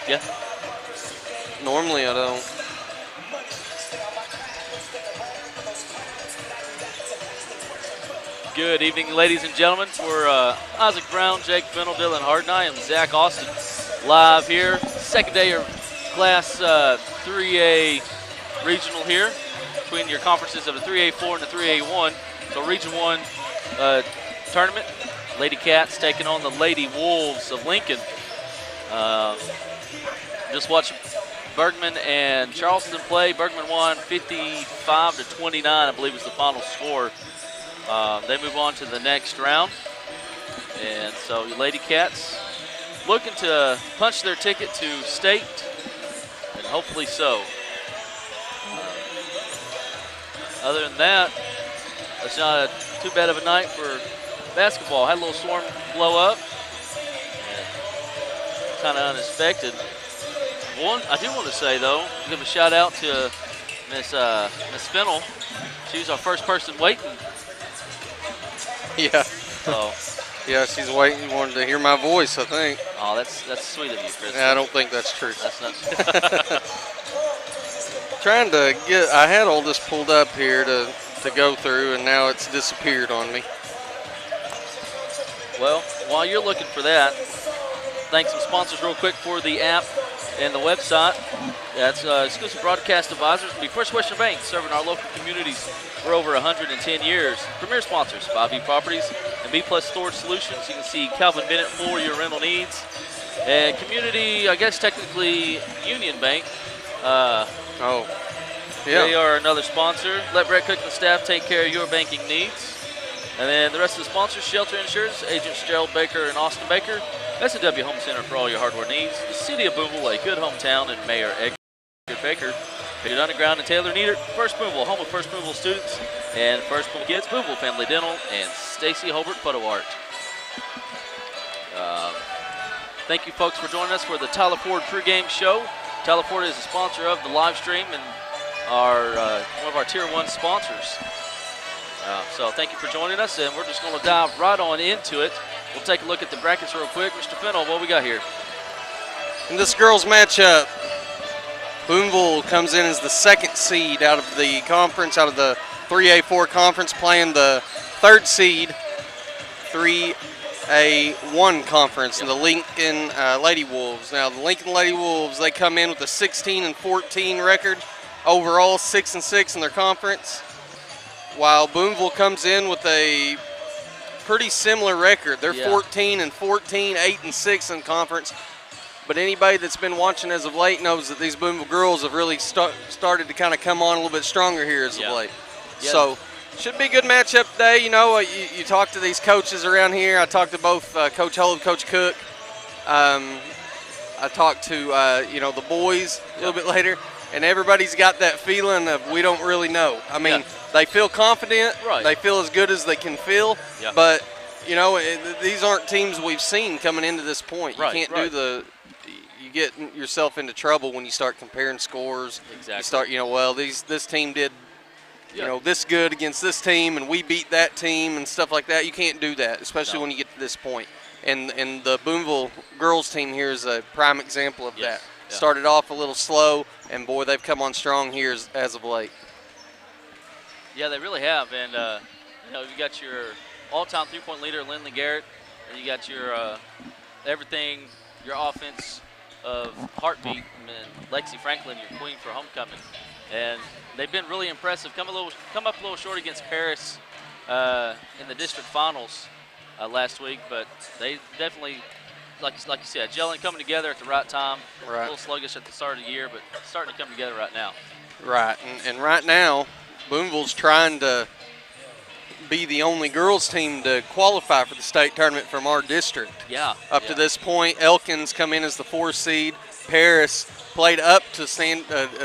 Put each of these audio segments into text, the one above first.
Yeah. Normally I don't. Good evening, ladies and gentlemen. For Isaac Brown, Jake Booneville, and Hardin, I am Zach Austin, live here. Second day of Class 3A regional here between your conferences of the 3A4 and the 3A1. So Region 1 tournament. Lady Cats taking on the Lady Wolves of Lincoln. Just watch Bergman and Charleston play. Bergman won 55-29, I believe was the final score. They move on to the next round. And so your Lady Cats looking to punch their ticket to state, and hopefully so. Other than that, it's not too bad of a night for basketball. Had a little storm blow up. Kind of unexpected. One, I do want to say, though, give a shout out to Miss Fennel. She was our first person waiting. Yeah. So. Yeah, she's waiting. Wanted to hear my voice, I think. Oh, that's sweet of you, Chris. Yeah, I don't think that's true. That's not. Trying to get. I had all this pulled up here to go through, and now it's disappeared on me. Well, while you're looking for that, thanks some sponsors real quick for the app and the website. That's exclusive broadcast advisors. Be First Western Bank, serving our local communities for over 110 years. Premier sponsors, 5B Properties and B Plus Storage Solutions. You can see Calvin Bennett for your rental needs. And community, I guess technically Union Bank. Oh, yeah. They are another sponsor. Let Brett Cook and the staff take care of your banking needs. And then the rest of the sponsors, Shelter Insurance, Agents Gerald Baker and Austin Baker. S&W Home Center for all your hardware needs. The City of Booneville, a good hometown, and Mayor Edgar Baker. Pickett Underground and Taylor Needert. First Booneville, home of First Booneville students and First Booneville kids. Booneville Family Dental and Stacy Holbert Photo Art. Thank you, folks, for joining us for the Tyler Ford pregame show. Tyler Ford is a sponsor of the live stream and one of our Tier 1 sponsors. So thank you for joining us, and we're just going to dive right on into it. We'll take a look at the brackets real quick. Mr. Fennel, what we got here? In this girls' matchup, Booneville comes in as the second seed out of the conference, out of the 3A4 conference, playing the third seed, 3A1 conference, in the Lincoln Lady Wolves. Now, the Lincoln Lady Wolves, they come in with a 16-14 record, overall 6-6 in their conference, while Booneville comes in with a pretty similar record. They're 14-14, 8-6 in conference. But anybody that's been watching as of late knows that these Booneville girls have really started to kind of come on a little bit stronger here as of late. Yeah. So should be a good matchup today. You know, you talk to these coaches around here. I talked to both Coach Hull and Coach Cook. I talked to, the boys a little bit later. And everybody's got that feeling of we don't really know. I mean, they feel confident. Right. They feel as good as they can feel. Yeah. But, these aren't teams we've seen coming into this point. You can't do you get yourself into trouble when you start comparing scores. Exactly. You start, this team did, this good against this team, and we beat that team and stuff like that. You can't do that, especially when you get to this point. And the Booneville girls team here is a prime example of that. Yeah. Started off a little slow, and boy, they've come on strong here as of late. Yeah, they really have. And, you got your all-time three-point leader, Lindley Garrett, and you got your everything, your offense of Heartbeat, and Lexi Franklin, your queen for homecoming. And they've been really impressive. Come up a little short against Paris in the district finals last week, but they definitely, like you said, gelling, coming together at the right time. Right. A little sluggish at the start of the year, but starting to come together right now. Right, and right now, Booneville's trying to be the only girls team to qualify for the state tournament from our district. Yeah. Up to this point, Elkins come in as the 4th seed. Paris played up to a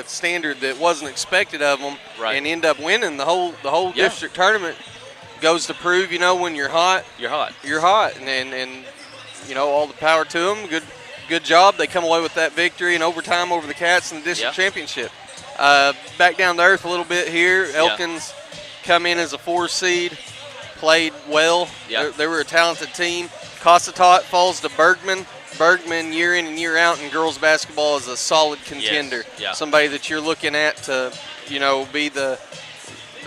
standard that wasn't expected of them, and end up winning the whole district tournament. Goes to prove, when you're hot, you're hot. You're hot, and all the power to them. Good job. They come away with that victory in overtime over the Cats in the district championship. Back down to earth a little bit here. Elkins come in as a 4 seed, played well. They were a talented team. Cossatot falls to Bergman Bergman, year in and year out in girls basketball, is a solid contender. Yes. Yeah. Somebody that you're looking at to, be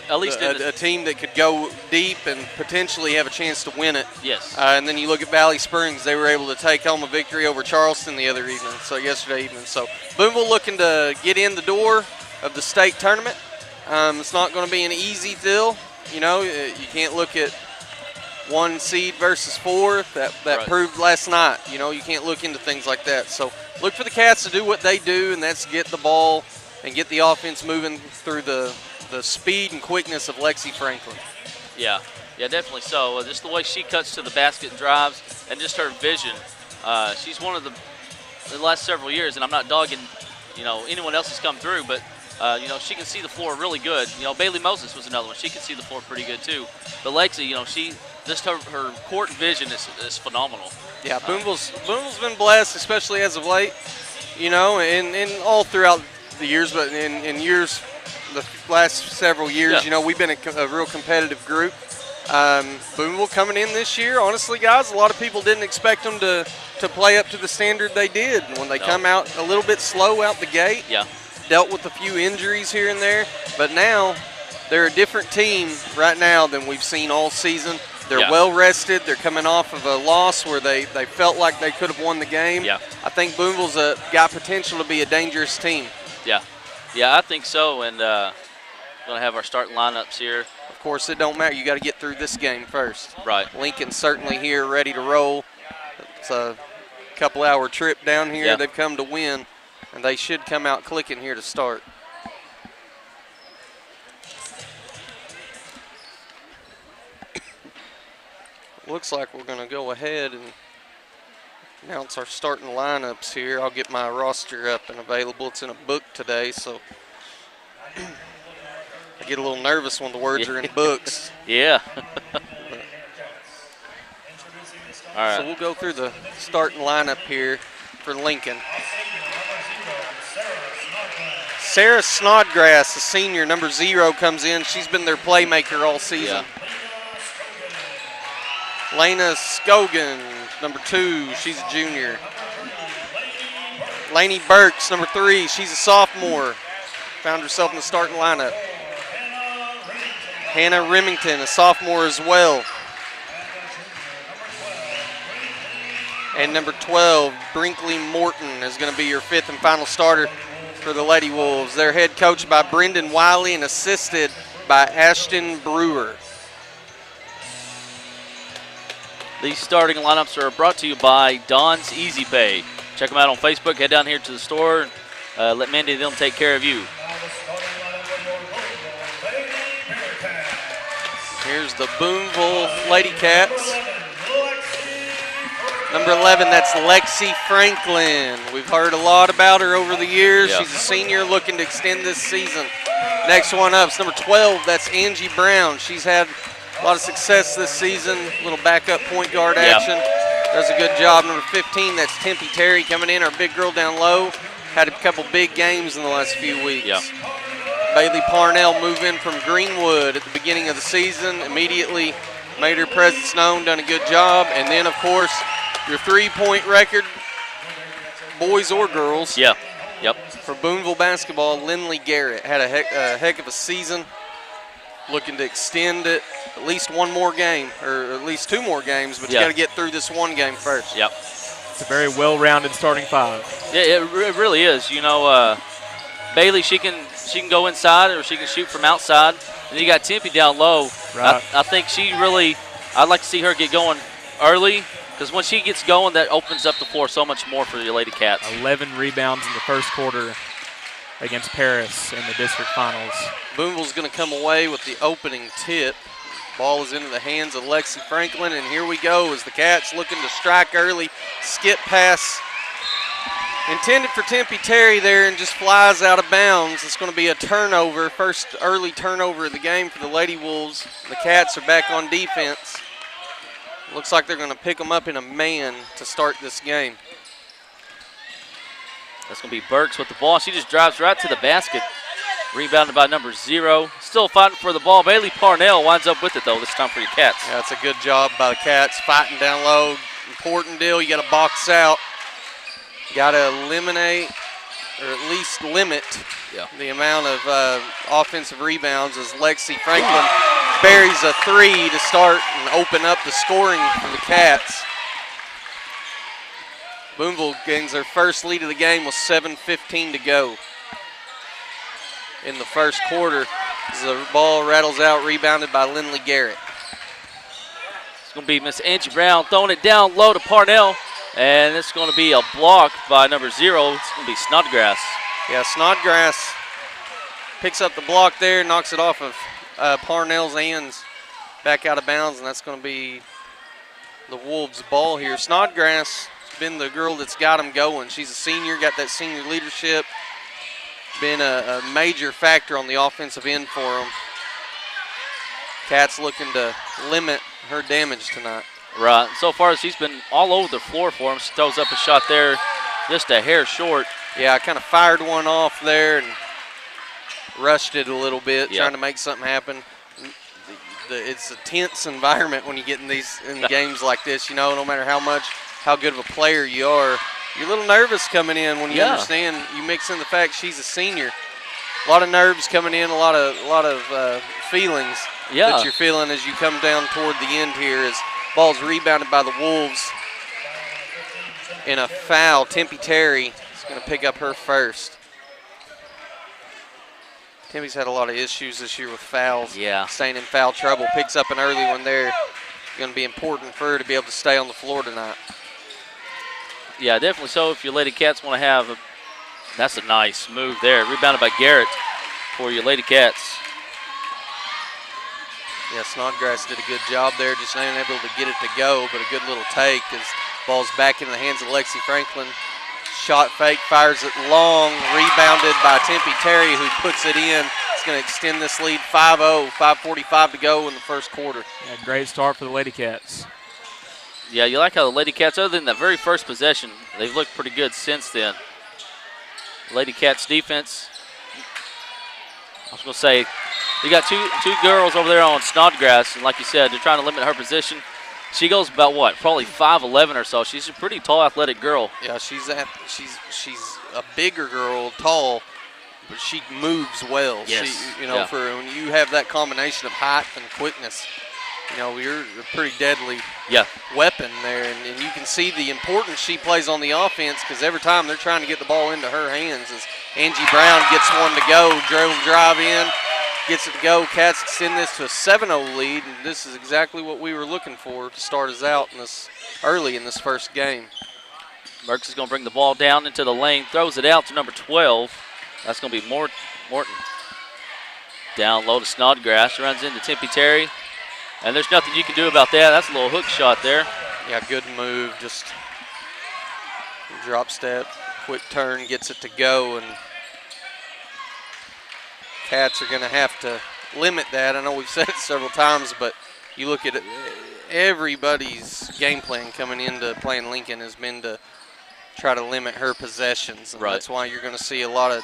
at least a team that could go deep and potentially have a chance to win it. Yes. And then you look at Valley Springs; they were able to take home a victory over Charleston yesterday evening. So Booneville looking to get in the door of the state tournament. It's not going to be an easy deal. You can't look at 1 seed versus 4. That right. proved last night. You can't look into things like that. So look for the Cats to do what they do, and that's get the ball and get the offense moving through the speed and quickness of Lexi Franklin. Yeah, definitely so. Just the way she cuts to the basket and drives, and just her vision. She's one of the last several years, and I'm not dogging, anyone else has come through, but she can see the floor really good. Bailey Moses was another one. She can see the floor pretty good too. But Lexi, she just her court vision is phenomenal. Yeah, Booneville's been blessed, especially as of late. And all throughout the years, but in years, the last several years, we've been a real competitive group. Booneville coming in this year, honestly, guys, a lot of people didn't expect them to play up to the standard they did. When they come out a little bit slow out the gate, dealt with a few injuries here and there, but now they're a different team right now than we've seen all season. They're well rested. They're coming off of a loss where they felt like they could have won the game. Yeah. I think Booneville's got potential to be a dangerous team. Yeah, I think so, and going to have our starting lineups here. Of course, it don't matter. You got to get through this game first. Right. Lincoln's certainly here, ready to roll. It's a couple-hour trip down here. They've come to win, and they should come out clicking here to start. Looks like we're going to go ahead and announce our starting lineups here. I'll get my roster up and available. It's in a book today, so I get a little nervous when the words are in books. Yeah. All right. So we'll go through the starting lineup here for Lincoln. Sarah Snodgrass, a senior, number 0, comes in. She's been their playmaker all season. Lena Scogan, number 2, she's a junior. Lainey Burks, number 3, she's a sophomore. Found herself in the starting lineup. Hannah Remington, a sophomore as well. And number 12, Brinkley Morton, is going to be your 5th and final starter for the Lady Wolves. They're head coached by Brendan Wiley and assisted by Ashton Brewer. These starting lineups are brought to you by Don's Easy Pay. Check them out on Facebook. Head down here to the store and let Mandy and them take care of you. Here's the Booneville Lady Cats. Number 11, that's Lexi Franklin. We've heard a lot about her over the years. She's a senior looking to extend this season. Next one up is number 12, that's Angie Brown. She's had a lot of success this season, little backup point guard action. Does a good job. Number 15, that's Tempe Terry coming in, our big girl down low. Had a couple big games in the last few weeks. Bailey Parnell moved in from Greenwood at the beginning of the season, immediately made her presence known, done a good job. And then, of course, your 3-point record, boys or girls. For Booneville basketball, Lindley Garrett had a heck of a season. Looking to extend it at least one more game, or at least 2 more games, but you got to get through this one game first. It's a very well-rounded starting 5. Yeah, it really is. Bailey, she can go inside or she can shoot from outside. And you got Tempe down low. Right. I think I'd like to see her get going early, because when she gets going, that opens up the floor so much more for the Lady Cats. 11 rebounds in the first quarter against Paris in the district finals. Booneville's going to come away with the opening tip. Ball is into the hands of Lexi Franklin, and here we go as the Cats looking to strike early. Skip pass intended for Tempe Terry there and just flies out of bounds. It's going to be a turnover, first early turnover of the game for the Lady Wolves. The Cats are back on defense. Looks like they're going to pick them up in a man to start this game. That's going to be Burks with the ball. She just drives right to the basket. Rebounded by number 0. Still fighting for the ball. Bailey Parnell winds up with it, though, this time for your Cats. Yeah, that's a good job by the Cats, fighting down low. Important deal. You got to box out. got to eliminate or at least limit the amount of offensive rebounds as Lexi Franklin buries a three to start and open up the scoring for the Cats. Booneville gains their first lead of the game with 7:15 to go in the first quarter as the ball rattles out, rebounded by Lindley Garrett. It's going to be Miss Angie Brown throwing it down low to Parnell, and it's going to be a block by number 0. It's going to be Snodgrass. Yeah, Snodgrass picks up the block there, knocks it off of Parnell's hands, back out of bounds, and that's going to be the Wolves' ball here. Snodgrass has been the girl that's got them going. She's a senior, got that senior leadership, been a major factor on the offensive end for them. Cats looking to limit her damage tonight. Right. So far, she's been all over the floor for him. She throws up a shot there just a hair short. Yeah, I kind of fired one off there and rushed it a little bit, trying to make something happen. It's a tense environment when you get in games like this. You know, no matter how good of a player you are, you're a little nervous coming in when you understand. You mix in the fact she's a senior. A lot of nerves coming in, a lot of feelings that you're feeling as you come down toward the end here. As ball's rebounded by the Wolves in a foul. Tempe Terry is going to pick up her first. Tempe's had a lot of issues this year with fouls. Yeah. Staying in foul trouble. Picks up an early one there. It's going to be important for her to be able to stay on the floor tonight. Yeah, definitely so. If your Lady Cats want to have that's a nice move there. Rebounded by Garrett for your Lady Cats. Yeah, Snodgrass did a good job there, just not able to get it to go, but a good little take as ball's back in the hands of Lexi Franklin. Shot fake, fires it long, rebounded by Tempe Terry, who puts it in. It's going to extend this lead 5-0, 5:45 to go in the first quarter. Yeah, great start for the Lady Cats. Yeah, you like how the Lady Cats, other than that very first possession, they've looked pretty good since then. Lady Cats defense, I was going to say, you got two girls over there on Snodgrass, and like you said, they're trying to limit her position. She goes about what, probably 5'11" or so. She's a pretty tall, athletic girl. Yeah, she's a bigger girl, tall, but she moves well. Yes. For when you have that combination of height and quickness, you're a pretty deadly weapon there, and you can see the importance she plays on the offense because every time they're trying to get the ball into her hands as Angie Brown gets one to go, drive in, gets it to go. Cats extend this to a 7-0 lead, and this is exactly what we were looking for to start us out early in this first game. Merckx is going to bring the ball down into the lane, throws it out to number 12. That's going to be Morton. Down low to Snodgrass, runs into Tempe Terry. And there's nothing you can do about that. That's a little hook shot there. Yeah, good move. Just drop step, quick turn, gets it to go. And Cats are going to have to limit that. I know we've said it several times, but you look at it, everybody's game plan coming into playing Lincoln has been to try to limit her possessions. And that's why you're going to see a lot of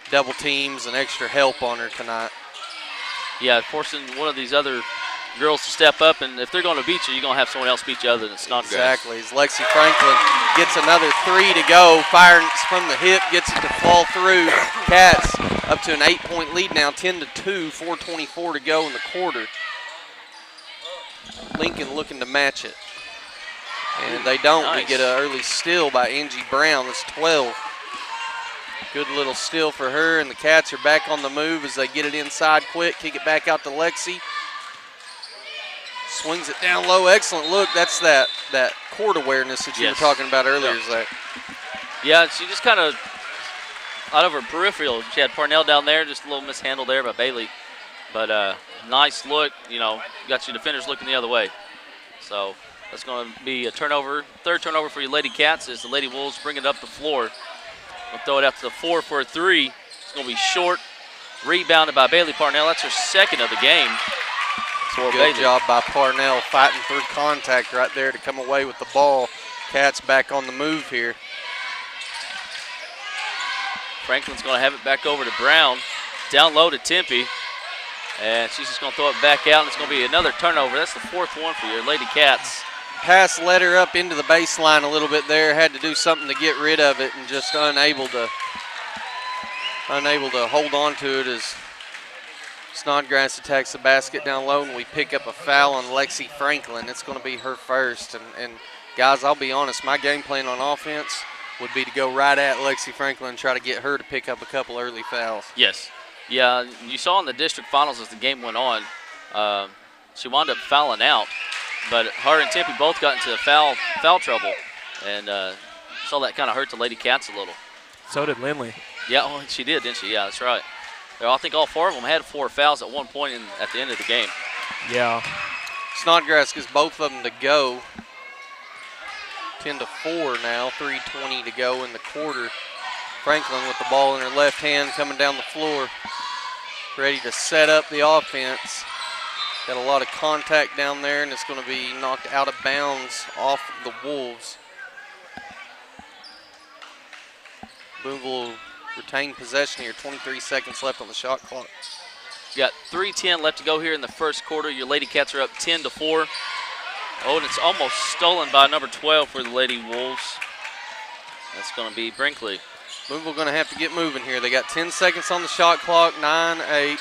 double teams and extra help on her tonight. Yeah, forcing one of these other girls to step up, and if they're going to beat you, you're going to have someone else beat you other than Snodgrass. Exactly. As Lexi Franklin gets another three to go, firing from the hip, gets it to fall through. Cats up to an 8-point lead now, 10-2, 4:24 to go in the quarter. Lincoln looking to match it. And they don't. Nice. We get an early steal by Angie Brown. That's 12. Good little steal for her, and the Cats are back on the move as they get it inside quick, kick it back out to Lexi. Swings it down low. Excellent look. That's that court awareness that you were talking about earlier, Zach. Yeah, she just kind of out of her peripheral. She had Parnell down there, just a little mishandle there by Bailey. But nice look, got your defenders looking the other way. So that's going to be a turnover, third turnover for your Lady Cats as the Lady Wolves bring it up the floor. We'll throw it out to the 4 for a 3. It's going to be short, rebounded by Bailey Parnell. That's her second of the game. Good job by Parnell fighting through contact right there to come away with the ball. Cats back on the move here. Franklin's going to have it back over to Brown. Down low to Tempe. And she's just going to throw it back out, and it's going to be another turnover. That's the fourth one for your Lady Cats. pass led her up into the baseline a little bit there. Had to do something to get rid of it and just unable to hold on to it as Snodgrass attacks the basket down low, and we pick up a foul on Lexi Franklin. It's going to be her first. And guys, I'll be honest, my game plan on offense would be to go right at Lexi Franklin and try to get her to pick up a couple early fouls. Yes. Yeah, you saw in the district finals as the game went on, she wound up fouling out, but her and Tempe both got into foul trouble, and saw that kind of hurt the Lady Cats a little. So did Lindley. Yeah, oh, she did, didn't she? Yeah, that's right. I think all 4 of them had 4 fouls at one point at the end of the game. Yeah. Snodgrass gets both of them to go. 10-4 now, 3:20 to go in the quarter. Franklin with the ball in her left hand coming down the floor, ready to set up the offense. Got a lot of contact down there, and it's going to be knocked out of bounds off the Wolves. Booneville retain possession here, 23 seconds left on the shot clock. You got 3:10 left to go here in the first quarter. Your Lady Cats are up 10-4. Oh, and it's almost stolen by number 12 for the Lady Wolves. That's going to be Brinkley. Booneville going to have to get moving here. They got 10 seconds on the shot clock, 9-8.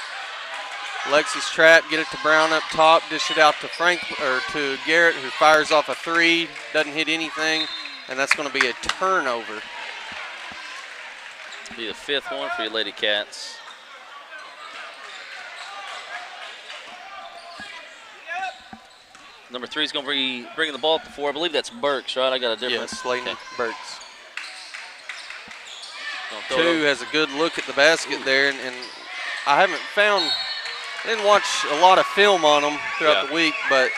Lexi's trapped, get it to Brown up top, dish it out to to Garrett, who fires off a 3, doesn't hit anything, and that's going to be a turnover. Be the 5th one for your Lady Cats. Number 3 is going to be bringing the ball up the floor. I believe that's Burks, right? I got a different. Yes, Layton okay. Burks. 2 has a good look at the basket there, and I didn't watch a lot of film on them throughout the week, but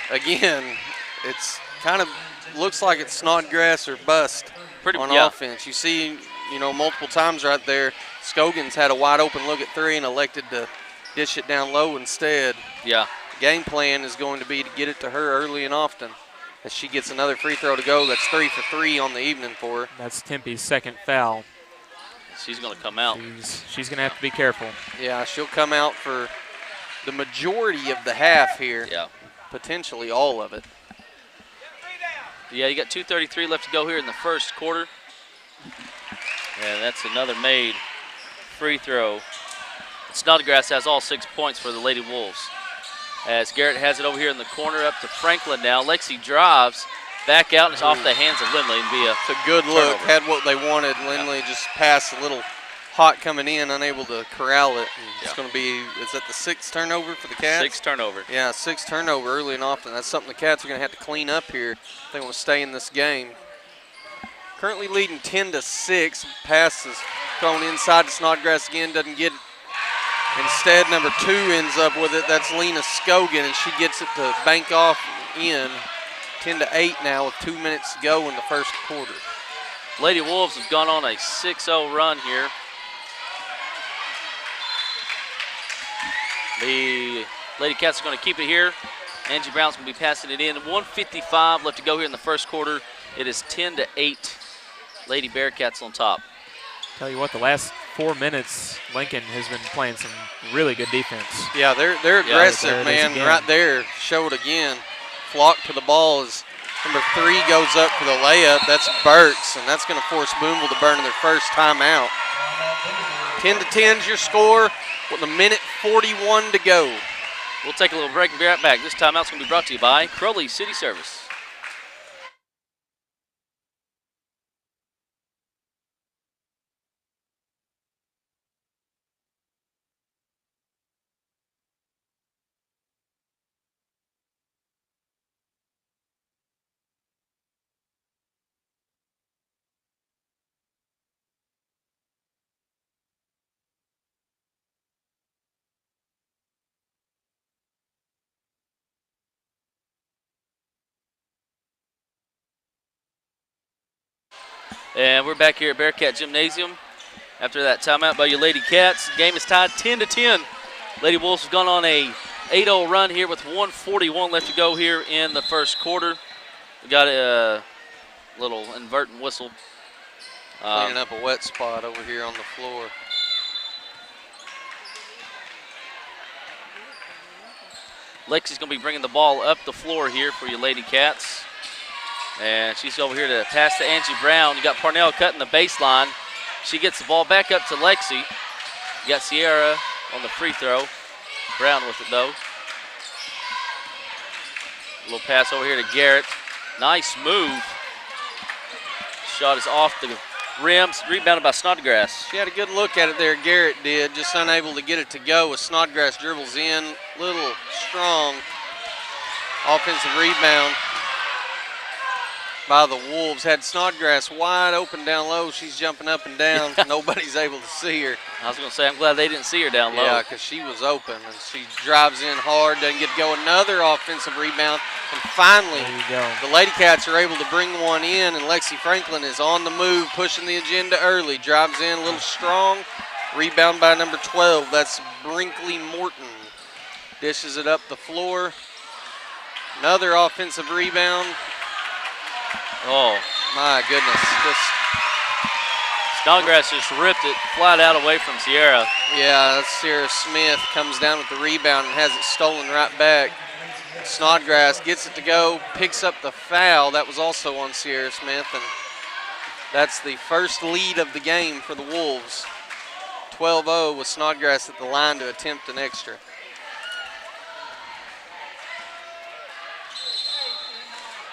again, it's kind of looks like it's Snodgrass or bust on offense. You see, multiple times right there, Scoggins had a wide open look at 3 and elected to dish it down low instead. Yeah. The game plan is going to be to get it to her early and often as she gets another free throw to go. That's 3 for 3 on the evening for her. That's Tempe's second foul. She's going to come out. She's going to have to be careful. Yeah, she'll come out for the majority of the half here. Yeah. Potentially all of it. Yeah, you got 2:33 left to go here in the first quarter. And that's another made free throw. Snodgrass has all 6 points for the Lady Wolves. As Garrett has it over here in the corner up to Franklin now. Lexi drives back out and it's off the hands of Lindley. It's a good look. Had what they wanted. Lindley just passed a little hot coming in, unable to corral it. It's going to be, is that the 6th turnover for the Cats? 6th turnover. Yeah, 6th turnover early and often. That's something the Cats are going to have to clean up here if they want to stay in this game. Currently leading 10-6. Pass is thrown inside to Snodgrass again, doesn't get it. Instead, number 2 ends up with it. That's Lena Scoggin, and she gets it to bank off in. 10-8 now with 2 minutes to go in the first quarter. Lady Wolves have gone on a 6-0 run here. The Lady Cats are going to keep it here. Angie Brown's going to be passing it in. 1:55 left to go here in the first quarter. It is 10-8. Lady Bearcats on top. Tell you what, the last 4 minutes, Lincoln has been playing some really good defense. Yeah, they're aggressive, man. Right there, show it again. Flock to the ball as number 3 goes up for the layup. That's Burks, and that's going to force Booneville to burn their first timeout. 10-10 is your score with 1:41 to go. We'll take a little break and be right back. This timeout's going to be brought to you by Crowley City Service. And we're back here at Bearcat Gymnasium after that timeout by your Lady Cats. The game is tied 10-10. Lady Wolves have gone on a 8-0 run here with 1:41 left to go here in the first quarter. We got a little inverting whistle. Cleaning up a wet spot over here on the floor. Lexi's going to be bringing the ball up the floor here for your Lady Cats. And she's over here to pass to Angie Brown. You got Parnell cutting the baseline. She gets the ball back up to Lexi. You got Sierra on the free throw. Brown with it, though. A little pass over here to Garrett. Nice move. Shot is off the rim, rebounded by Snodgrass. She had a good look at it there, Garrett did, just unable to get it to go as Snodgrass dribbles in. Little strong offensive rebound by the Wolves. Had Snodgrass wide open down low. She's jumping up and down. Nobody's able to see her. I was going to say, I'm glad they didn't see her down low. Yeah, because she was open, and she drives in hard, doesn't get to go. Another offensive rebound, and finally the Lady Cats are able to bring one in, and Lexi Franklin is on the move, pushing the agenda early. Drives in a little strong. Rebound by number 12. That's Brinkley Morton. Dishes it up the floor. Another offensive rebound. Oh, my goodness. Snodgrass just ripped it flat out away from Sierra. Yeah, that's Sierra Smith comes down with the rebound and has it stolen right back. Snodgrass gets it to go, picks up the foul. That was also on Sierra Smith, and that's the first lead of the game for the Wolves. 12-0 with Snodgrass at the line to attempt an extra.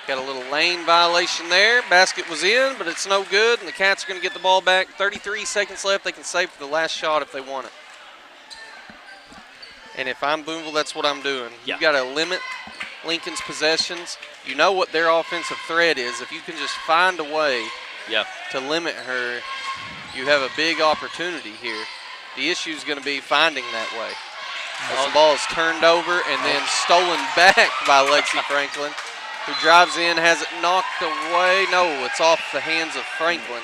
Got a little lane violation there. Basket was in, but it's no good, and the Cats are going to get the ball back. 33 seconds left. They can save for the last shot if they want it. And if I'm Booneville, that's what I'm doing. Yeah. You got to limit Lincoln's possessions. You know what their offensive threat is. If you can just find a way to limit her, you have a big opportunity here. The issue is going to be finding that way. As the ball is turned over and then stolen back by Lexi Franklin, who drives in, has it knocked away. No, it's off the hands of Franklin.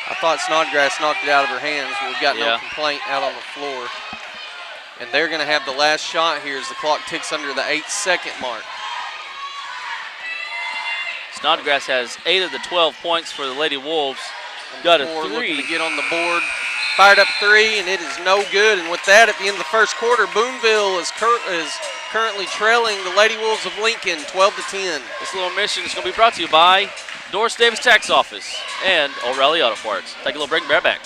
I thought Snodgrass knocked it out of her hands, but we've got no complaint out on the floor. And they're going to have the last shot here as the clock ticks under the 8-second mark. Snodgrass has 8 of the 12 points for the Lady Wolves. Got a 3. Looking to get on the board. Fired up 3, and it is no good. And with that, at the end of the first quarter, Booneville is currently trailing the Lady Wolves of Lincoln 12-10. This little mission is going to be brought to you by Doris Davis Tax Office and O'Reilly Auto Parts. Take a little break and be right back.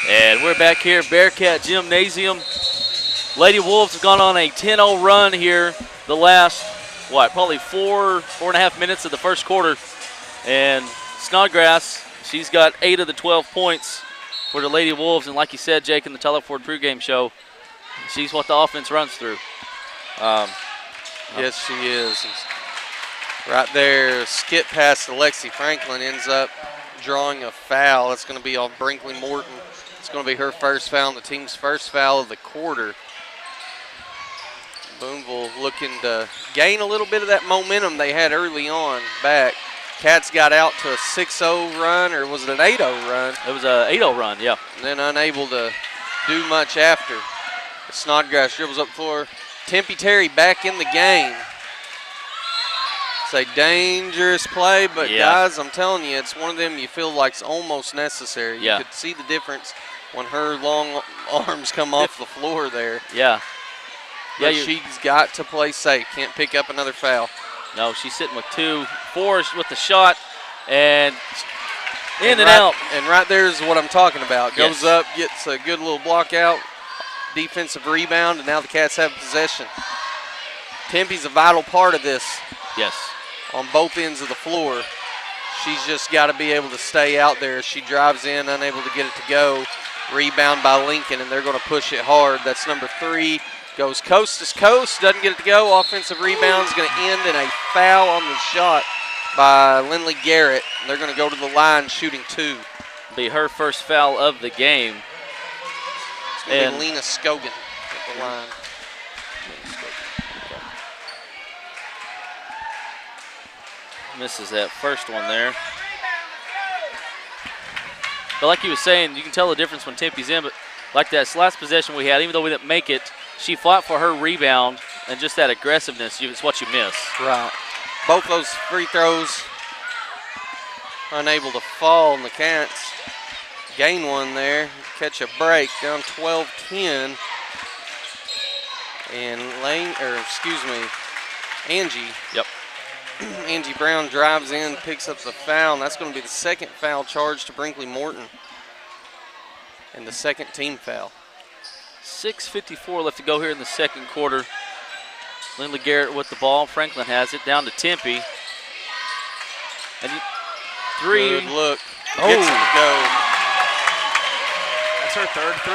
And we're back here at Bearcat Gymnasium. Lady Wolves have gone on a 10-0 run here the last, probably 4.5 minutes of the first quarter. And Snodgrass, she's got 8 of the 12 points for the Lady Wolves. And like you said, Jake, in the Tyler Ford pregame show, she's what the offense runs through. Yes, she is. Right there, skip past Alexi Franklin, ends up drawing a foul. That's going to be on Brinkley Morton. It's going to be her first foul, and the team's first foul of the quarter. Booneville looking to gain a little bit of that momentum they had early on back. Cats got out to a 6-0 run, or was it an 8-0 run? It was an 8-0 run, yeah. And then unable to do much after. Snodgrass dribbles up the floor. Tempe Terry back in the game. It's a dangerous play, but guys, I'm telling you, it's one of them you feel like it's almost necessary. You could see the difference when her long arms come off the floor there. Yeah. But she's got to play safe. Can't pick up another foul. No, she's sitting with 2-4 with the shot, and in and out. And right there is what I'm talking about. Goes up, gets a good little block out, defensive rebound, and now the Cats have possession. Tempe's a vital part of this. Yes. On both ends of the floor. She's just got to be able to stay out there. She drives in, unable to get it to go. Rebound by Lincoln, and they're going to push it hard. That's number 3. Goes coast to coast, doesn't get it to go. Offensive rebound is going to end in a foul on the shot by Lindley Garrett. They're going to go to the line shooting 2. Be her first foul of the game. It's going to be Lena Scogan at the line. Misses that first one there. But like he was saying, you can tell the difference when Tempe's in, but like that last possession we had, even though we didn't make it, she fought for her rebound, and just that aggressiveness is what you miss. Right. Both those free throws unable to fall, and the Cats gain one there, catch a break, down 12-10. And Angie. Yep. Angie Brown drives in, picks up the foul, and that's going to be the second foul charge to Brinkley Morton. And the second team foul. 6:54 left to go here in the second quarter. Lindley Garrett with the ball. Franklin has it down to Tempe. And 3. Good look. Gets it to go. That's her third 3.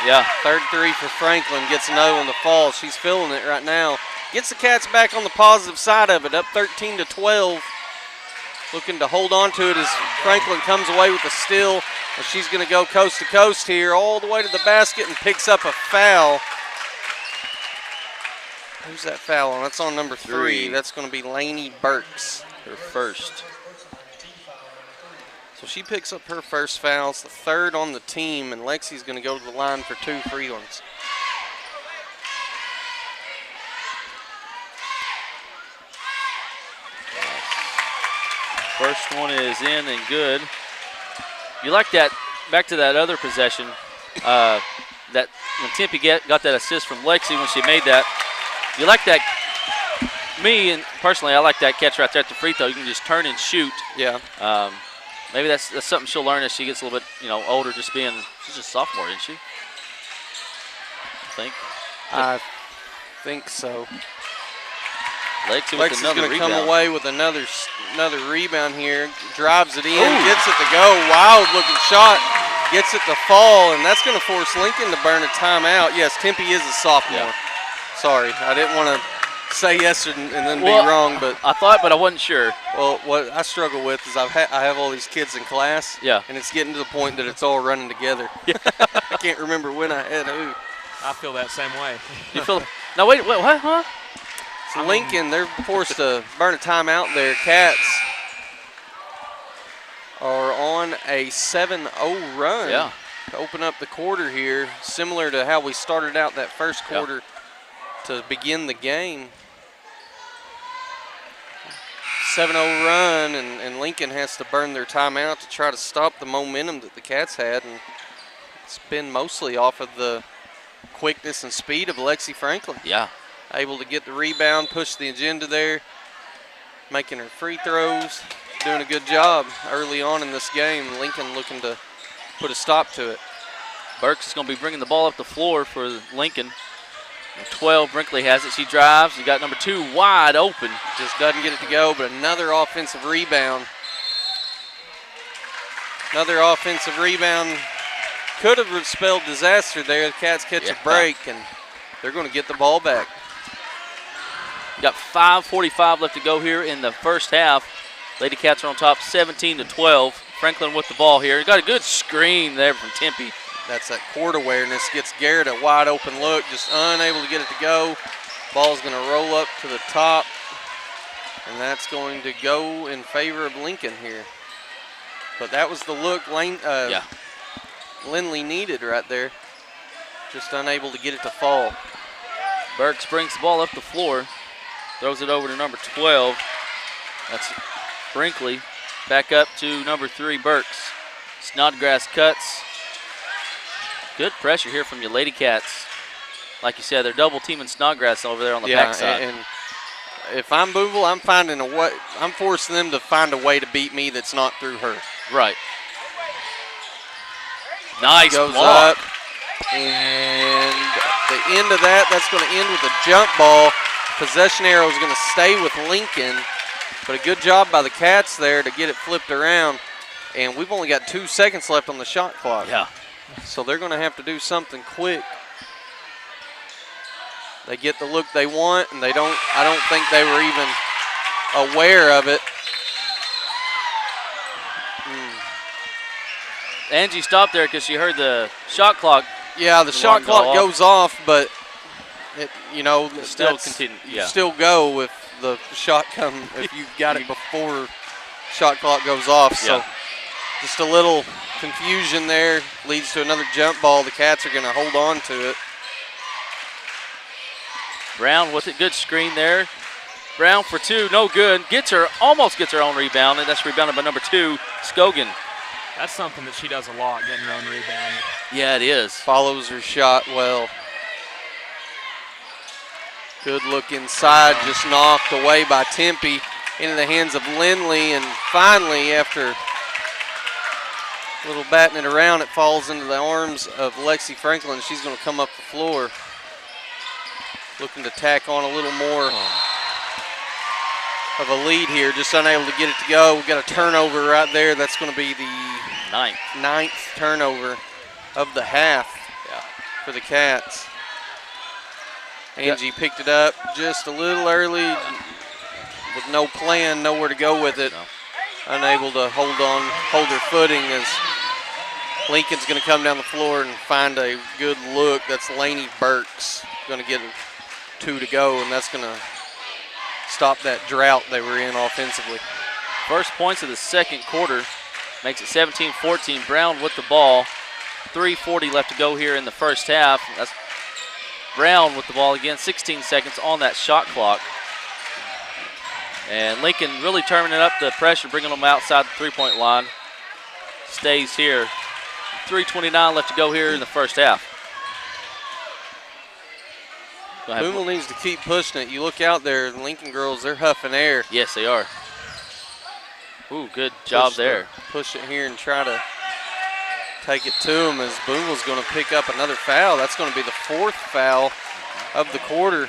Yeah. Third 3 for Franklin. Gets another one to fall. She's feeling it right now. Gets the Cats back on the positive side of it, up 13-12. Looking to hold on to it as Franklin comes away with the steal. And she's going to go coast to coast here, all the way to the basket, and picks up a foul. Who's that foul on? That's on number 3. That's going to be Lainey Burks, her first. So she picks up her first foul. It's the third on the team, and Lexi's going to go to the line for 2 free ones. First one is in and good. You like that, back to that other possession, that when Tempe got that assist from Lexi when she made that. You like that, me and personally, I like that catch right there at the free throw. You can just turn and shoot. Yeah. Maybe that's something she'll learn as she gets a little bit, older, she's just a sophomore, isn't she? I think so. Lexi's going to come away with another rebound here. Drives it in, gets it to go. Wild-looking shot. Gets it to fall, and that's going to force Lincoln to burn a timeout. Yes, Tempe is a sophomore. Yeah. Sorry, I didn't want to say yes and then be wrong, but I thought, but I wasn't sure. Well, what I struggle with is I have all these kids in class. Yeah. And it's getting to the point that it's all running together. Yeah. I can't remember when I had who. I feel that same way. You feel? No, wait, what? Huh? So Lincoln, they're forced to burn a timeout there. Cats are on a 7-0 run. Yeah. To open up the quarter here, similar to how we started out that first quarter to begin the game. 7-0 run, and Lincoln has to burn their timeout to try to stop the momentum that the Cats had, and it's been mostly off of the quickness and speed of Lexi Franklin. Yeah. Able to get the rebound, push the agenda there, making her free throws, doing a good job early on in this game. Lincoln looking to put a stop to it. Burks is going to be bringing the ball up the floor for Lincoln. 12, Brinkley has it. She drives. You got number 2 wide open. Just doesn't get it to go, but another offensive rebound. Another offensive rebound. Could have spelled disaster there. The Cats catch a break, and they're going to get the ball back. Got 5:45 left to go here in the first half. Lady Cats are on top 17-12. Franklin with the ball here. Got a good screen there from Tempe. That's that court awareness. Gets Garrett a wide open look, just unable to get it to go. Ball's going to roll up to the top, and that's going to go in favor of Lincoln here. But that was the look Lindley needed right there. Just unable to get it to fall. Burks brings the ball up the floor. Throws it over to number 12. That's Brinkley. Back up to number 3, Burks. Snodgrass cuts. Good pressure here from your Lady Cats. Like you said, they're double teaming Snodgrass over there on the backside. And if I'm Booneville, I'm forcing them to find a way to beat me that's not through her. Right. Nice goes block. Up, and the end of that's going to end with a jump ball. Possession arrow is going to stay with Lincoln, but a good job by the Cats there to get it flipped around. And we've only got 2 seconds left on the shot clock. Yeah. So they're going to have to do something quick. They get the look they want, and I don't think they were even aware of it. Angie stopped there because she heard the shot clock. Yeah, the shot clock goes off, but Still continue. Yeah. You still go if the shot if you got it before shot clock goes off. So just a little confusion there leads to another jump ball. The Cats are going to hold on to it. Brown with it, good screen there. Brown for two, no good. Almost gets her own rebound, and that's rebounded by number 2, Scogan. That's something that she does a lot, getting her own rebound. Yeah, it is. Follows her shot well. Good look inside, just knocked away by Tempe into the hands of Lindley, and finally, after a little batting it around, it falls into the arms of Lexi Franklin. She's going to come up the floor, looking to tack on a little more of a lead here, just unable to get it to go. We've got a turnover right there. That's going to be the ninth turnover of the half for the Cats. Angie picked it up just a little early with no plan, nowhere to go with it. No. Unable to hold her footing as Lincoln's going to come down the floor and find a good look. That's Lainey Burks going to get 2 to go, and that's going to stop that drought they were in offensively. First points of the second quarter makes it 17-14. Brown with the ball. 3:40 left to go here in the first half. That's Brown with the ball again, 16 seconds on that shot clock. And Lincoln really turning up the pressure, bringing them outside the three-point line. Stays here. 3:29 left to go here in the first half. Booneville needs to keep pushing it. You look out there, the Lincoln girls, they're huffing air. Yes, they are. Ooh, good job there. Push it here and try to take it to them as Booneville's going to pick up another foul. That's going to be the 4th foul of the quarter.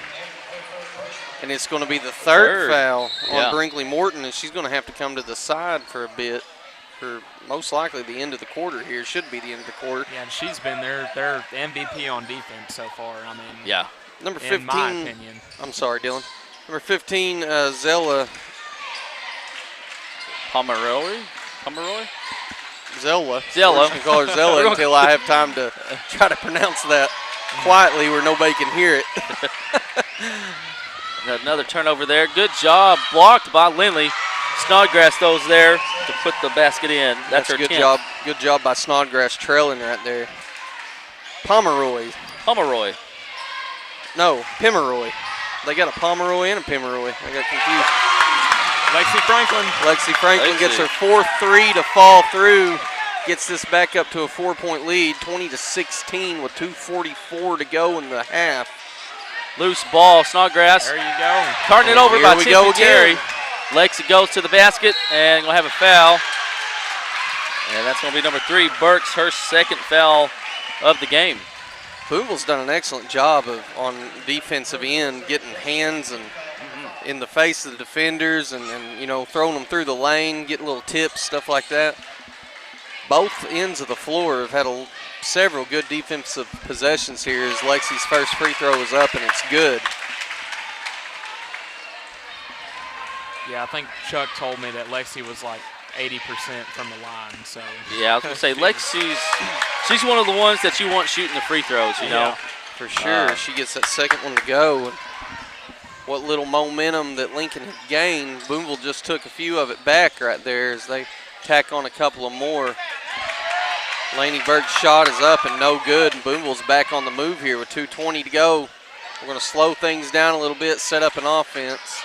And it's going to be the third foul on Brinkley Morton, and she's going to have to come to the side for a bit for most likely the end of the quarter here. Should be the end of the quarter. Yeah, and she's been their MVP on defense so far. I mean, yeah. Number 15. In my opinion. I'm sorry, Dylan. Number 15, Zella. Pomeroy? Zella. Zella. We're just gonna call her Zella until I have time to try to pronounce that quietly where nobody can hear it. Another turnover there. Good job. Blocked by Lindley. Snodgrass those there to put the basket in. That's her good 10th. job. Good job by Snodgrass trailing right there. Pomeroy. No, Pomeroy. They got a Pomeroy and a Pomeroy. I got confused. Lexi Franklin gets her 4th 3 to fall through. Gets this back up to a 4-point lead, 20-16 with 2:44 to go in the half. Loose ball, Snodgrass. There you go. Turning it over by Tiffany Terry. Again. Lexi goes to the basket and going to have a foul. And that's going to be number 3, Burks, her 2nd foul of the game. Booneville's done an excellent job on defensive end, getting hands and in the face of the defenders and throwing them through the lane, getting little tips, stuff like that. Both ends of the floor have had several good defensive possessions here as Lexi's first free throw is up and it's good. Yeah, I think Chuck told me that Lexi was like 80% from the line. So yeah, I was going to say she's one of the ones that you want shooting the free throws, you know. For sure. She gets that second one to go. And what little momentum that Lincoln had gained, Booneville just took a few of it back right there as they tack on a couple of more. Lainey Burke's shot is up and no good, and Booneville's back on the move here with 2:20 to go. We're going to slow things down a little bit, set up an offense.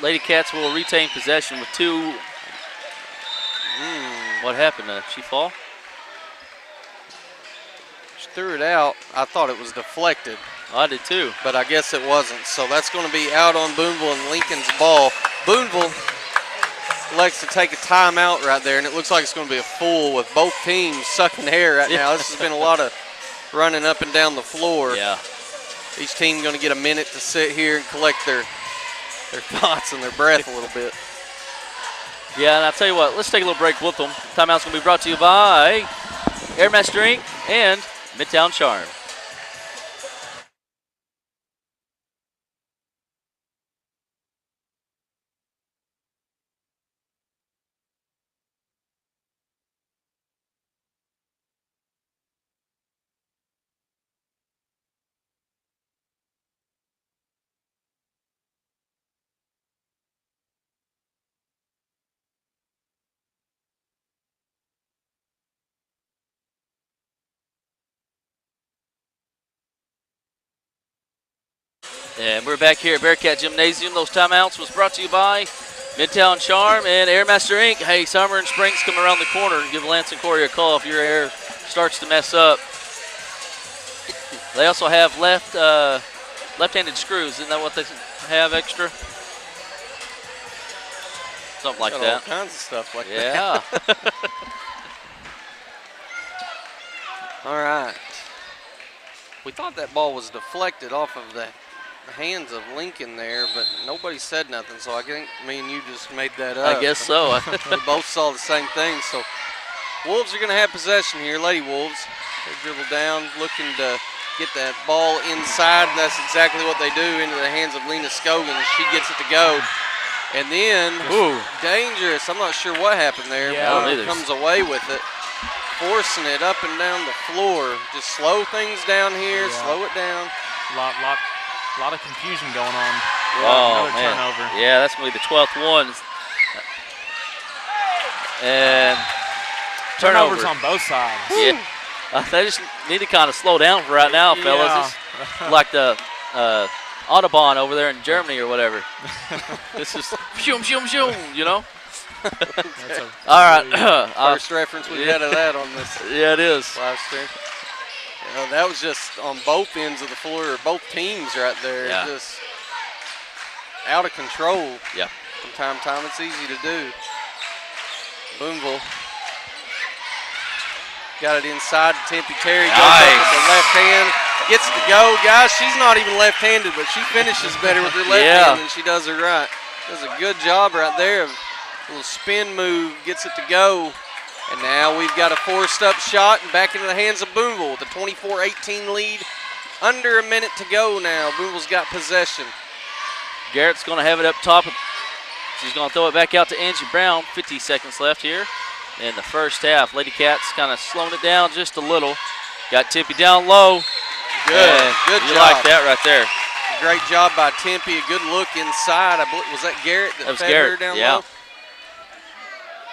Lady Cats will retain possession with 2. What happened? Did she fall? She threw it out. I thought it was deflected. I did too. But I guess it wasn't. So that's going to be out on Booneville and Lincoln's ball. Booneville elects to take a timeout right there, and it looks like it's going to be a full with both teams sucking air right now. This has been a lot of running up and down the floor. Yeah. Each team going to get a minute to sit here and collect their thoughts and their breath a little bit. Yeah, and I'll tell you what, let's take a little break with them. Timeout's going to be brought to you by Air Master Inc. and Midtown Charm. And we're back here at Bearcat Gymnasium. Those timeouts was brought to you by Midtown Charm and Air Master Inc. Hey, summer and spring's coming around the corner. Give Lance and Corey a call if your air starts to mess up. They also have left-handed screws. Isn't that what they have extra? Something like Got that. all kinds of stuff like that. Yeah. All right. We thought that ball was deflected off of the hands of Lincoln there, but nobody said nothing, so I think me and you just made that up. I guess so. We both saw the same thing. So Wolves are going to have possession here, Lady Wolves. They dribble down, looking to get that ball inside. That's exactly what they do, into the hands of Lena Scogan. She gets it to go. And then, dangerous. I'm not sure what happened there. Yeah, but comes away with it, forcing it up and down the floor. Just slow things down here, slow it down. Lot of confusion going on. Oh, Another man. turnover. Yeah, that's going to be the 12th one. And Turnovers on both sides. Yeah. They just need to kind of slow down for right now, fellas. Yeah. It's like the Autobahn over there in Germany or whatever. This is shoom, shoom, shoom, you know? All right. First reference we've had of that on this Yeah, it is. live stream. You know, that was just on both ends of the floor, or both teams right there. Yeah. Just out of control. Yeah. From time to time, it's easy to do. Booneville got it inside to Tempe. Terry goes up with the left hand, gets it to go. Guys, she's not even left-handed, but she finishes better with her left hand than she does her right. Does a good job right there. A little spin move, gets it to go. And now we've got a forced-up shot and back into the hands of Booneville with a 24-18 lead. Under a minute to go now. Booneville's got possession. Garrett's going to have it up top. She's going to throw it back out to Angie Brown. 50 seconds left here in the first half. Lady Cats kind of slowing it down just a little. Got Tempe down low. Good job. You like that right there. Great job by Tempe. A good look inside. Was that Garrett that was fed Garrett, her down yeah. low?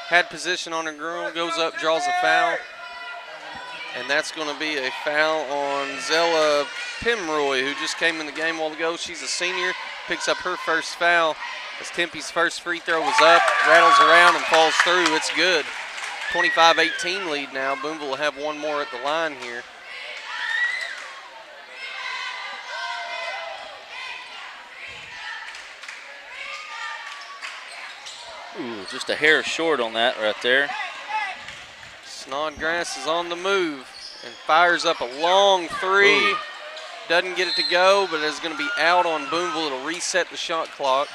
Had position on her girl, goes up, draws a foul. And that's going to be a foul on Zella Pimroy, who just came in the game a while ago. She's a senior, picks up her first foul as Tempe's first free throw was up, rattles around and falls through. It's good. 25-18 lead now. Booneville will have one more at the line here. Ooh, just a hair short on that right there. Snodgrass is on the move and fires up a long three. Ooh. Doesn't get it to go, but it's going to be out on Booneville. It'll reset the shot clock.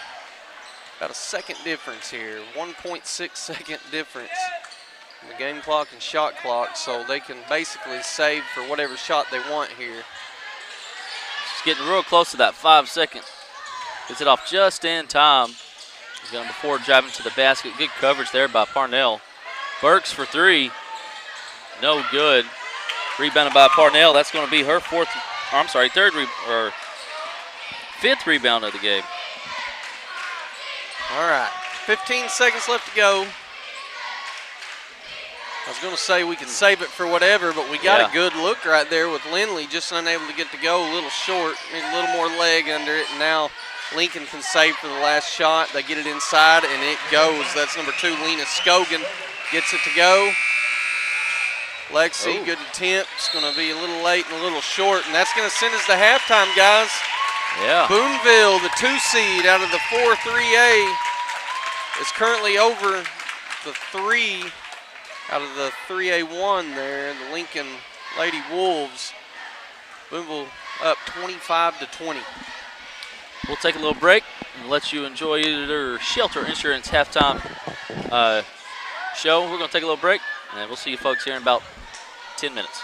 About a second difference here, 1.6 second difference in the game clock and shot clock, so they can basically save for whatever shot they want here. She's getting real close to that 5 second. Gets it off just in time. Going before driving to the basket. Good coverage there by Parnell. Burks for three. No good. Rebounded by Parnell. That's going to be her fifth rebound of the game. All right, 15 seconds left to go. I was going to say we could save it for whatever, but we got a good look right there with Lindley, just unable to get to go, a little short, need a little more leg under it, and now Lincoln can save for the last shot. They get it inside, and it goes. That's number 2, Lena Scogan, gets it to go. Lexi, good attempt. It's going to be a little late and a little short, and that's going to send us to halftime, guys. Yeah. Booneville, the 2 seed out of the 4-3A, is currently over the 3 out of the 3A1 there, the Lincoln Lady Wolves. Booneville up 25-20. we'll take a little break and let you enjoy either Shelter Insurance halftime show. We're going to take a little break, and we'll see you folks here in about 10 minutes.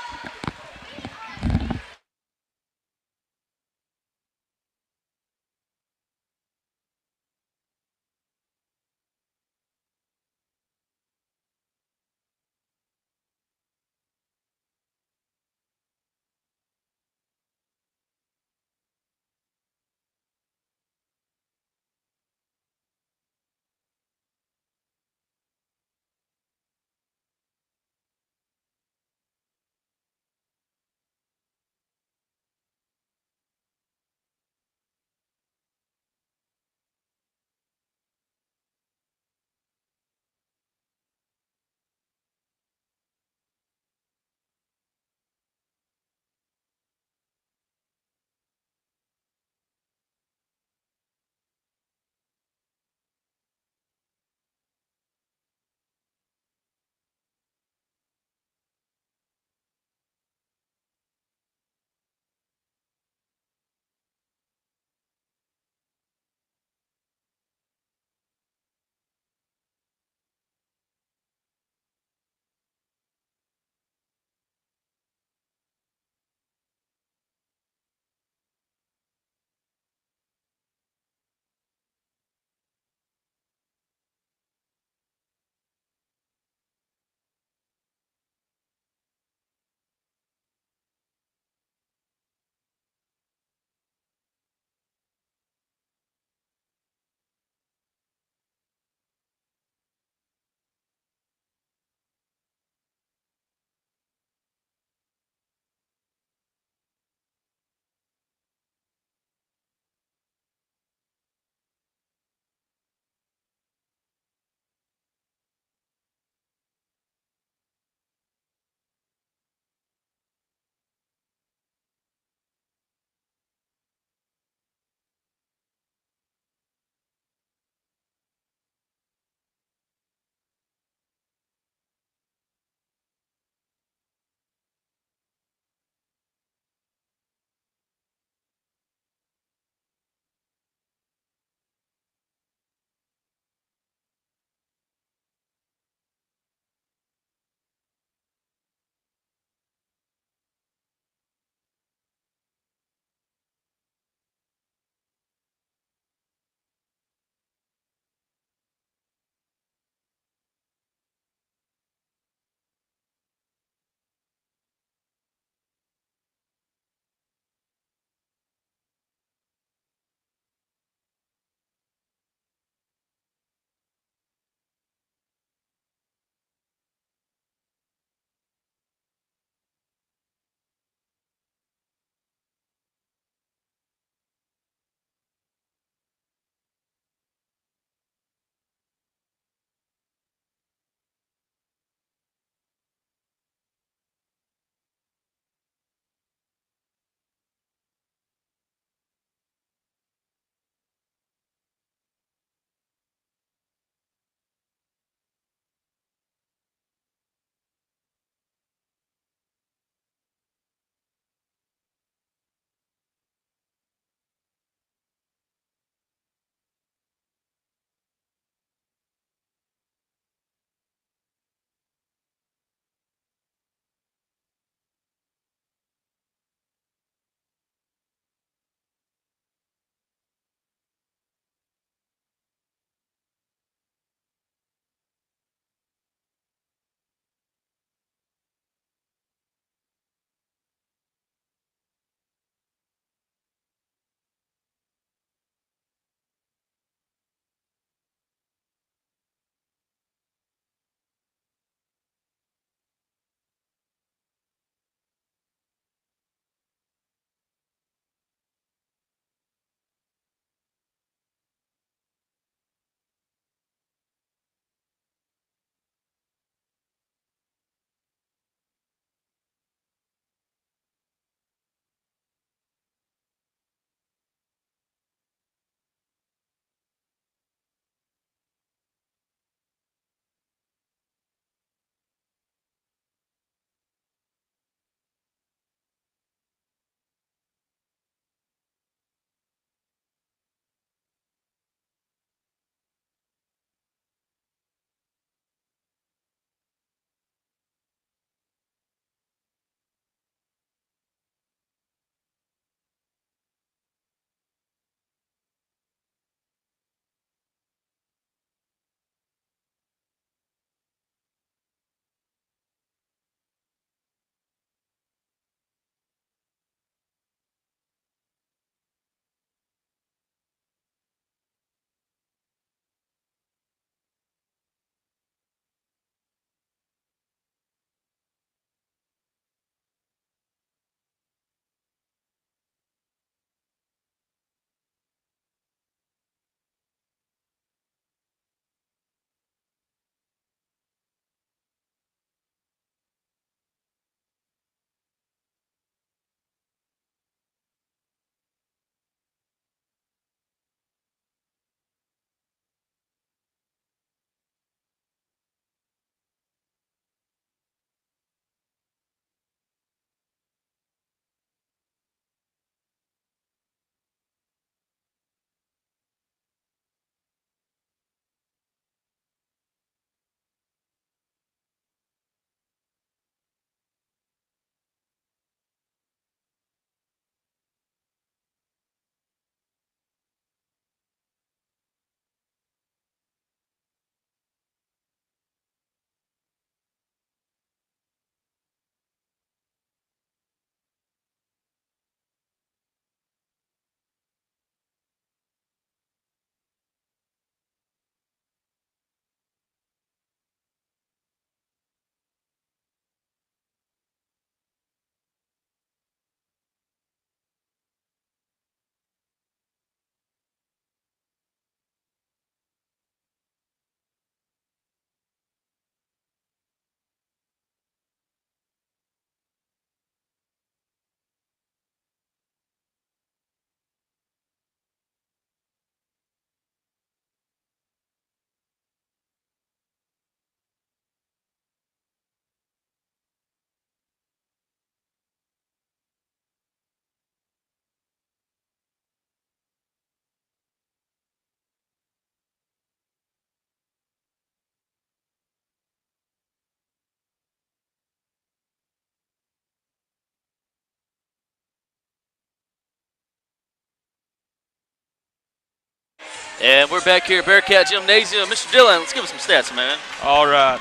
And we're back here at Bearcat Gymnasium. Mr. Dillon, let's give us some stats, man. All right.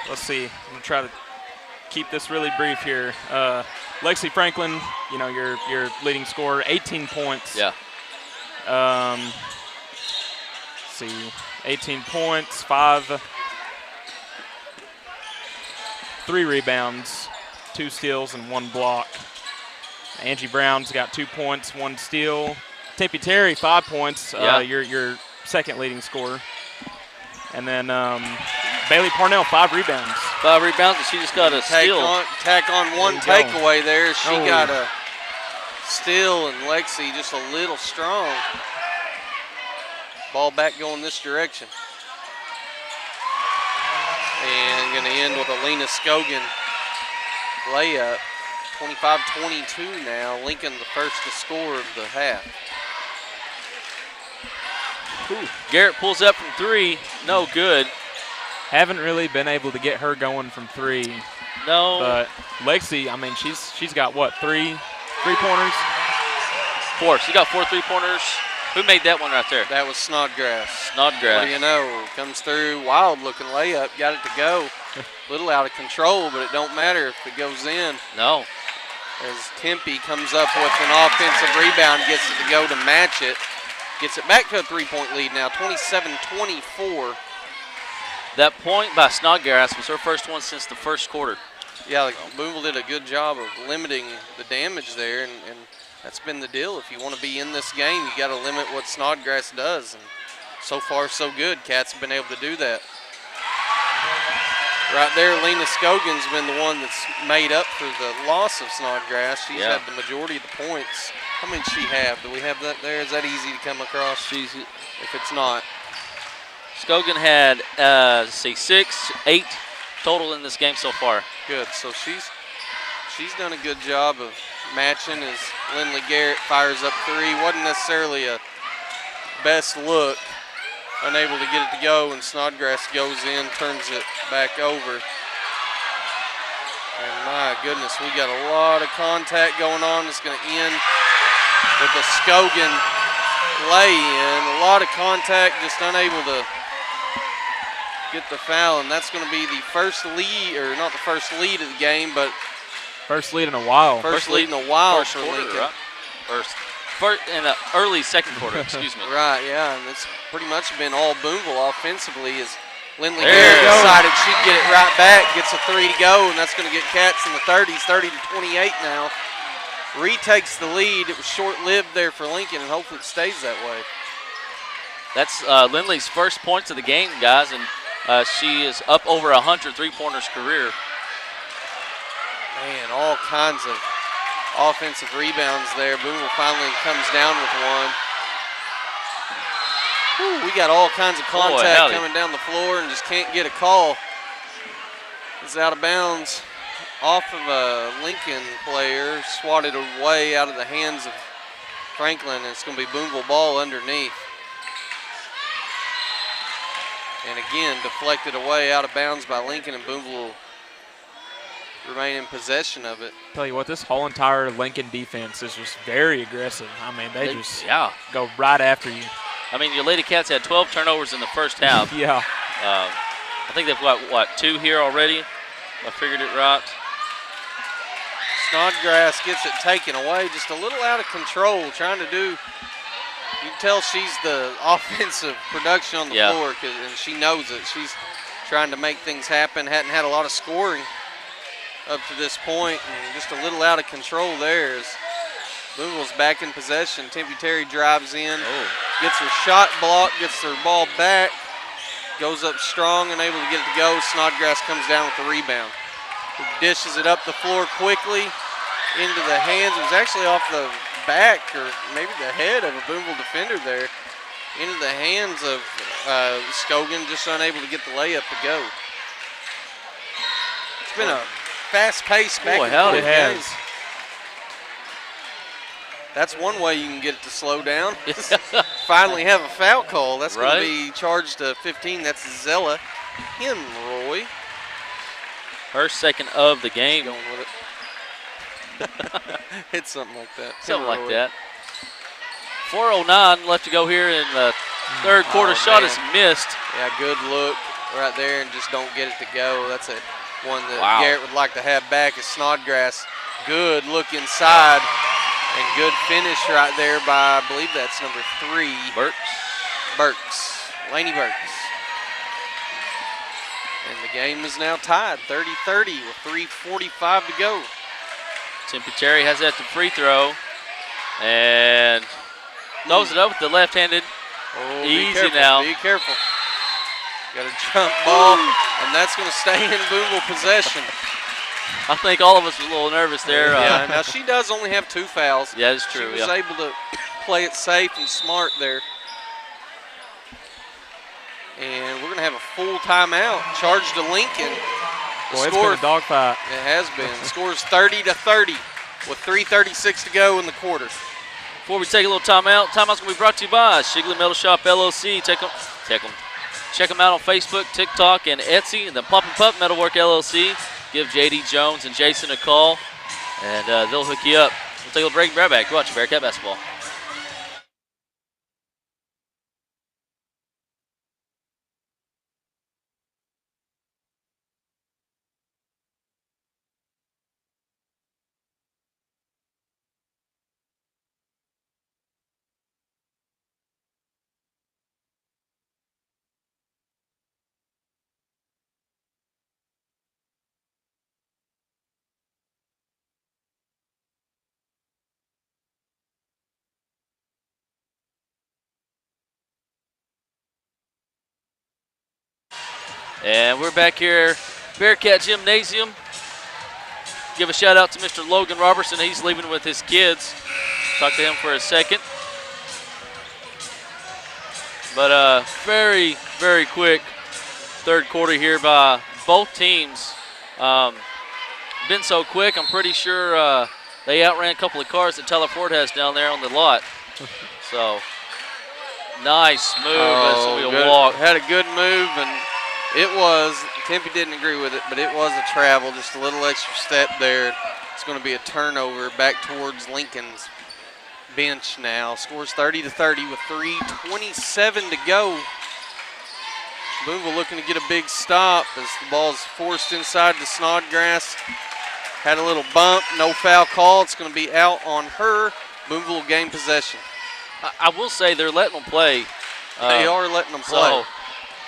Let's see. I'm going to try to keep this really brief here. Lexi Franklin, you know, your leading scorer, 18 points. Yeah. Let's see, 18 points, 3 rebounds, 2 steals, and 1 block. Angie Brown's got 2 points, 1 steal. Tempe Terry, 5 points, your second leading scorer. And then Bailey Parnell, 5 rebounds. 5 rebounds, and she just got a steal. Tack on one takeaway there. She got a steal, and Lexi just a little strong. Ball back going this direction. And going to end with a Lena Scogan layup. 25-22 now. Lincoln the first to score of the half. Ooh. Garrett pulls up from 3. No good. Haven't really been able to get her going from 3. No. But Lexi, I mean, she's got what, 3 3-pointers? 4. She got 4 3-pointers. Who made that one right there? That was Snodgrass. Snodgrass. What do you know? Comes through, wild-looking layup. Got it to go. A little out of control, but it don't matter if it goes in. No. As Tempe comes up with an offensive rebound, gets it to go to match it. Gets it back to a 3-point lead now, 27-24. That point by Snodgrass was her first one since the first quarter. Yeah, Booneville did a good job of limiting the damage there, and that's been the deal. If you want to be in this game, you got to limit what Snodgrass does. And so far, so good. Cats have been able to do that. Right there, Lena Scogan's been the one that's made up for the loss of Snodgrass. She's had the majority of the points. How many does she have? Do we have that there? Is that easy to come across? If it's not. Scogan had, 6, 8 total in this game so far. Good. So she's done a good job of matching as Lindley Garrett fires up 3. Wasn't necessarily a best look. Unable to get it to go, and Snodgrass goes in, turns it back over. And my goodness, we got a lot of contact going on. It's going to end with a Scogan lay-in. A lot of contact, just unable to get the foul, and that's going to be the first lead, or not the first lead of the game, but first lead in a while. First lead in a while first for quarter, Lincoln. right? First in the early second quarter, excuse me. Right, yeah, and it's pretty much been all Booneville offensively as Lindley There Garrett you go. decided she'd get it right back, gets a 3 to go, and that's going to get Cats in the 30s, 30-28 now. Retakes the lead. It was short-lived there for Lincoln, and hopefully it stays that way. That's Lindley's first points of the game, guys, and she is up over 100 3-pointers career. Man, all kinds of offensive rebounds there. Booneville finally comes down with one. Whew, we got all kinds of contact coming down the floor and just can't get a call. It's out of bounds off of a Lincoln player, swatted away out of the hands of Franklin, and it's going to be Booneville ball underneath. And again, deflected away out of bounds by Lincoln, and Booneville will remain in possession of it. Tell you what, this whole entire Lincoln defense is just very aggressive. I mean, they just go right after you. I mean, your Lady Cats had 12 turnovers in the first half. Yeah. I think they've got, what, 2 here already? I figured it right. Snodgrass gets it taken away, just a little out of control, trying to do, you can tell she's the offensive production on the floor, and she knows it. She's trying to make things happen, hadn't had a lot of scoring up to this point, and just a little out of control there as Booneville's back in possession. Tempe Terry drives in, gets her shot blocked, gets her ball back, goes up strong and able to get it to go. Snodgrass comes down with the rebound. He dishes it up the floor quickly into the hands. It was actually off the back or maybe the head of a Booneville defender there. Into the hands of Scogan, just unable to get the layup to go. It's been a fast-paced back and forth game. That's one way you can get it to slow down. Finally have a foul call. That's going to be charged to 15. That's Zella Hemroy. Her second of the game. Going with it. It's something like that. Something like that. 4:09 left to go here in the Third quarter shot is missed. Yeah, good look right there and just don't get it to go. That's a one that Garrett would like to have back is Snodgrass. Good look inside and good finish right there by, I believe that's number 3. Burks. Laney Burks. And the game is now tied, 30-30 with 3:45 to go. Tempe Terry has that to free throw and throws it up with the left-handed. Oh, easy now. Be careful. Got a jump ball, and that's going to stay in Booneville possession. I think all of us were a little nervous there. Yeah, now she does only have 2 fouls. Yeah, that's true. She was able to play it safe and smart there. And we're going to have a full timeout. Charge to Lincoln. Boy, it's been a dogfight. It has been. The score is 30-30 with 3:36 to go in the quarter. Before we take a little timeout, timeout's going to be brought to you by Shigley Metal Shop LLC. Check them out on Facebook, TikTok, and Etsy. And then Plop and Pup Metalwork LLC. Give J.D. Jones and Jason a call, and they'll hook you up. We'll take a little break and be right back. Watch Bearcat basketball. And we're back here, Bearcat Gymnasium. Give a shout out to Mr. Logan Robertson. He's leaving with his kids. Talk to him for a second. But very, very quick third quarter here by both teams. Been so quick, I'm pretty sure they outran a couple of cars that Tyler Ford has down there on the lot. So, nice move as we walk. Had a good move, and it was, Tempe didn't agree with it, but it was a travel, just a little extra step there. It's going to be a turnover back towards Lincoln's bench now. Scores 30-30 with 3:27 to go. Booneville looking to get a big stop as the ball is forced inside to Snodgrass. Had a little bump, no foul call. It's going to be out on her. Booneville will gain possession. I will say they're letting them play. They are letting them play.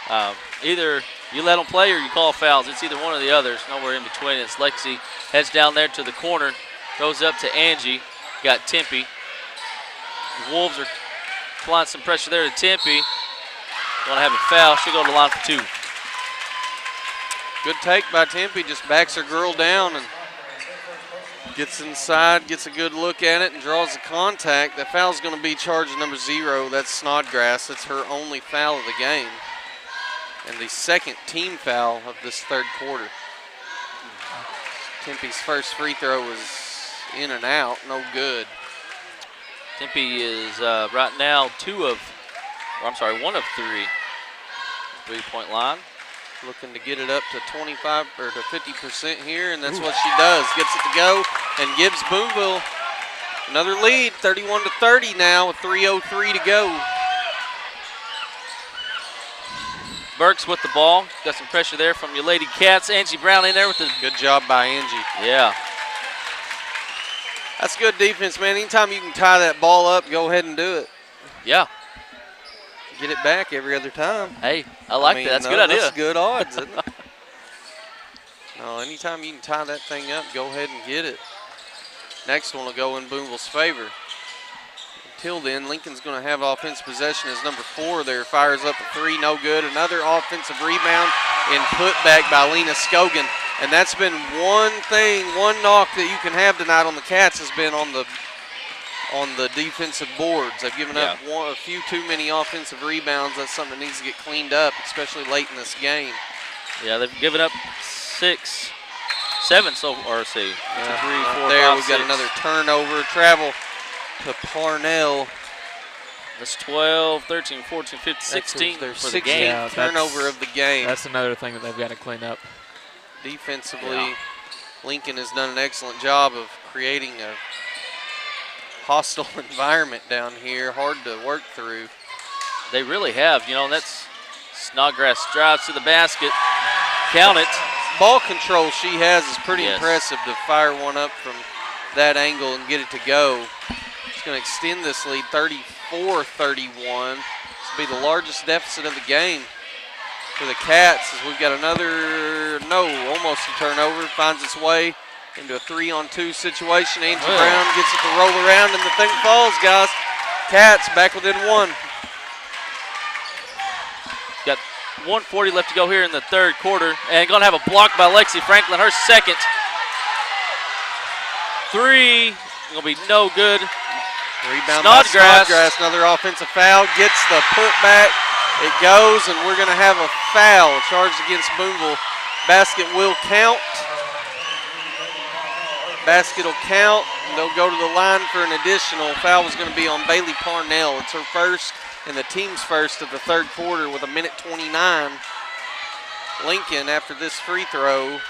So, either you let them play or you call fouls. It's either one or the other. There's nowhere in between. It's Lexi heads down there to the corner, goes up to Angie. Got Tempe. The Wolves are applying some pressure there to Tempe. Going to have a foul. She'll go to the line for 2. Good take by Tempe. Just backs her girl down and gets inside, gets a good look at it, and draws the contact. That foul's going to be charge number 0. That's Snodgrass. That's her only foul of the game. And the second team foul of this third quarter. Tempe's first free throw was in and out, no good. Tempe is right now 1 of 3 3-point line. Looking to get it up to 25 or to 50% here, and that's what she does. Gets it to go and gives Booneville another lead, 31-30 now with 3:03 to go. Burks with the ball. Got some pressure there from your Lady Cats. Angie Brown in there with the good job by Angie. Yeah. That's good defense, man. Anytime you can tie that ball up, go ahead and do it. Yeah. Get it back every other time. Hey, I like that. That's a good idea. That's good odds, isn't it? No, anytime you can tie that thing up, go ahead and get it. Next one will go in Booneville's favor. Until then, Lincoln's going to have offensive possession as number 4 there. Fires up a 3, no good. Another offensive rebound and putback by Lena Scogan. And that's been one knock that you can have tonight on the Cats has been on the defensive boards. They've given up a few too many offensive rebounds. That's something that needs to get cleaned up, especially late in this game. Yeah, they've given up 6, 7 so far. See, 2, 3, 4, there 5, we've got 6. another turnover. Travel to Parnell. That's 12, 13, 14, 15, 16 their for the game. 16th turnover of the game. That's another thing that they've got to clean up. Defensively, Lincoln has done an excellent job of creating a hostile environment down here, hard to work through. They really have. You know, that's Snodgrass drives to the basket. Count it. Ball control she has is pretty Yes. impressive to fire one up from that angle and get it to go. It's going to extend this lead 34-31. This will be the largest deficit of the game for the Cats as we've got almost a turnover. Finds its way into a 3-on-2 situation. Angie Brown gets it to roll around and the thing falls, guys. Cats back within one. Got 1:40 left to go here in the third quarter. And going to have a block by Lexi Franklin, her second. Three, going to be no good. Rebound by Snodgrass, another offensive foul. Gets the putback. It goes, and we're going to have a foul charged against Booneville. Basket will count. Basket will count. And they'll go to the line for an additional. Foul was going to be on Bailey Parnell. It's her first and the team's first of the third quarter with 1:29. Lincoln, after this free throw,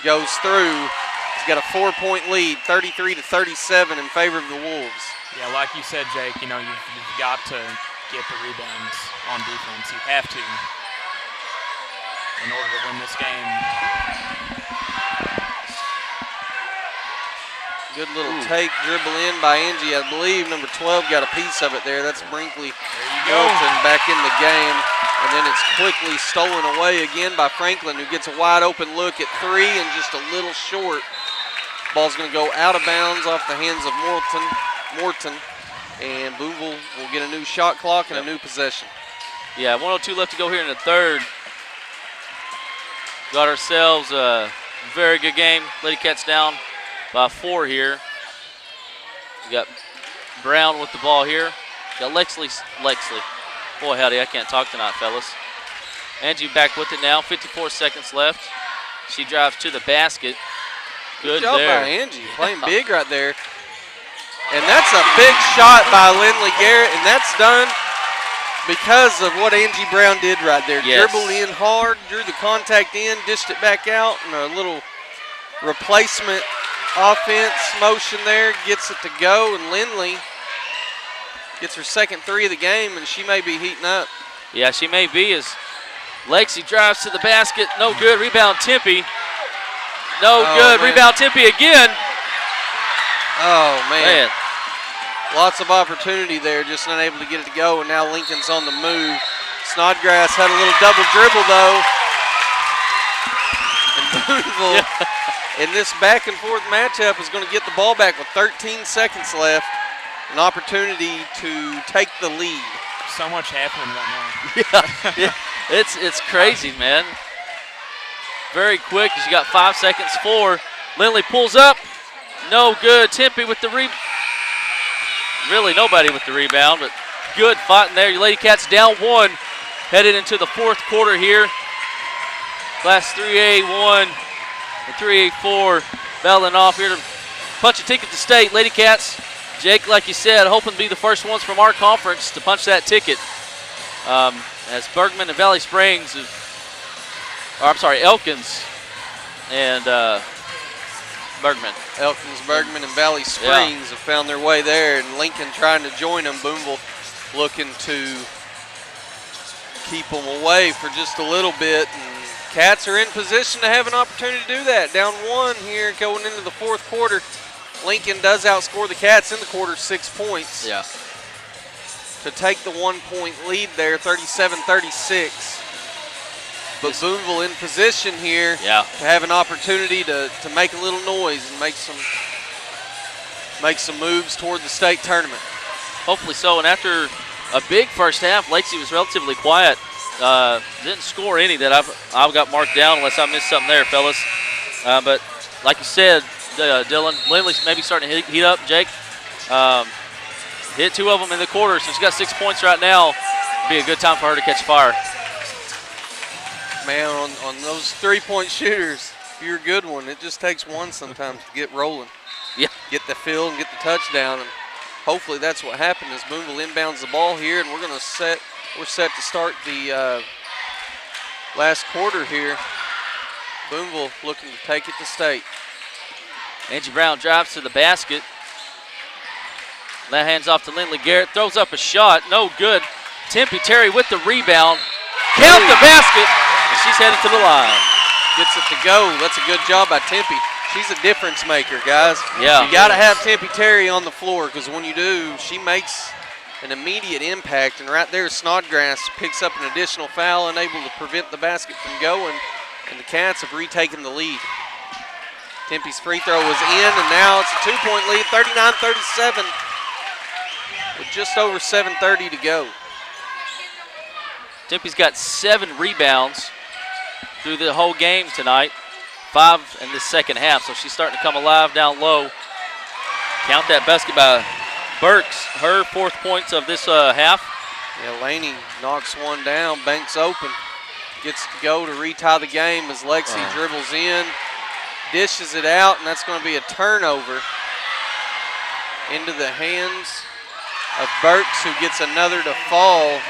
goes through. He's got a 4-point lead, 33-37 in favor of the Wolves. Yeah, like you said, Jake, you know, you've got to get the rebounds on defense. You have to in order to win this game. Good little take, dribble in by Angie. I believe number 12 got a piece of it there. That's Brinkley Milton back in the game. And then it's quickly stolen away again by Franklin, who gets a wide open look at three and just a little short. Ball's going to go out of bounds off the hands of Morton. And Booneville will get a new shot clock and a new possession. Yeah, 1:02 left to go here in the third. Got ourselves a very good game. Lady Cats down by 4 here. We got Brown with the ball here. Got Lexley. Boy, howdy, I can't talk tonight, fellas. Angie back with it now. 54 seconds left. She drives to the basket. Good job there. by Angie, playing big right there. And that's a big shot by Lindley Garrett, and that's done because of what Angie Brown did right there. Yes. Dribbled in hard, drew the contact in, dished it back out, and a little replacement offense motion there, gets it to go, and Lindley gets her second three of the game, and she may be heating up. Yeah, she may be as Lexi drives to the basket. No good. Rebound Tempe. No good. Man. Rebound Tempe again. Oh, man. Lots of opportunity there, just not able to get it to go, and now Lincoln's on the move. Snodgrass had a little double dribble, though. And Booneville, in this back and forth matchup, is going to get the ball back with 13 seconds left. An opportunity to take the lead. So much happening right now. Yeah, it's crazy, man. Very quick, as you got 5 seconds. 4. Lindley pulls up. No good. Tempe with the rebound. Really nobody with the rebound, but good fighting there. Your Lady Cats down 1, headed into the fourth quarter here. Class 3A1 and 3A4 battling off here to punch a ticket to state. Lady Cats, Jake, like you said, hoping to be the first ones from our conference to punch that ticket. As Bergman and Valley Springs, Elkins and Bergman. Elkins, Bergman, and Valley Springs have found their way there, and Lincoln trying to join them. Booneville looking to keep them away for just a little bit. And Cats are in position to have an opportunity to do that. Down 1 here going into the fourth quarter. Lincoln does outscore the Cats in the quarter 6 points. Yeah. To take the 1-point lead there, 37-36. But Booneville in position here to have an opportunity to make a little noise and make some moves toward the state tournament. Hopefully so. And after a big first half, Lacey was relatively quiet. Didn't score any that I've got marked down unless I missed something there, fellas. But like you said, Dylan, Lindley's maybe starting to heat up. Jake hit 2 of them in the quarter, so she's got 6 points right now. It'd be a good time for her to catch fire. Man, on those 3-point shooters, if you're a good one, it just takes one sometimes to get rolling. Yeah. Get the field and get the touchdown, and hopefully that's what happened as Booneville inbounds the ball here, and we're set to start the last quarter here. Booneville looking to take it to state. Angie Brown drives to the basket. That hands off to Lindley Garrett, throws up a shot, no good. Teir with the rebound. Count the basket, and she's headed to the line. Gets it to go. That's a good job by Tempe. She's a difference maker, guys. Yeah. You got to have Teir on the floor because when you do, she makes an immediate impact. And right there, Snodgrass picks up an additional foul, unable to prevent the basket from going. And the Cats have retaken the lead. Tempe's free throw was in, and now it's a 2-point lead, 39-37, with just over 7:30 to go. Tempe's got 7 rebounds through the whole game tonight, 5 in the second half, so she's starting to come alive down low. Count that basket by Burks, her 4th points of this half. Yeah, Laney knocks one down, banks open, gets to go to retie the game as Lexi dribbles in, dishes it out, and that's going to be a turnover into the hands of Burks, who gets another to fall.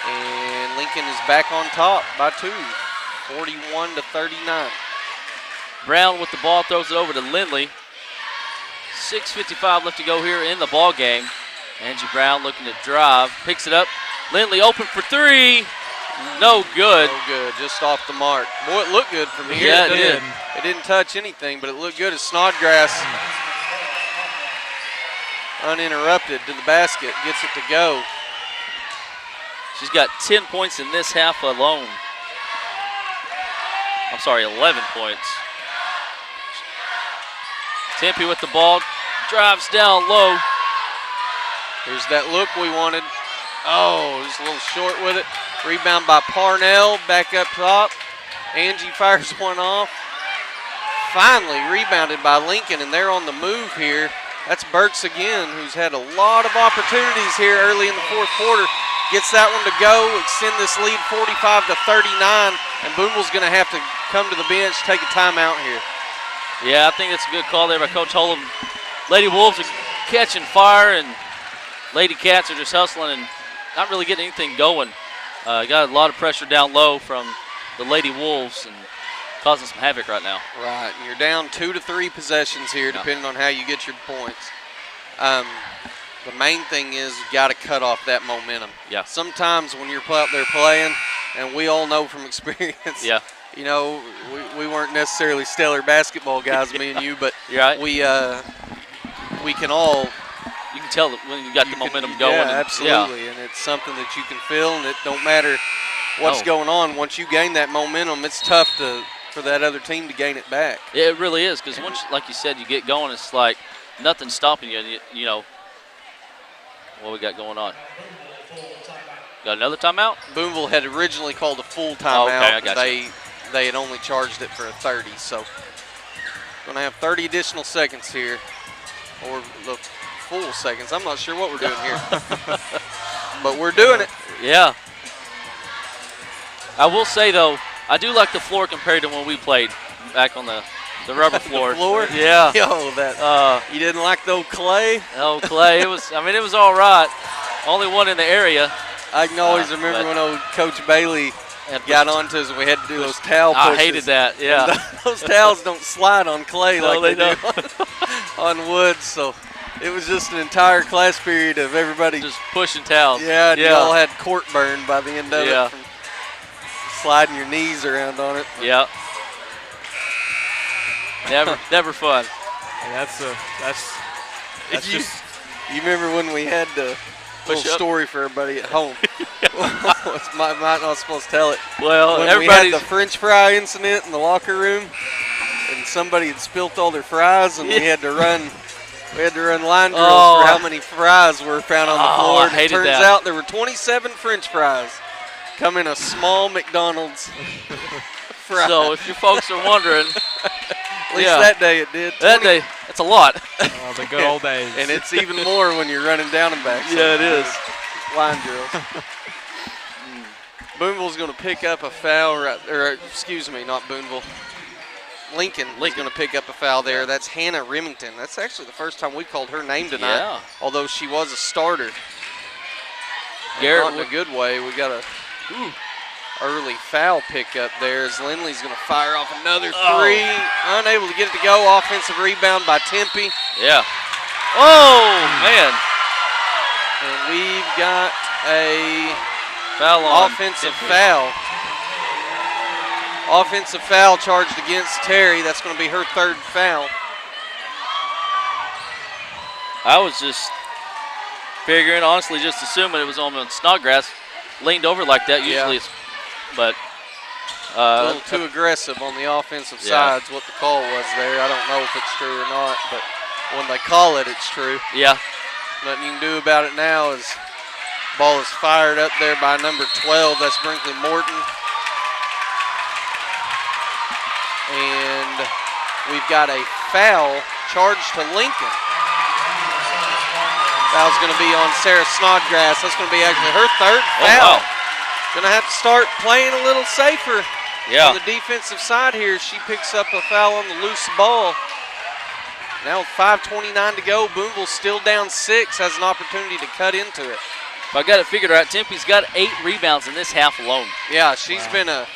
And Lincoln is back on top by 2, 41-39. Brown with the ball, throws it over to Lindley. 6:55 left to go here in the ball game. Angie Brown looking to drive, picks it up. Lindley open for 3. No good. No good, just off the mark. Boy, it looked good from here. Yeah, it did. It didn't touch anything, but it looked good as Snodgrass, uninterrupted to the basket, gets it to go. She's got 10 points in this half alone. I'm sorry, 11 points. Tempe with the ball, drives down low. Here's that look we wanted. Oh, just a little short with it. Rebound by Parnell, back up top. Angie fires one off. Finally rebounded by Lincoln, and they're on the move here. That's Burks again, who's had a lot of opportunities here early in the 4th quarter. Gets that one to go, extend this lead 45-39, and Booneville's going to have to come to the bench, take a timeout here. Yeah, I think that's a good call there by Coach Holm. Lady Wolves are catching fire, and Lady Cats are just hustling and not really getting anything going. Got a lot of pressure down low from the Lady Wolves and causing some havoc right now. Right, and you're down 2 to 3 possessions here, depending on how you get your points. The main thing is you got to cut off that momentum. Yeah. Sometimes when you're out there playing, and we all know from experience, yeah, you know, we weren't necessarily stellar basketball guys, me and you, but right. we can all. You can tell that when you got the momentum going. Yeah, absolutely, and it's something that you can feel, and it don't matter what's going on. Once you gain that momentum, it's tough for that other team to gain it back. Yeah, it really is, because once, like you said, you get going, it's like nothing's stopping you. You know, what we got going on? Got another timeout? Booneville had originally called a full timeout. Oh, okay, I got you. They had only charged it for a 30, so going to have 30 additional seconds here, or the full seconds. I'm not sure what we're doing here, but we're doing it. Yeah. I will say, though, I do like the floor compared to when we played back on the rubber floor. The floor? Yeah. Yo, that you didn't like the old clay? Oh, clay. It was all right. Only one in the area. I can always remember when old Coach Bailey got onto us and we had to do those towel pushes. I hated that, yeah. Those towels don't slide on clay like they do don't. on wood, so it was just an entire class period of everybody just pushing towels. Yeah, and you all had court burn by the end of it from sliding your knees around on it. Yeah. Never fun. Yeah, that's just. You remember when we had the little story for everybody at home? Might not supposed to tell it. Well, when we had the French fry incident in the locker room, and somebody had spilt all their fries, and we had to run. We had to run line drills for how many fries were found on the floor. And it turns out there were 27 French fries. Come in a small McDonald's fry. So if you folks are wondering. At least that day it did. That day, that's a lot. Oh, the good old days. And it's even more when you're running down and back. Yeah, it is. Line drills. Booneville's going to pick up a foul, excuse me, not Booneville. Lincoln is going to pick up a foul there. That's Hannah Remington. That's actually the first time we called her name tonight, although she was a starter. Garrett, not in a good way. We got a early foul pickup there as Lindley's going to fire off another three. Unable to get it to go. Offensive rebound by Tempe. Yeah. Oh, man. And we've got a foul on offensive Tempe. foul. Offensive foul charged against Teir. That's going to be her third foul. I was just figuring, honestly, just assuming it was on Snodgrass. Leaned over like that. Usually it's, but. A little too aggressive on the offensive side is what the call was there. I don't know if it's true or not, but when they call it, it's true. Yeah. Nothing you can do about it now is ball is fired up there by number 12. That's Brinkley Morton. And we've got a foul charged to Lincoln. Foul's going to be on Sarah Snodgrass. That's going to be actually her third foul. Wow. Going to have to start playing a little safer. Yeah. On the defensive side here, she picks up a foul on the loose ball. Now with 5:29 to go, Booneville still down 6, has an opportunity to cut into it. If I got it figured out, Tempe's got 8 rebounds in this half alone. Yeah, she's been a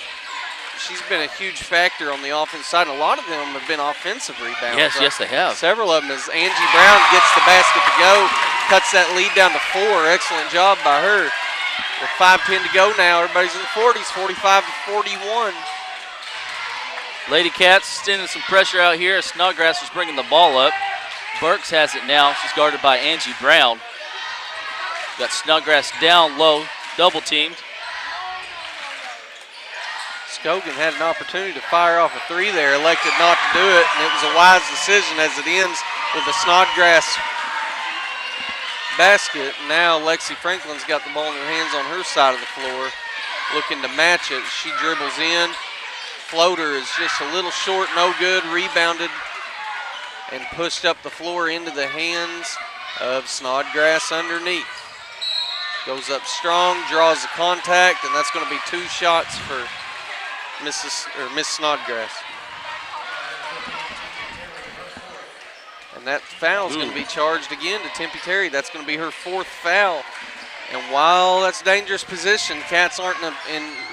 huge factor on the offensive side, and a lot of them have been offensive rebounds. Yes, yes, they have. Several of them as Angie Brown gets the basket to go, cuts that lead down to 4. Excellent job by her. With 5:10 to go now, everybody's in the 40s, 45-41. Lady Cats extending some pressure out here. Snodgrass was bringing the ball up. Burks has it now. She's guarded by Angie Brown. Got Snodgrass down low, double teamed. Scogan had an opportunity to fire off a 3 there, elected not to do it, and it was a wise decision as it ends with the Snodgrass basket. Now Lexi Franklin's got the ball in her hands on her side of the floor, looking to match it. She dribbles in. Floater is just a little short, no good, rebounded and pushed up the floor into the hands of Snodgrass underneath. Goes up strong, draws the contact, and that's going to be 2 shots for Miss Snodgrass. And that foul is going to be charged again to Tempe Teir. That's going to be her 4th foul. And while that's a dangerous position, Cats aren't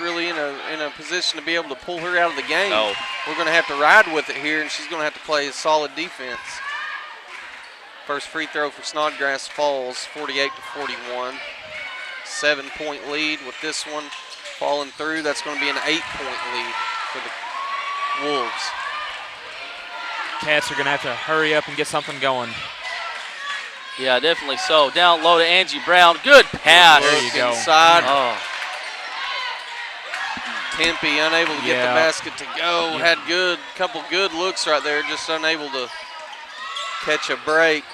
really in a position to be able to pull her out of the game. No. We're going to have to ride with it here, and she's going to have to play a solid defense. First free throw for Snodgrass falls, 48-41. 7-point lead with this one falling through. That's going to be an 8-point lead for the Wolves. Cats are going to have to hurry up and get something going. Yeah, definitely so. Down low to Angie Brown. Good pass. There you go. Inside. Oh. Tempe unable to get the basket to go. Had couple good looks right there, just unable to catch a break.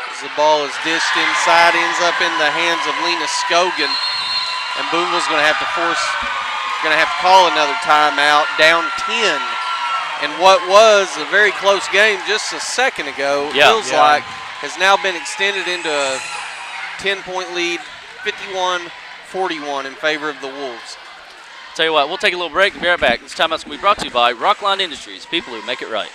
As the ball is dished inside, ends up in the hands of Lena Scogan. And Booneville's going to have to call another timeout, down 10. And what was a very close game just a second ago, feels like, has now been extended into a 10-point lead, 51-41 in favor of the Wolves. Tell you what, we'll take a little break and be right back. This timeout's going to be brought to you by Rockline Industries, people who make it right.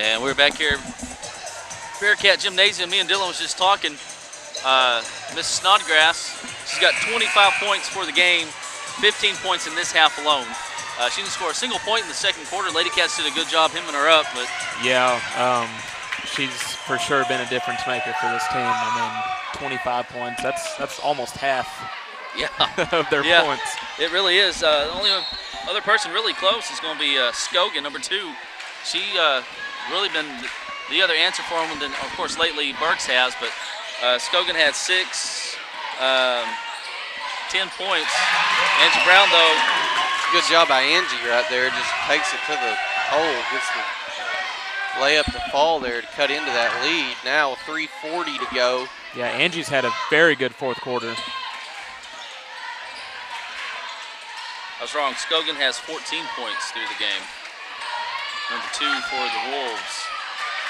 And we're back here, Bearcat Gymnasium. Me and Dylan was just talking. Miss Snodgrass, she's got 25 points for the game, 15 points in this half alone. She didn't score a single point in the second quarter. Lady Cats did a good job hemming her up, but she's for sure been a difference maker for this team. I mean, 25 points, that's almost half of their points. It really is. The only other person really close is going to be Scogan, number 2. She really been the other answer for them than, of course, lately Burks has, but Scogan had 6, 10 points. Angie Brown, though. Good job by Angie right there. Just takes it to the hole, gets the layup to fall there to cut into that lead. Now 3:40 to go. Yeah, Angie's had a very good fourth quarter. I was wrong. Scogan has 14 points through the game. Number 2 for the Wolves.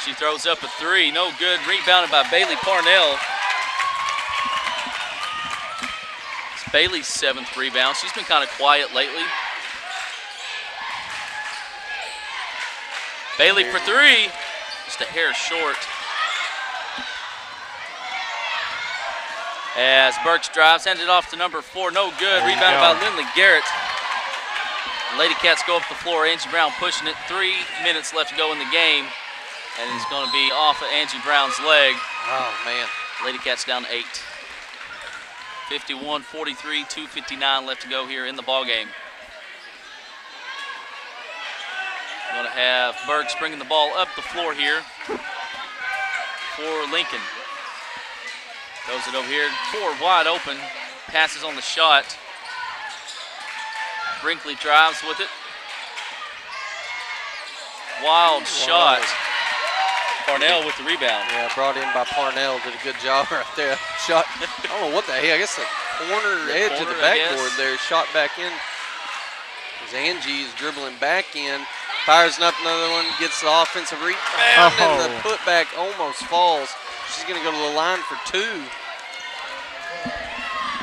She throws up a 3. No good. Rebounded by Bailey Parnell. It's Bailey's 7th rebound. She's been kind of quiet lately. Bailey for 3. Just a hair short. As Burks drives, hands it off to number 4. No good. Rebounded by Lindley Garrett. Lady Cats go up the floor. Angie Brown pushing it. 3 minutes left to go in the game. And it's going to be off of Angie Brown's leg. Oh, man. Lady Cats down 8. 51-43, 2:59 left to go here in the ball game. Going to have Burks bringing the ball up the floor here for Lincoln. Throws it over here. 4 wide open. Passes on the shot. Brinkley drives with it. Wild shot. Parnell with the rebound. Yeah, brought in by Parnell. Did a good job right there. Shot, I don't know what the heck. I guess the corner edge of the backboard there. Shot back in. As Angie is dribbling back in. Fires up another one. Gets the offensive rebound. And the putback almost falls. She's going to go to the line for 2.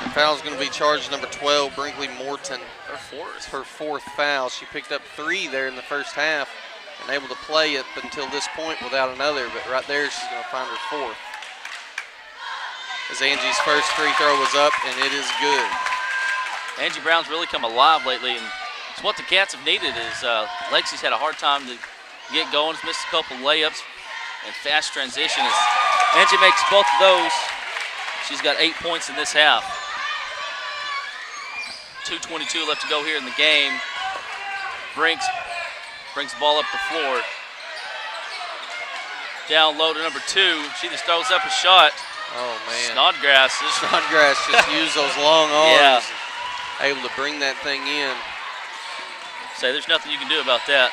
The foul's going to be charged number 12, Brinkley Morton. Her 4th. Her 4th foul. She picked up 3 there in the first half and able to play it until this point without another, but right there she's going to find her 4th. As Angie's first free throw was up, and it is good. Angie Brown's really come alive lately, and it's what the Cats have needed. Is Lexi's had a hard time to get going. She's missed a couple layups and fast transition. As Angie makes both of those, she's got 8 points in this half. 2:22 left to go here in the game. Brings the ball up the floor. Down low to number 2. She just throws up a shot. Oh, man. Snodgrass just used those long arms. Yeah. Able to bring that thing in. Say there's nothing you can do about that.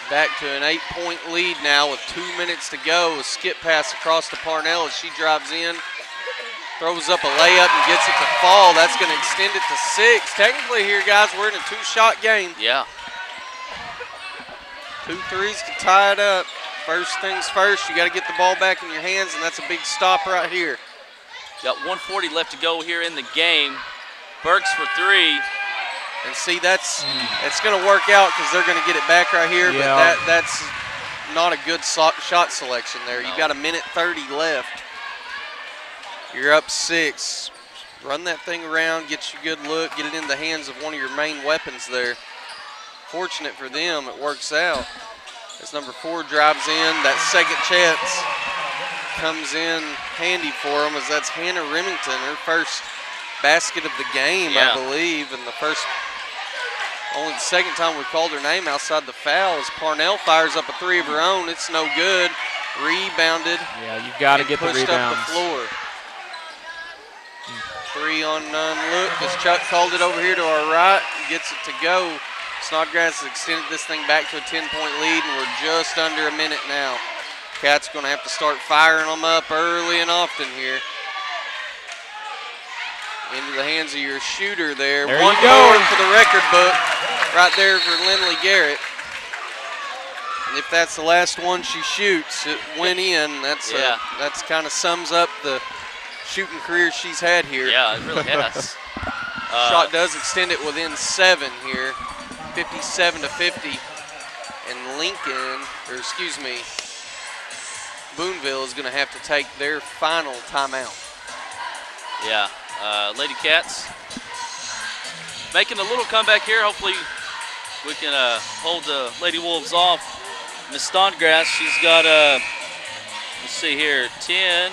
Back to an 8-point lead now with 2 minutes to go. A skip pass across to Parnell as she drives in. Throws up a layup and gets it to fall. That's going to extend it to 6. Technically here, guys, we're in a 2-shot game. Yeah. 2 threes to tie it up. First things first, you got to get the ball back in your hands, and that's a big stop right here. Got 1:40 left to go here in the game. Burks for 3. And see, it's going to work out because they're going to get it back right here, but that's not a good shot selection there. No. You've got 1:30 left. You're up 6. Run that thing around, get you a good look, get it in the hands of one of your main weapons there. Fortunate for them, it works out. As number 4 drives in, that second chance comes in handy for them, as that's Hannah Remington, her first basket of the game, I believe, and only the second time we called her name outside the foul. As Parnell fires up a 3 of her own. It's no good. Rebounded. Yeah, you've got to get the rebounds. Pushed up the floor. 3 on none look as Chuck called it over here to our right. Gets it to go. Snodgrass has extended this thing back to a 10-point lead, and we're just under a minute now. Cats going to have to start firing them up early and often here. Into the hands of your shooter there. There One you go. more for the record book right there for Lindley Garrett. And if that's the last one she shoots, it went in. That's kind of sums up the shooting career she's had here. Yeah, it really has. Shot does extend it within 7 here, 57-50. And Booneville is going to have to take their final timeout. Yeah, Lady Cats making a little comeback here. Hopefully we can hold the Lady Wolves off. Miss Snodgrass, she's got, let's see here, 10,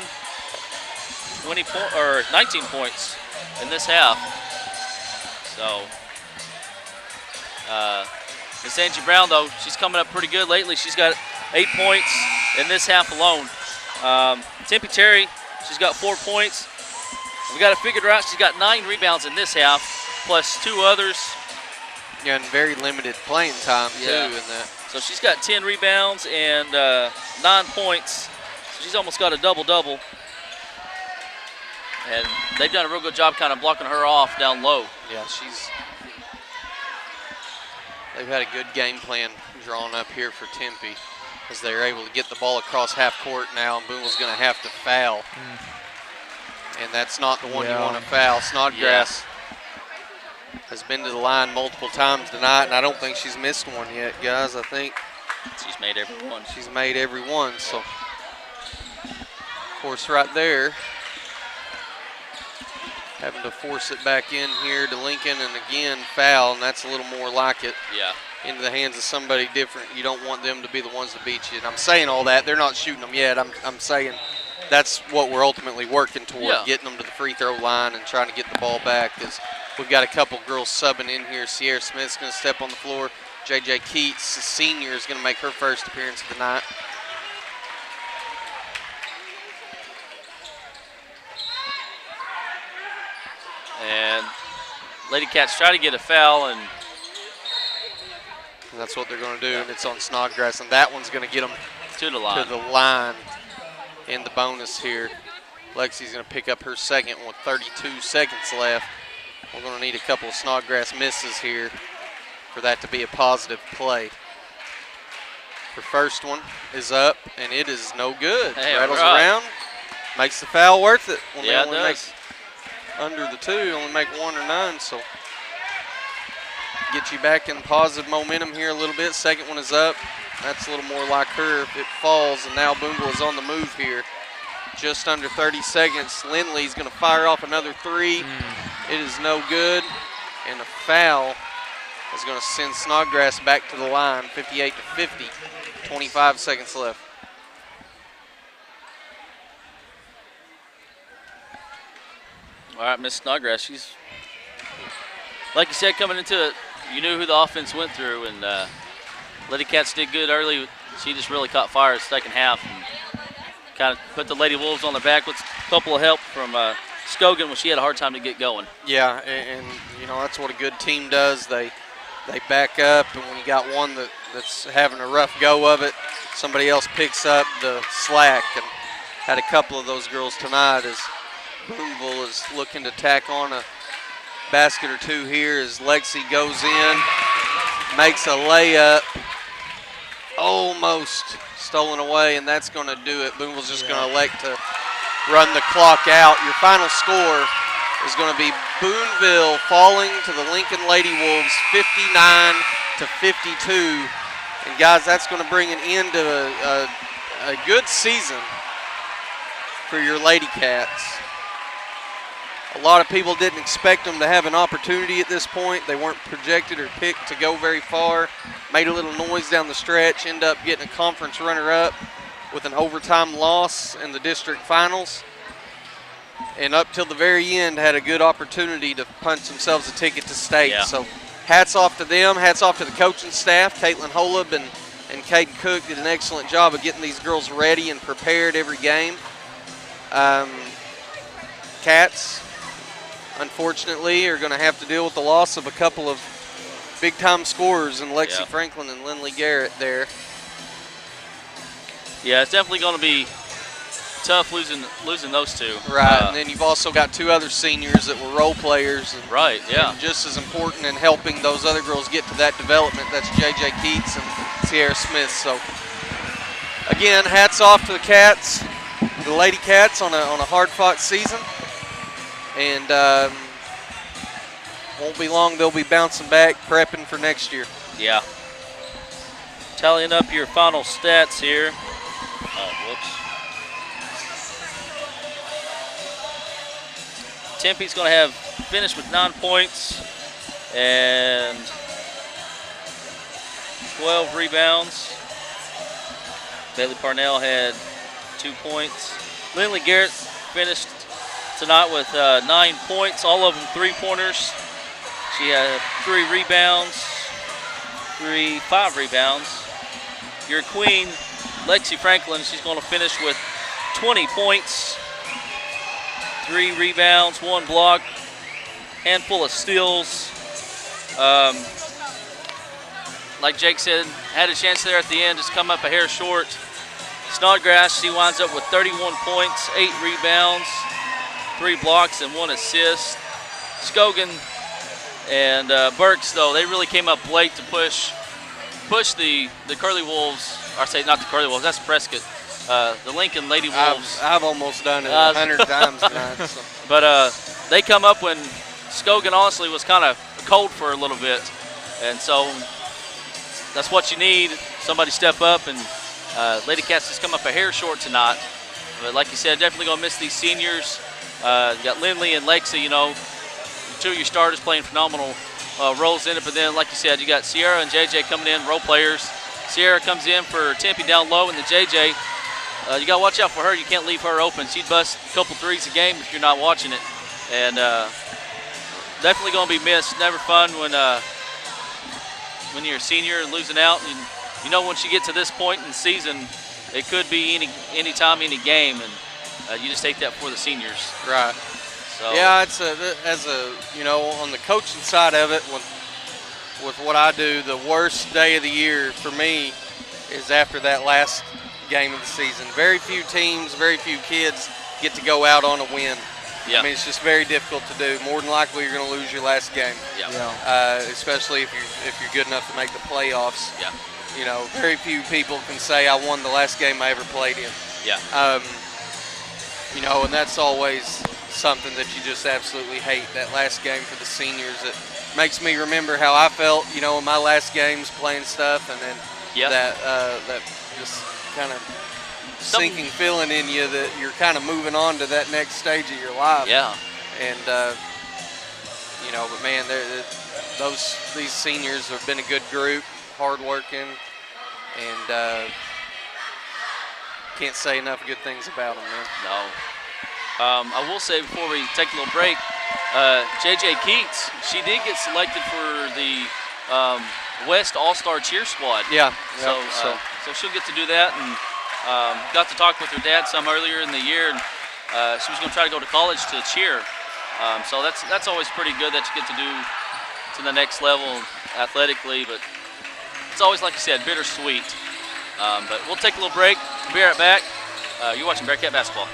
20 or 19 points in this half. So, Miss Angie Brown, though, she's coming up pretty good lately. She's got 8 points in this half alone. Tempe Terry, she's got 4 points. We got it figured out. She's got 9 rebounds in this half, plus 2 others. Yeah, and very limited playing time, too, in that. So she's got 10 rebounds and 9 points. So she's almost got a double-double. And they've done a real good job kind of blocking her off down low. Yeah, she's they've had a good game plan drawn up here for Tempe as they're able to get the ball across half court now, and Booneville's going to have to foul. And that's not the one you want to foul. Snodgrass has been to the line multiple times tonight, and I don't think she's missed one yet, guys. I think she's made every one. She's made every one, so of course right there, having to force it back in here to Lincoln, and again foul, and that's a little more like it. Yeah. Into the hands of somebody different. You don't want them to be the ones to beat you. And I'm saying all that. They're not shooting them yet. I'm saying that's what we're ultimately working toward, getting them to the free throw line and trying to get the ball back, because we've got a couple girls subbing in here. Sierra Smith's going to step on the floor. J.J. Keats, the senior, is going to make her first appearance of the night. And Lady Cats try to get a foul, and that's what they're going to do, and it's on Snodgrass, and that one's going to get them to the line. In the bonus here. Lexi's going to pick up her second with 32 seconds left. We're going to need a couple of Snodgrass misses here for that to be a positive play. Her first one is up, and it is no good. Hey, rattles around, makes the foul worth it. When they only make under the two, only make one or none, so get you back in positive momentum here a little bit. Second one is up. That's a little more like her if it falls, and now Booneville is on the move here. Just under 30 seconds. Lindley's going to fire off another three. It is no good, and a foul is going to send Snodgrass back to the line, 58-50, 25 seconds left. All right, Miss Snodgrass, she's, like you said, coming into it, you knew who the offense went through, and Lady Cats did good early. She just really caught fire in the second half and kind of put the Lady Wolves on their back with a couple of help from Scogan when she had a hard time to get going. Yeah, and you know, that's what a good team does. They back up, and when you got one that's having a rough go of it, somebody else picks up the slack, and had a couple of those girls tonight as Booneville is looking to tack on a basket or two here as Lexi goes in, makes a layup, almost stolen away, and that's going to do it. Booneville's just going to elect to run the clock out. Your final score is going to be Booneville falling to the Lincoln Lady Wolves 59-52. And guys, that's going to bring an end to a good season for your Lady Cats. A lot of people didn't expect them to have an opportunity at this point. They weren't projected or picked to go very far. Made a little noise down the stretch, end up getting a conference runner-up with an overtime loss in the district finals. And up till the very end, had a good opportunity to punch themselves a ticket to state. Yeah. So hats off to them. Hats off to the coaching staff. Caitlin Holub and Caden Cook did an excellent job of getting these girls ready and prepared every game. Cats, unfortunately, are going to have to deal with the loss of a couple of big-time scorers in Lexi Franklin and Lindley Garrett there. Yeah, it's definitely going to be tough losing those two. Right, and then you've also got two other seniors that were role players. And, and just as important in helping those other girls get to that development, that's J.J. Keats and Teir Smith. So, again, hats off to the Cats, the Lady Cats on a hard-fought season. And won't be long, they'll be bouncing back, prepping for next year. Yeah. Tallying up your final stats here. Oh, whoops. Tempe's going to have finished with 9 points and 12 rebounds. Bailey Parnell had 2 points. Lindley Garrett finished tonight with 9 points, all of them three-pointers. She had 5 rebounds. Your queen, Lexi Franklin, she's going to finish with 20 points, 3 rebounds, 1 block, handful of steals. Like Jake said, had a chance there at the end, just come up a hair short. Snodgrass, she winds up with 31 points, 8 rebounds, 3 blocks, and 1 assist. Scogan And Berks, though, they really came up late to push the Curly Wolves. Or say not the Curly Wolves. That's Prescott. The Lincoln Lady Wolves. I've almost done it 100 times tonight. So. But they come up when Scogan honestly was kind of cold for a little bit, and so that's what you need. Somebody step up, and Lady Cats just come up a hair short tonight. But like you said, definitely gonna miss these seniors. You got Lindley and Lexi, two of your starters playing phenomenal roles in it. But then, like you said, you got Sierra and JJ coming in, role players. Sierra comes in for Tempe down low, and the JJ, you got to watch out for her. You can't leave her open. She'd bust a couple threes a game if you're not watching it. And definitely going to be missed. Never fun when you're a senior and losing out. And once you get to this point in the season, it could be any time, any game, and you just take that for the seniors. Right. So. Yeah, it's on the coaching side of it, with what I do, the worst day of the year for me is after that last game of the season. Very few teams, very few kids get to go out on a win. Yeah. I mean, it's just very difficult to do. More than likely, you're going to lose your last game. Yeah. Especially if you're good enough to make the playoffs. Yeah. Very few people can say I won the last game I ever played in. Yeah. And that's always something that you just absolutely hate. That last game for the seniors. It makes me remember how I felt, in my last games playing stuff, and then that just kind of sinking feeling in you that you're kind of moving on to that next stage of your life. Yeah. And but man, these seniors have been a good group, hardworking, and can't say enough good things about them, man. No. I will say before we take a little break, JJ Keats, she did get selected for the West All-Star Cheer Squad. Yeah. So she'll get to do that, and got to talk with her dad some earlier in the year, and she was going to try to go to college to cheer. So that's always pretty good that you get to do to the next level athletically, but it's always, like you said, bittersweet. But we'll take a little break. We'll be right back. You're watching Bearcat Basketball.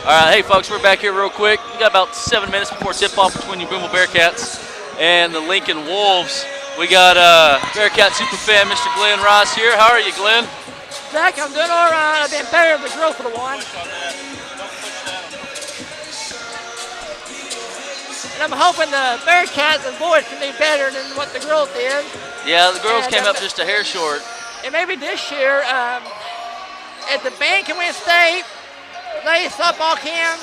All right, hey folks, we're back here real quick. We got about 7 minutes before tip-off between the Booneville Bearcats and the Lincoln Wolves. We got Bearcat superfan Mr. Glenn Ross here. How are you, Glenn? Zach, I'm doing all right. I've been better than the girl for the one. And I'm hoping the Bearcats and boys can do better than what the girls did. Yeah, the girls came up just a hair short. And maybe this year, if the band can win state, they softball can,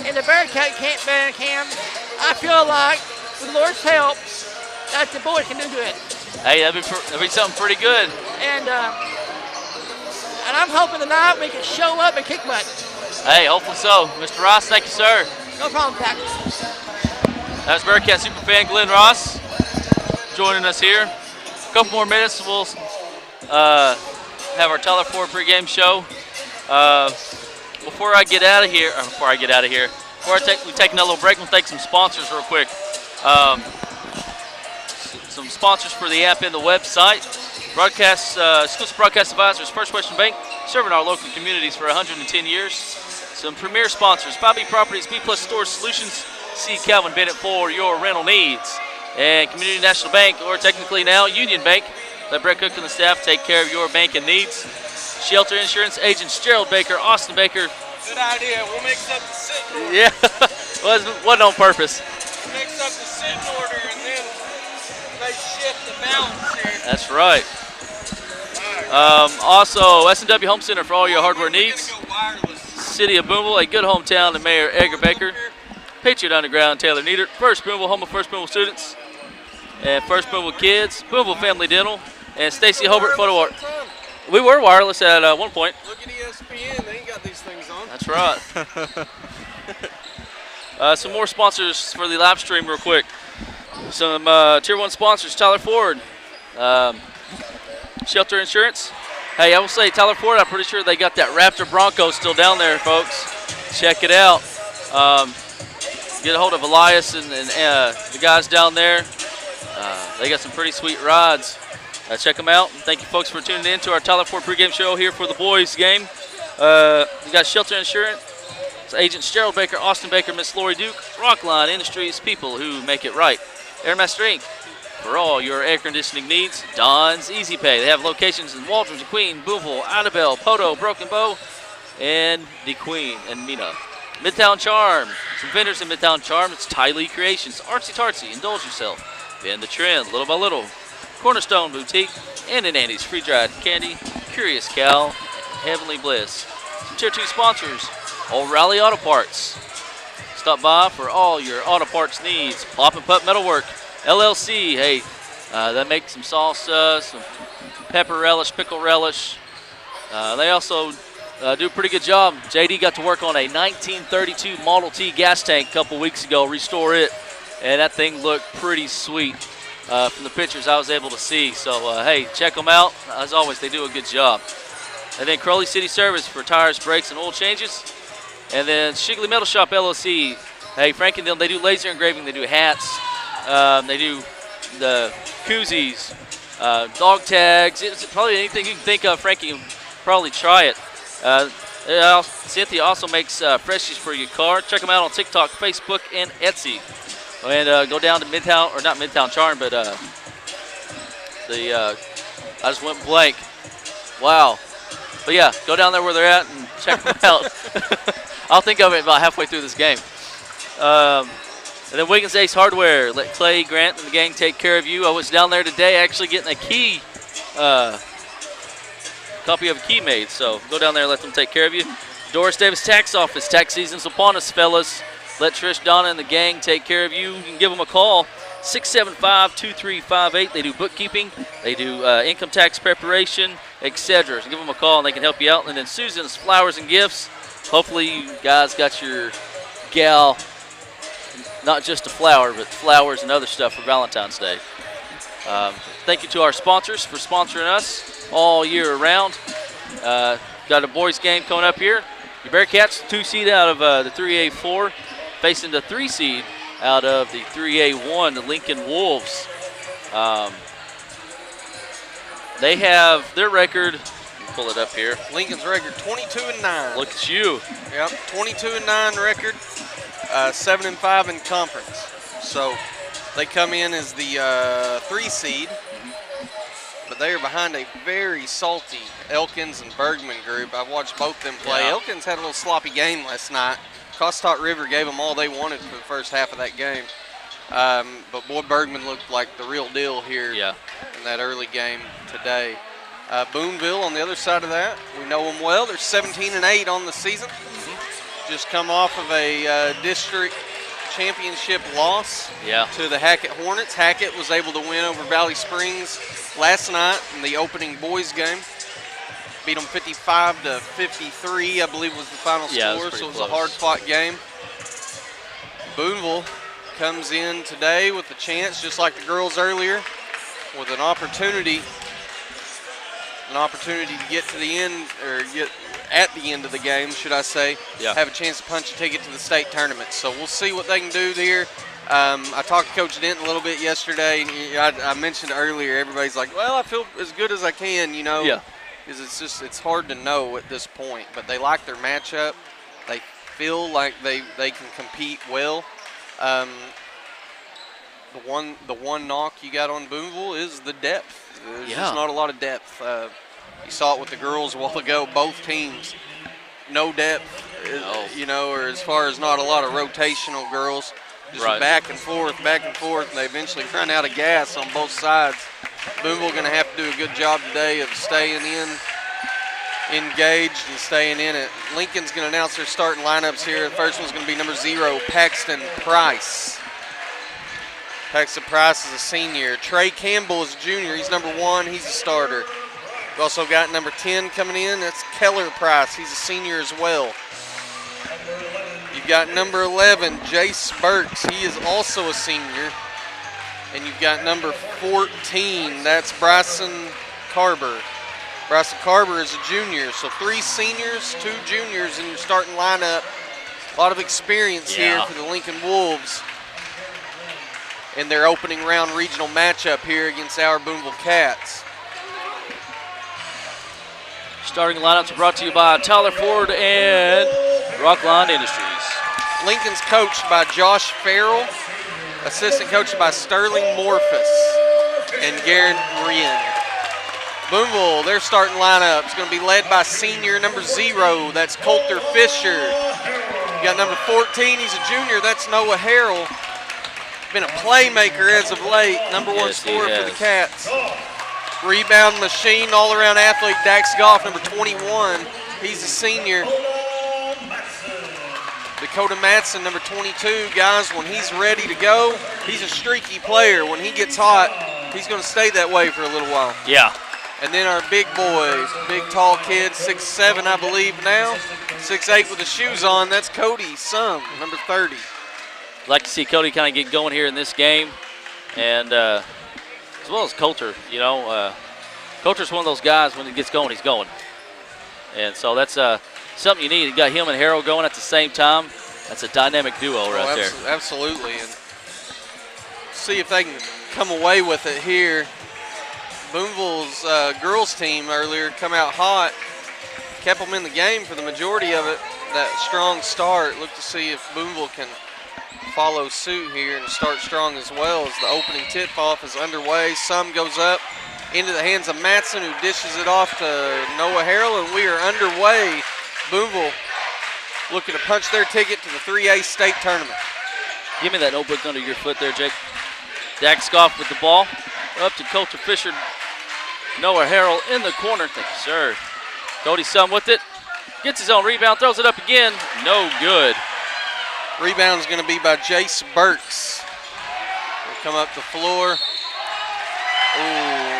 and the Bearcat band can, I feel like with the Lord's help, that the boys can do good. Hey, that'd be something pretty good. And I'm hoping tonight we can show up and kick butt. Hey, hopefully so. Mr. Ross, thank you, sir. No problem, Zach. That's Bearcat superfan Glenn Ross joining us here. A couple more minutes, we'll have our Tyler Ford pregame show. Before we take another little break, we'll take some sponsors real quick. Some sponsors for the app and the website. Exclusive broadcast advisors, First Western Bank, serving our local communities for 110 years. Some premier sponsors, 5B Properties, B Plus Storage Solutions, see Calvin Bennett for your rental needs. And Community National Bank, or technically now Union Bank. Let Brett Cook and the staff take care of your banking needs. Shelter Insurance agents Gerald Baker, Austin Baker. Good idea. We'll mix up the sitting order. Yeah, wasn't on purpose. Mix up the sitting order and then they shift the balance here. That's right. Also, S&W Home Center for all your hardware needs. City of Booneville, a good hometown to Mayor Edgar Baker. Patriot Underground, Taylor Nieder. First Booneville, home of First Booneville students. And First Booneville kids. Booneville Family Dental. And Stacy Hobart Photo Art. We were wireless at one point. Look at ESPN. They ain't got these things on. That's right. Some more sponsors for the live stream real quick. Some Tier 1 sponsors, Tyler Ford. Shelter Insurance. Hey, I will say Tyler Ford, I'm pretty sure they got that Raptor Bronco still down there, folks. Check it out. Get a hold of Elias and the guys down there. They got some pretty sweet rides. Check them out. Thank you, folks, for tuning in to our Tyler Ford pregame show here for the boys game. We got Shelter Insurance. It's agents Gerald Baker, Austin Baker, Miss Lori Duke, Rockline Industries, people who make it right. Airmaster Inc. For all your air conditioning needs, Don's Easy Pay. They have locations in Waldron, DeQueen, Booneville, Idabel, Poto, Broken Bow, and DeQueen and Mina. Midtown Charm. Some vendors in Midtown Charm. It's Ty Lee Creations, Artsy Tartsy, Indulge Yourself, Bend the Trend, Little by Little, Cornerstone Boutique, and in Andy's Free Dried Candy, Curious Cow, Heavenly Bliss. Some Tier 2 sponsors, O'Reilly Auto Parts. Stop by for all your auto parts needs. Plop and Putt Metalwork, LLC. Hey, they make some salsa, some pepper relish, pickle relish. They also do a pretty good job. JD got to work on a 1932 Model T gas tank a couple weeks ago, restore it, and that thing looked pretty sweet from the pictures I was able to see. So, hey, check them out. As always, they do a good job. And then Crowley City Service for tires, brakes, and oil changes. And then Shigley Metal Shop, LLC. Hey, Frank and them, they do laser engraving. They do hats. They do the koozies, dog tags. It's probably anything you can think of. Frankie can probably try it. Cynthia also makes freshies for your car. Check them out on TikTok, Facebook, and Etsy. And go down to Midtown, or not Midtown Charm, but I just went blank. Wow. But yeah, go down there where they're at and check them out. I'll think of it about halfway through this game. And then Wiggins Ace Hardware. Let Clay, Grant, and the gang take care of you. I was down there today actually getting a key, copy of a key made. So go down there and let them take care of you. Doris Davis Tax Office. Tax season's upon us, fellas. Let Trish, Donna, and the gang take care of you. You can give them a call, 675-2358. They do bookkeeping. They do income tax preparation, etc. So give them a call, and they can help you out. And then Susan's Flowers and Gifts. Hopefully you guys got your gal not just a flower, but flowers and other stuff for Valentine's Day. Thank you to our sponsors for sponsoring us all year round. Got a boys game coming up here. Your Bearcats, 2 seed out of the 3A4, facing the 3 seed out of the 3A1, the Lincoln Wolves. They have their record pull it up here. Lincoln's record 22-9. Look at you. Yep, 22-9 record, 7-5 in conference. So they come in as the 3 seed, but they are behind a very salty Elkins and Bergman group. I've watched both them play. Yeah. Elkins had a little sloppy game last night. Costot River gave them all they wanted for the first half of that game. But boy, Bergman looked like the real deal here in that early game today. Booneville on the other side of that, we know them well. They're 17-8 on the season. Just come off of a district championship loss to the Hackett Hornets. Hackett was able to win over Valley Springs last night in the opening boys game. Beat them 55-53, I believe was the final score, so it was a hard-fought game. Booneville comes in today with a chance, just like the girls earlier, with an opportunity to get to the end, or get at the end of the game, should I say, have a chance to punch a ticket to the state tournament. So we'll see what they can do there. I talked to Coach Denton a little bit yesterday. I mentioned earlier, everybody's like, well, I feel as good as I can, you know. Because it's hard to know at this point. But they like their matchup. They feel like they can compete well. The one knock you got on Booneville is the depth. There's just not a lot of depth. You saw it with the girls a while ago. Both teams, no depth, you know, or as far as not a lot of rotational girls. Just back and forth, and they eventually run out of gas on both sides. Booneville going to have to do a good job today of staying engaged and staying in it. Lincoln's going to announce their starting lineups here. The first one's going to be number 0, Paxton Price. Paxton Price is a senior. Trey Campbell is a junior. He's number 1. He's a starter. We've also got number 10 coming in. That's Keller Price. He's a senior as well. You've got number 11, Jace Burks. He is also a senior. And you've got number 14. That's Bryson Carver. Bryson Carver is a junior. So 3 seniors, 2 juniors in your starting lineup. A lot of experience here for the Lincoln Wolves in their opening round regional matchup here against our Booneville Cats. Starting lineups are brought to you by Tyler Ford and Rockline Industries. Lincoln's coached by Josh Farrell, assistant coached by Sterling Morphus and Garrett Wren. Booneville, their starting lineup is going to be led by senior number 0, that's Coulter Fisher. You got number 14, he's a junior, that's Noah Harrell. Been a playmaker as of late, number 1 scorer for the Cats. Rebound machine, all-around athlete, Dax Goff, number 21. He's a senior. Dakota Matson, number 22. Guys, when he's ready to go, he's a streaky player. When he gets hot, he's going to stay that way for a little while. Yeah. And then our big boys, big tall kid, 6'7", I believe now. 6'8" with the shoes on. That's Cody Sum, number 30. I'd like to see Cody kind of get going here in this game. And as well as Coulter, you know. Coulter's one of those guys, when he gets going, he's going. And so that's something you need. You got him and Harrell going at the same time. That's a dynamic duo right there. Absolutely. And see if they can come away with it here. Booneville's girls team earlier come out hot. Kept them in the game for the majority of it. That strong start. Look to see if Booneville can follow suit here and start strong as well, as the opening tip-off is underway. Some goes up into the hands of Matson, who dishes it off to Noah Harrell, and we are underway. Booneville looking to punch their ticket to the 3A state tournament. Give me that notebook under your foot there, Jake. Dax Goff with the ball. Up to Coulter Fisher. Noah Harrell in the corner. Thank you, sir. Cody Sum with it. Gets his own rebound, throws it up again. No good. Rebound is going to be by Jace Burks. Will come up the floor. Ooh,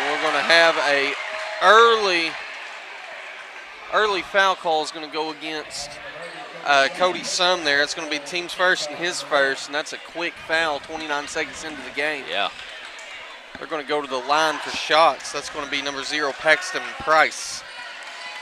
we're going to have a early foul call is going to go against Cody Sum there. It's going to be the team's first and his first, and that's a quick foul 29 seconds into the game. Yeah. They're going to go to the line for shots. That's going to be number 0, Paxton Price,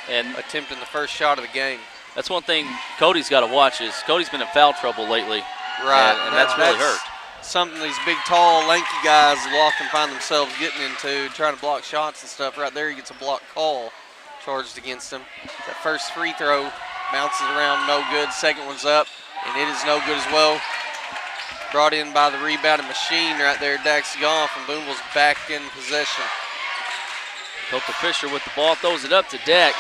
and attempting the first shot of the game. That's one thing Cody's got to watch is Cody's been in foul trouble lately. Right. And that's really hurt. Something these big, tall, lanky guys will often find themselves getting into, trying to block shots and stuff. Right there, he gets a block call. charged against him. That first free throw bounces around, no good. Second one's up, and it is no good as well. Brought in by the rebounding machine right there, Dax Goff, and Booneville's back in possession. Coulter Fisher with the ball, throws it up to Dax.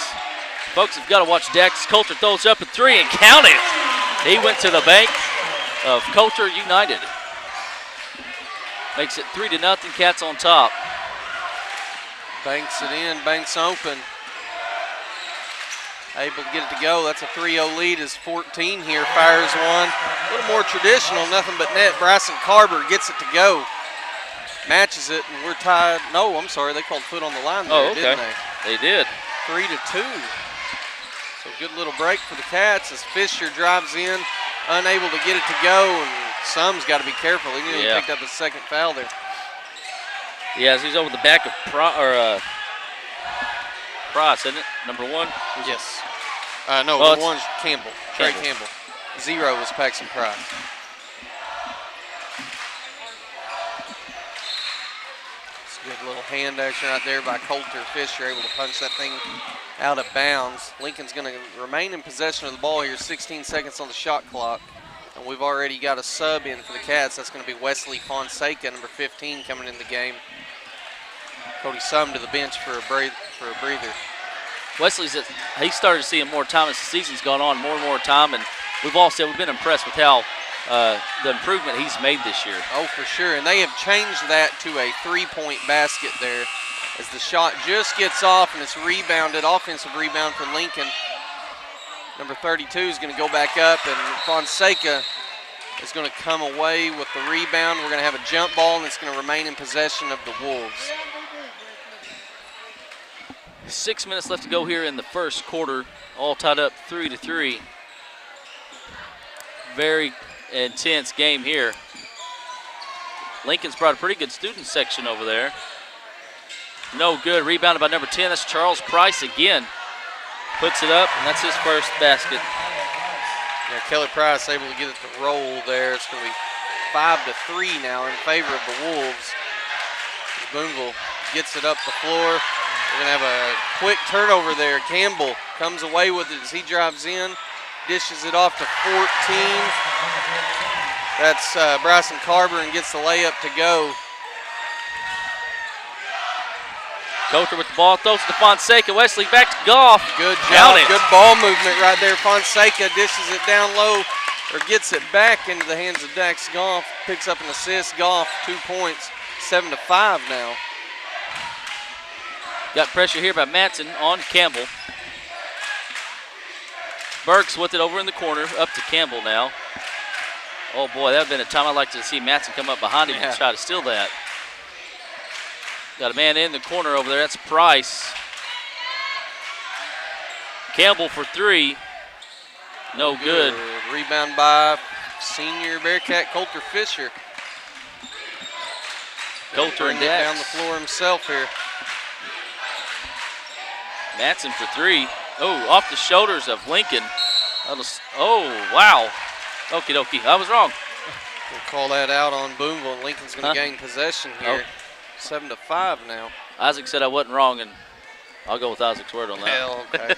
Folks, you've got to watch Dax. Coulter throws up a three and count it. He went to the bank of Coulter United. Makes it 3-0, Cats on top. Banks it in, Banks open. Able to get it to go. That's a 3-0 lead as 14 here fires one. A little more traditional, nothing but net. Bryson Carver gets it to go. Matches it, and we're tied. No, I'm sorry, they called foot on the line there, didn't they? They did. 3-2. So good little break for the Cats as Fisher drives in, unable to get it to go, and Sum's got to be careful. He nearly picked up the second foul there. Yeah, he's over the back of Price, isn't it? Number one? Yes. No, number one's Campbell. Trey Campbell. 0 was Paxton Price. It's a good little hand action right there by Coulter Fisher, able to punch that thing out of bounds. Lincoln's going to remain in possession of the ball here, 16 seconds on the shot clock. And we've already got a sub in for the Cats. That's going to be Wesley Fonseca, number 15, coming in the game. Cody Sum to the bench for a breather. Wesley's he started seeing more time as the season's gone on, more and more time, and we've all said we've been impressed with how the improvement he's made this year. Oh, for sure, and they have changed that to a three-point basket there as the shot just gets off and it's rebounded, offensive rebound for Lincoln. Number 32 is going to go back up, and Fonseca is going to come away with the rebound. We're going to have a jump ball, and it's going to remain in possession of the Wolves. 6 minutes left to go here in the first quarter. All tied up 3-3. Very intense game here. Lincoln's brought a pretty good student section over there. No good. Rebounded by number 10. That's Charles Price again. Puts it up, and that's his first basket. Yeah, Kelly Price able to get it to roll there. It's going to be 5-3 now in favor of the Wolves. Booneville gets it up the floor. We're going to have a quick turnover there. Campbell comes away with it as he drives in, dishes it off to 14. That's Bryson Carver, and gets the layup to go. Coulter with the ball, throws it to Fonseca. Wesley back to Goff. Good job, good ball movement right there. Fonseca dishes it down low, or gets it back into the hands of Dax Goff. Picks up an assist. Goff, 2 points, 7-5 now. Got pressure here by Matson on Campbell. Burks with it over in the corner, up to Campbell now. Oh boy, that would have been a time I'd like to see Matson come up behind him and try to steal that. Got a man in the corner over there, that's Price. Campbell for three, no good. Rebound by senior Bearcat Coulter Fisher. Coulter and Dax down the floor himself here. Matson for three. Oh, off the shoulders of Lincoln. Oh, wow. Okie dokie, I was wrong. We'll call that out on Booneville. Lincoln's going to gain possession here. 7-5 now. Isaac said I wasn't wrong, and I'll go with Isaac's word on that. Hell, okay.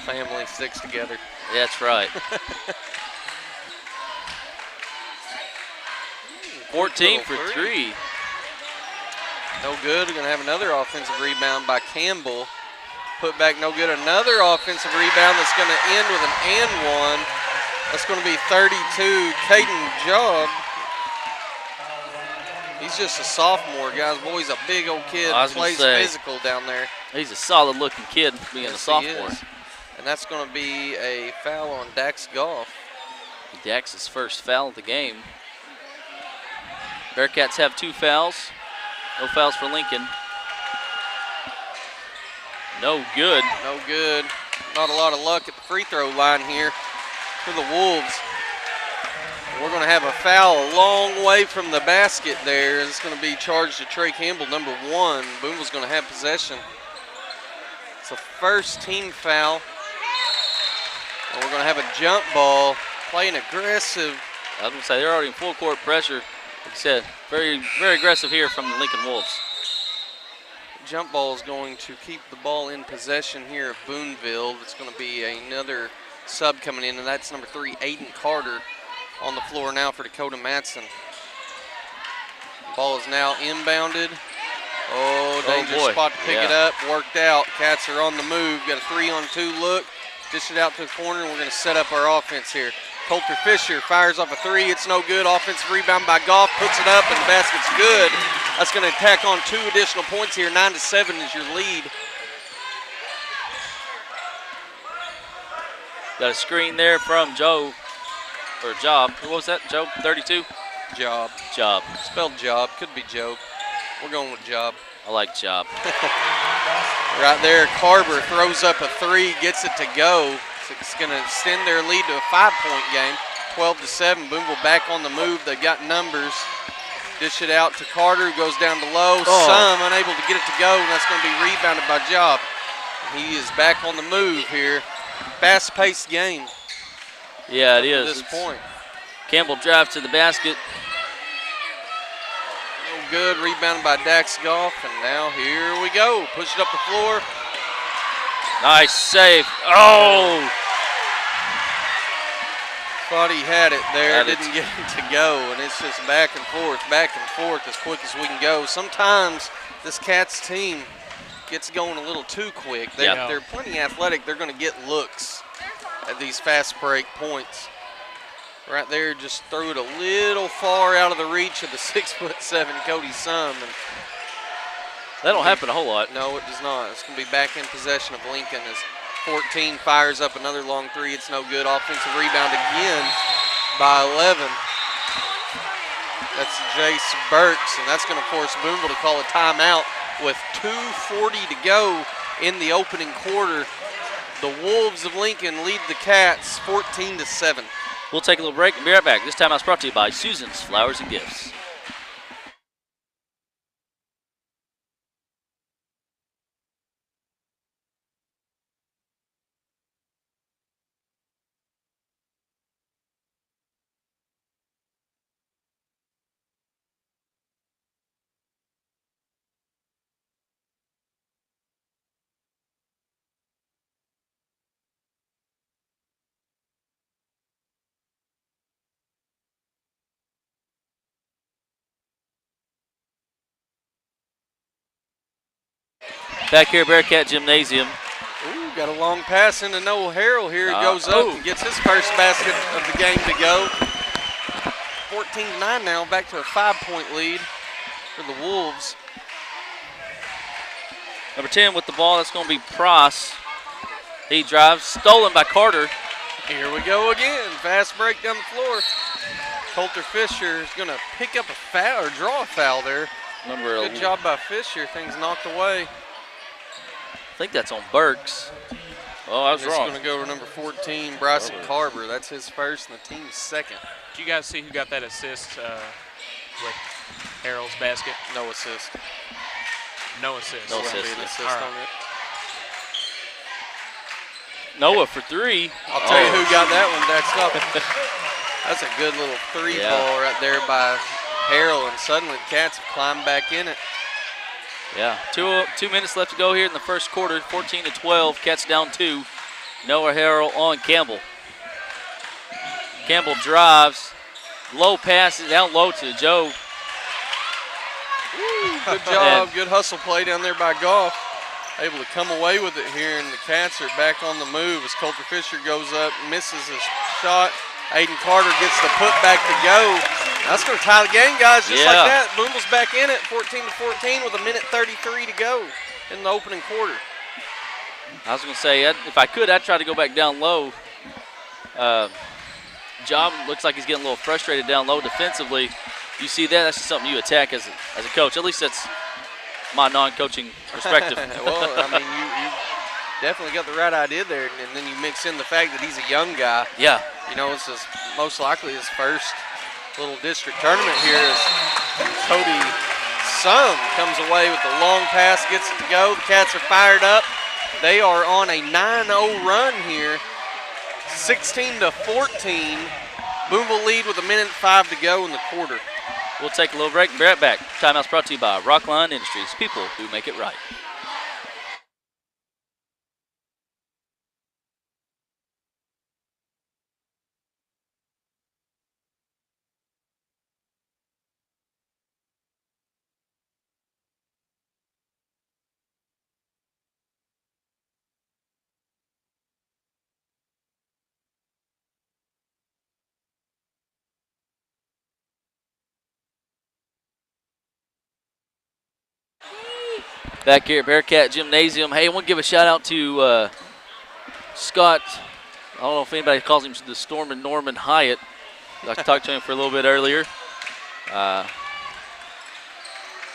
Family sticks together. Yeah, that's right. 14 for three. No good. We're going to have another offensive rebound by Campbell. Put back, no good. Another offensive rebound that's going to end with an and one. That's going to be 32. Caden Job. He's just a sophomore, guys. Boy, he's a big old kid. Plays physical down there. He's a solid-looking kid being a sophomore. And that's going to be a foul on Dax Goff. Dax's first foul of the game. Bearcats have 2 fouls. No fouls for Lincoln. No good. No good. Not a lot of luck at the free throw line here for the Wolves. We're going to have a foul a long way from the basket there. It's going to be charged to Trey Campbell, number 1. Booneville's going to have possession. It's the first team foul. And we're going to have a jump ball, playing aggressive. I was going to say, they're already in full court pressure. Like I said, very, very aggressive here from the Lincoln Wolves. jump ball is going to keep the ball in possession here of Booneville. It's going to be another sub coming in, and that's number 3, Aiden Carter, on the floor now for Dakota Matson. Ball is now inbounded. Oh, dangerous spot to pick it up. Worked out. Cats are on the move. Got a 3-on-2 look. Dish it out to the corner, and we're going to set up our offense here. Coulter Fisher fires off a 3. It's no good. Offensive rebound by Goff. Puts it up, and the basket's good. That's going to tack on 2 additional points here. 9-7 is your lead. Got a screen there from Joe, or Job. What was that, Joe? 32? Job. Job. Spelled Job. Could be Job. We're going with Job. I like Job. Right there, Carver throws up a 3, gets it to go. It's going to extend their lead to a 5-point game. 12-7. Booneville back on the move. They've got numbers. Dish it out to Carter, who goes down to low. Some unable to get it to go, and that's going to be rebounded by Job. He is back on the move here. Fast-paced game. Yeah, it is. At this point. Campbell drives to the basket. No good. Rebounded by Dax Goff, and now here we go. Push it up the floor. Nice save. Oh! Thought he had it there, didn't get it to go, and it's just back and forth as quick as we can go. Sometimes this Cats team gets going a little too quick. They're plenty athletic. They're going to get looks at these fast break points. Right there, just threw it a little far out of the reach of the 6'7" Cody Sum. And that don't happen a whole lot. No, it does not. It's going to be back in possession of Lincoln as 14 fires up another long 3. It's no good. Offensive rebound again by 11. That's Jace Burks, and that's going to force Booneville to call a timeout with 2:40 to go in the opening quarter. The Wolves of Lincoln lead the Cats 14-7. We'll take a little break and be right back. This time I was brought to you by Susan's Flowers and Gifts. Back here, Bearcat Gymnasium. Ooh, got a long pass into Noah Harrell here. He goes up and gets his first basket of the game to go. 14-9 now, back to a 5-point lead for the Wolves. Number 10 with the ball, that's going to be Pross. He drives, stolen by Carter. Here we go again. Fast break down the floor. Coulter Fisher is going to pick up a foul or draw a foul there. Good job by Fisher. Things knocked away. I think that's on Burks. Oh, I was wrong. It's going to go to number 14, Bryson Carver. That's his first and the team's second. Did you guys see who got that assist with Harrell's basket? No assist. No assist. No assist. Assist All right. on it. Noah for 3. I'll tell you who got that one next up. That's a good little 3 ball right there by Harrell, and suddenly the Cats have climbed back in it. Yeah, 2 minutes left to go here in the first quarter. 14-12, Cats down 2. Noah Harrell on Campbell. Campbell drives, low passes down low to Joe. Good job, good hustle play down there by Goff. Able to come away with it here, and the Cats are back on the move as Coulter Fisher goes up, misses his shot. Aiden Carter gets the putback to go. That's going to tie the game, guys, just like that. Booneville's back in it, 14-14 with 1:33 to go in the opening quarter. I was going to say, if I could, I'd try to go back down low. Job looks like he's getting a little frustrated down low defensively. You see that? That's just something you attack as a coach. At least that's my non-coaching perspective. Well, I mean, you definitely got the right idea there, and then you mix in the fact that he's a young guy. Yeah. You know, this is most likely his first little district tournament here as Cody Sum comes away with the long pass, gets it to go. The Cats are fired up. They are on a 9-0 run here, 16-14. Booneville lead with 1:05 to go in the quarter. We'll take a little break and be right back. Timeout's brought to you by Rockline Industries, people who make it right. Back here at Bearcat Gymnasium. Hey, I want to give a shout out to Scott. I don't know if anybody calls him the Stormin' Norman Hyatt. I talked to him for a little bit earlier.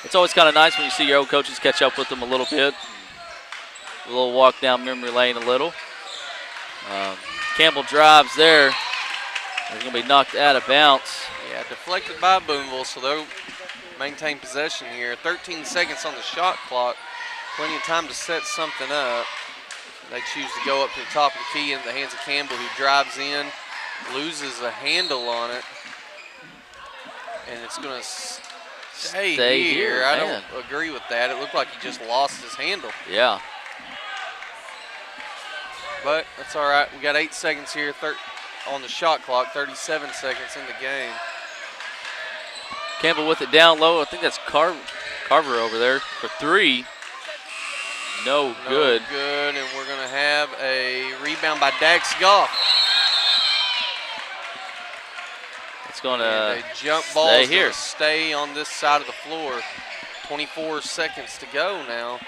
It's always kind of nice when you see your old coaches catch up with them a little bit. A little walk down memory lane a little. Campbell drives there. He's going to be knocked out of bounds. Yeah, deflected by Booneville, so they'll maintain possession here. 13 seconds on the shot clock. Plenty of time to set something up. They choose to go up to the top of the key into the hands of Campbell, who drives in, loses a handle on it. And it's going to stay here. I don't agree with that. It looked like he just lost his handle. Yeah. But that's all right. We got 8 seconds here on the shot clock, 37 seconds in the game. Campbell with it down low. I think that's Carver over there for three. No good. No good, and we're going to have a rebound by Dax Goff. It's going to a jump ball is going to stay on this side of the floor. 24 seconds to go now.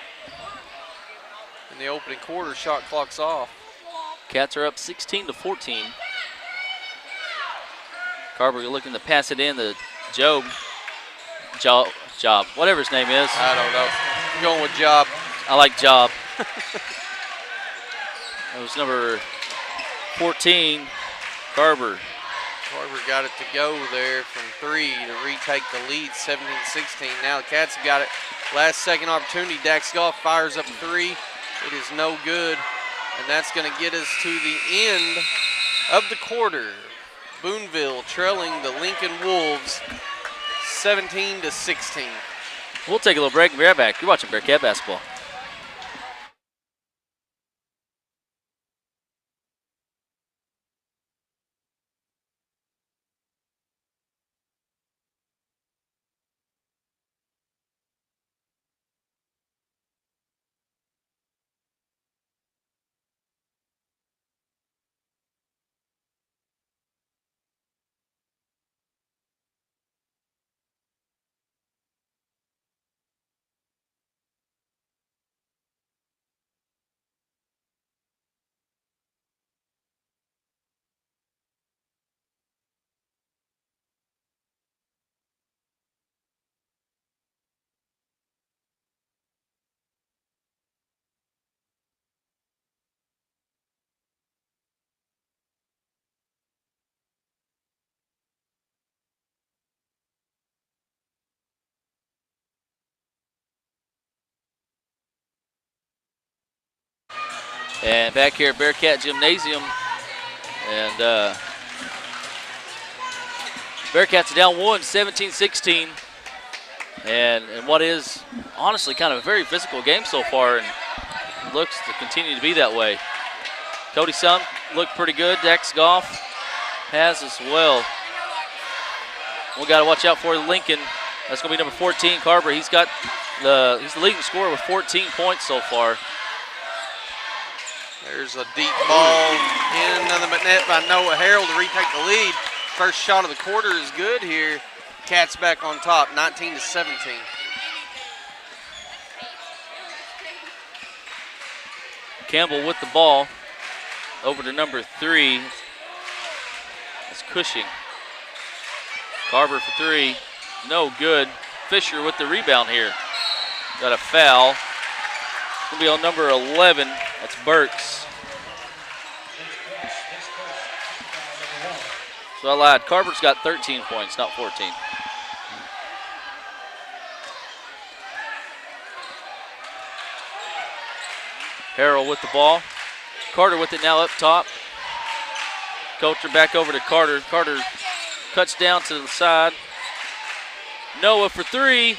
In the opening quarter, shot clock's off. Cats are up 16-14. Carver looking to pass it in to Job, whatever his name is. I don't know. I'm going with Job. I like Job. That was number 14, Carver. Carver got it to go there from three to retake the lead, 17-16. Now the Cats have got it. Last second opportunity. Dax Goff fires up three. It is no good, and that's going to get us to the end of the quarter. Booneville trailing the Lincoln Wolves 17-16. We'll take a little break and be right back. You're watching Bearcat basketball. And back here at Bearcat Gymnasium, and Bearcats are down one, 17-16. And what is honestly kind of a very physical game so far, and looks to continue to be that way. Cody Sum looked pretty good. Dax Goff has as well. We got to watch out for Lincoln. That's going to be number 14, Carver. He's the leading scorer with 14 points so far. There's a deep ball in another net by Noah Harrell to retake the lead. First shot of the quarter is good here. Cats back on top, 19-17. Campbell with the ball over to number 3. That's Cushing. Carver for 3, no good. Fisher with the rebound here. Got a foul. It's going to be on number 11. That's Burks. So I lied. Carver's got 13 points, not 14. Harrell with the ball. Carter with it now up top. Coulter back over to Carter. Carter cuts down to the side. Noah for three.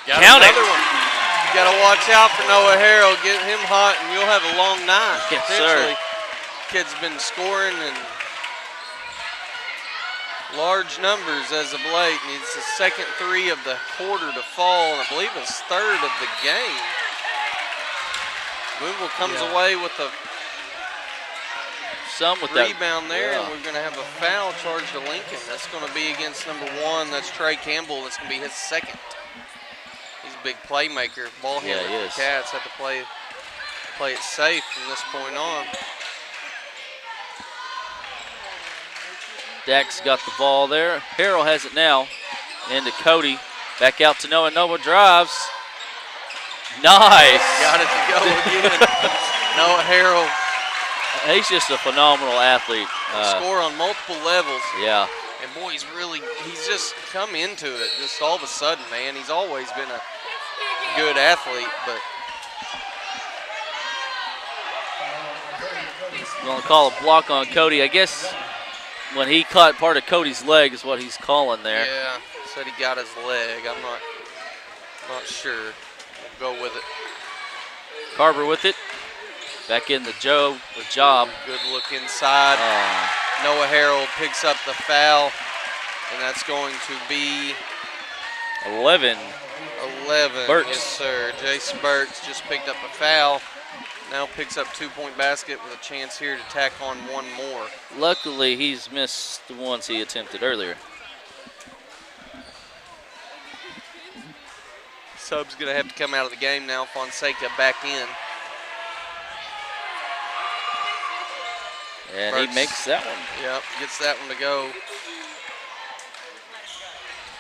Got Count it. another one. You got to watch out for Noah Harrell. Get him hot, and you'll have a long night. Yes, Potentially. sir. Kid's been scoring in large numbers as of late, and it's the second three of the quarter to fall, and I believe his third of the game. Booneville comes away with a rebound there, and we're going to have a foul charged to Lincoln. That's going to be against number 1. That's Trey Campbell. That's going to be his second. He's a big playmaker. Ball handler for the Cats. Have to play it safe from this point on. Dax got the ball there. Harrell has it now. Into Cody. Back out to Noah. Noah drives. Nice. Got it to go again. Noah Harrell. He's just a phenomenal athlete. Score on multiple levels. Yeah. And boy, he's just come into it just all of a sudden, man. He's always been a good athlete, but. Going to call a block on Cody. I guess when he caught part of Cody's leg is what he's calling there. Yeah, said he got his leg. I'm not sure. We'll go with it. Carver with it. Back in the job. Good look inside. Noah Harrell picks up the foul, and that's going to be 11. 11. Burks. Yes, sir. Jason Burks just picked up a foul. Now picks up 2-point basket with a chance here to tack on one more. Luckily, he's missed the ones he attempted earlier. Sub's going to have to come out of the game now. Fonseca back in. And Burks, he makes that one. Yep, gets that one to go.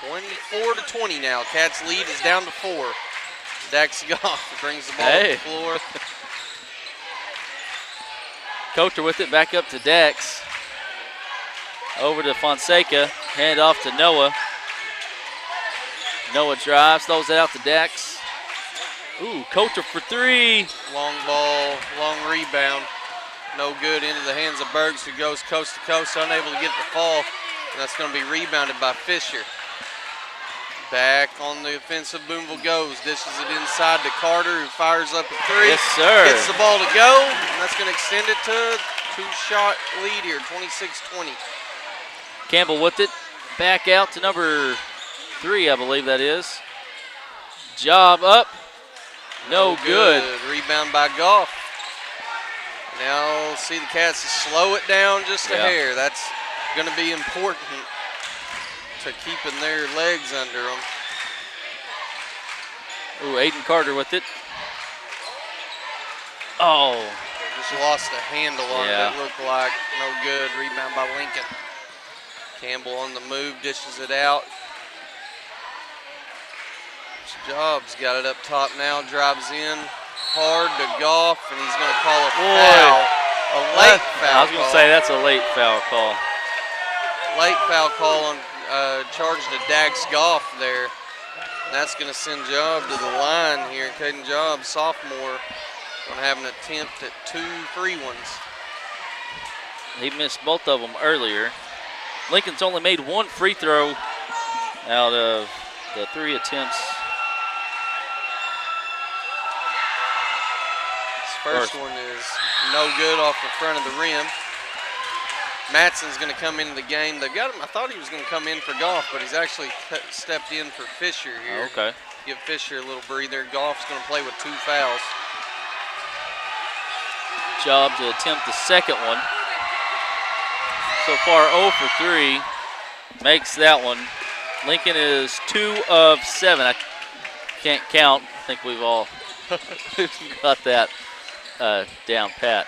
24-20 now. Cats lead is down to 4. Dax Goff brings the ball to the floor. Coulter with it, back up to Dax. Over to Fonseca, hand off to Noah. Noah drives, throws it out to Dax. Ooh, Coulter for three. Long ball, long rebound. No good into the hands of Bergs, who goes coast to coast, unable to get it to fall. And that's going to be rebounded by Fisher. Back on the offensive, Booneville goes. Dishes it inside to Carter, who fires up a three. Yes, sir. Gets the ball to go, and that's going to extend it to a 2-shot lead here, 26-20. Campbell with it. Back out to number 3, I believe that is. Job up. No good. Rebound by Goff. Now see the Cats slow it down just a hair. That's going to be important to keeping their legs under them. Ooh, Aiden Carter with it. Oh. Just lost a handle on it, it looked like. No good. Rebound by Lincoln. Campbell on the move, dishes it out. Jobs got it up top now, drives in hard to Goff, and he's going to call a foul. A late foul. I was going to say that's a late foul call. Late foul call on charge to Dax Goff there. And that's going to send Job to the line here. Caden Job, sophomore, going to have an attempt at 2 free ones. He missed both of them earlier. Lincoln's only made 1 free throw out of the 3 attempts. First one is no good off the front of the rim. Matson's going to come into the game. They've got him. I thought he was going to come in for Goff, but he's actually stepped in for Fisher here. Okay. Give Fisher a little breather. Goff's going to play with 2 fouls. Job to attempt the second one. So far 0 for 3. Makes that one. Lincoln is 2 of 7. I can't count. I think we've all got that down pat.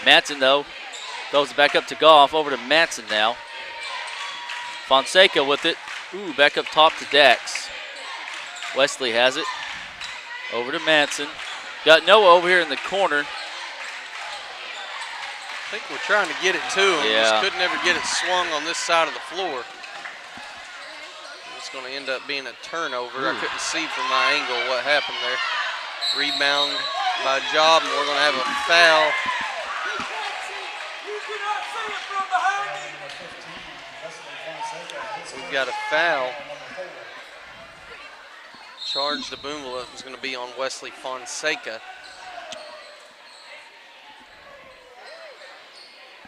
Matson, though, throws it back up to Goff. Over to Matson now. Fonseca with it. Ooh, back up top to Dax. Wesley has it. Over to Matson. Got Noah over here in the corner. I think we're trying to get it to him. Yeah. Just couldn't ever get it swung on this side of the floor. It's going to end up being a turnover. I couldn't see from my angle what happened there. Rebound by Job, and we're going to have a foul. We've got a foul charge to Booneville is going to be on Wesley Fonseca.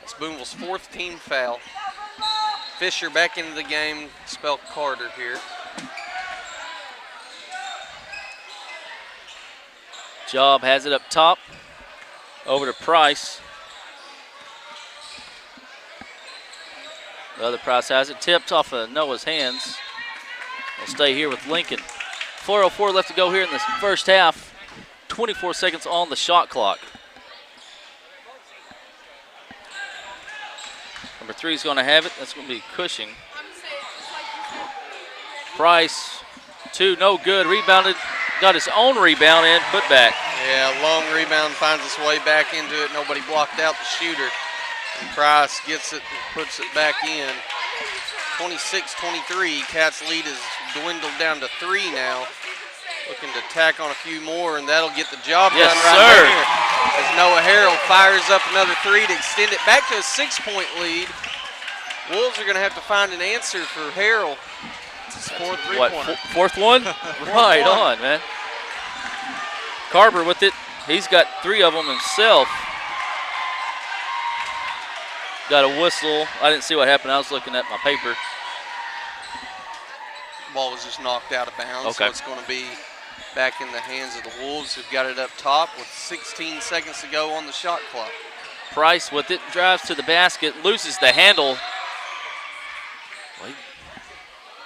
It's Booneville's 4th team foul. Fisher back into the game, spell Carter here. Job has it up top, over to Price. The other Price has it, tipped off of Noah's hands. Will stay here with Lincoln. 4:04 left to go here in the first half. 24 seconds on the shot clock. Number 3 is going to have it. That's going to be Cushing. Price, 2, no good. Rebounded, got his own rebound and put back. Yeah, long rebound finds its way back into it. Nobody blocked out the shooter. And Price gets it and puts it back in. 26-23. Cats' lead is dwindled down to 3 now. Looking to tack on a few more, and that'll get the job done right there. As Noah Harrell fires up another 3 to extend it back to a 6-point lead. Wolves are going to have to find an answer for Harrell. It's his 4th three-pointer. Fourth one? Right on, man. Carver with it. He's got 3 of them himself. Got a whistle. I didn't see what happened. I was looking at my paper. Ball was just knocked out of bounds, okay. So it's going to be back in the hands of the Wolves, who've got it up top with 16 seconds to go on the shot clock. Price with it, drives to the basket, loses the handle.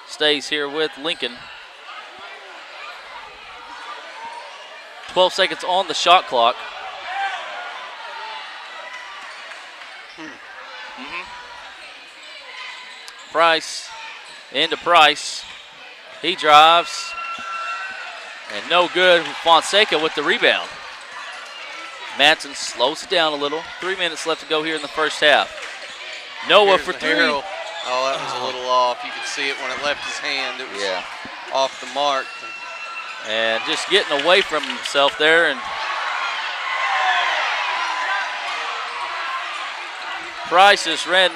Stays here with Lincoln. 12 seconds on the shot clock. Price, into Price. He drives, and no good. Fonseca with the rebound. Madsen slows it down a little. 3 minutes left to go here in the first half. Noah for 3. Harrell. Oh, that was a little off. You could see it when it left his hand. It was off the mark. And just getting away from himself there. And Price just ran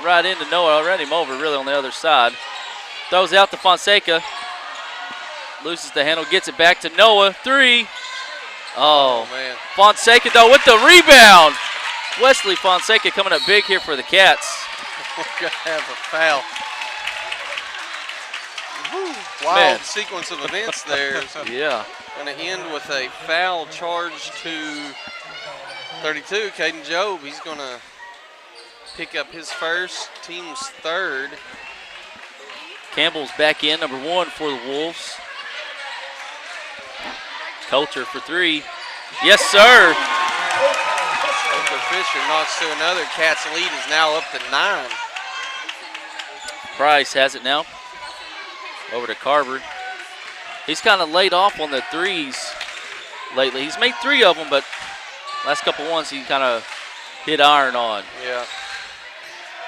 right into Noah. Ran him over really on the other side. Throws out to Fonseca. Loses the handle, gets it back to Noah. 3. Oh, man. Fonseca, though, with the rebound. Wesley Fonseca coming up big here for the Cats. We're going to have a foul. Wild sequence of events there. Yeah. Going to end with a foul charge to 32, Caden Job. He's going to pick up his first, team's 3rd. Campbell's back in, number 1 for the Wolves. Coulter for 3. Yes, sir. Fisher knocks to another. Cats' lead is now up to 9. Price has it now. Over to Carver. He's kind of laid off on the 3s lately. He's made 3 of them, but last couple ones he kind of hit iron on. Yeah.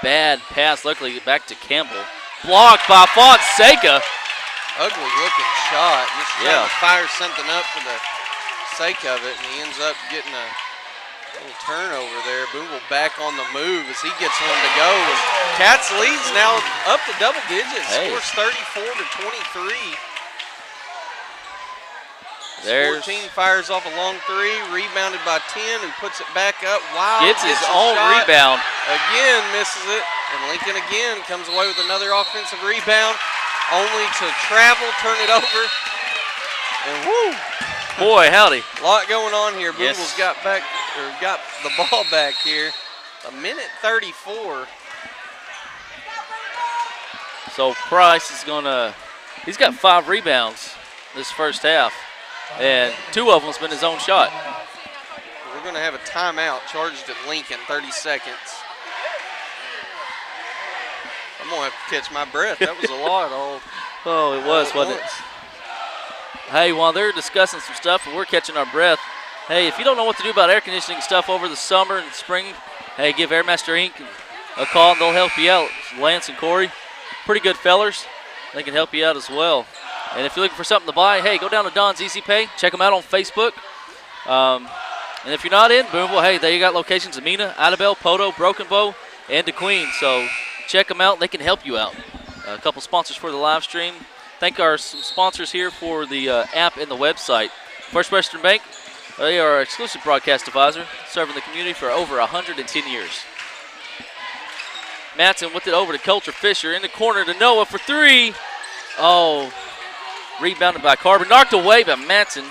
Bad pass. Luckily, back to Campbell. Blocked by Fonseca. Ugly looking shot. Just trying to fire something up for the sake of it, and he ends up getting a little turnover there. Booneville back on the move as he gets one to go. And Cats leads now up to double digits. Scores 34-23. There's 14 fires off a long 3, rebounded by 10, who puts it back up. Wow. Gets his own rebound. Again, misses it. And Lincoln again comes away with another offensive rebound, only to travel, turn it over. And woo. Boy, howdy. A lot going on here. Booneville's got the ball back here. 1:34. So Price is he's got 5 rebounds this first half. And 2 of them's been his own shot. We're going to have a timeout charged at Lincoln, 30 seconds. I'm going to have to catch my breath. That was a lot. Oh, it was, wasn't it? Hey, while they're discussing some stuff and we're catching our breath, hey, if you don't know what to do about air conditioning stuff over the summer and spring, hey, give Airmaster Inc. a call and they'll help you out. Lance and Corey, pretty good fellers. They can help you out as well. And if you're looking for something to buy, hey, go down to Don's Easy Pay. Check them out on Facebook. And if you're not in Booneville, hey, they got locations in Mina, Idabel, Poto, Broken Bow, and DeQueen. So check them out. They can help you out. A couple sponsors for the live stream. thank our some sponsors here for the app and the website. First Western Bank, they are our exclusive broadcast advisor, serving the community for over 110 years. Matson with it over to Coulter. Fisher in the corner to Noah for three. Oh, rebounded by Carver. Knocked away by Matson.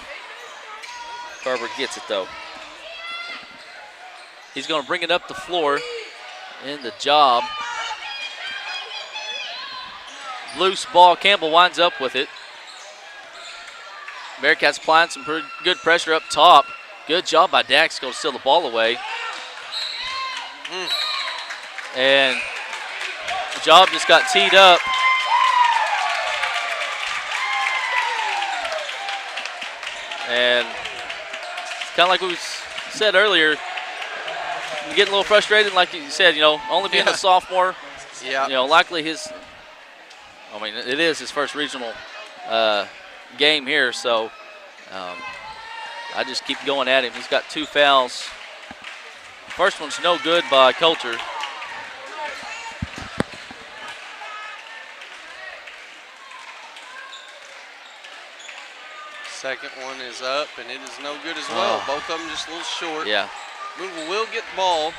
Carver gets it, though. He's going to bring it up the floor in the job. Loose ball. Campbell winds up with it. Bearcats applying some pretty good pressure up top. Good job by Dax. Going to steal the ball away. And the job just got teed up. And it's kind of like we said earlier, I'm getting a little frustrated, like you said, only being a sophomore. Yeah. Likely it is his first regional game here, so I just keep going at him. He's got 2 fouls. First one's no good by Coulter. Second one is up, and it is no good as well. Both of them just a little short. Yeah. Booneville will get the ball.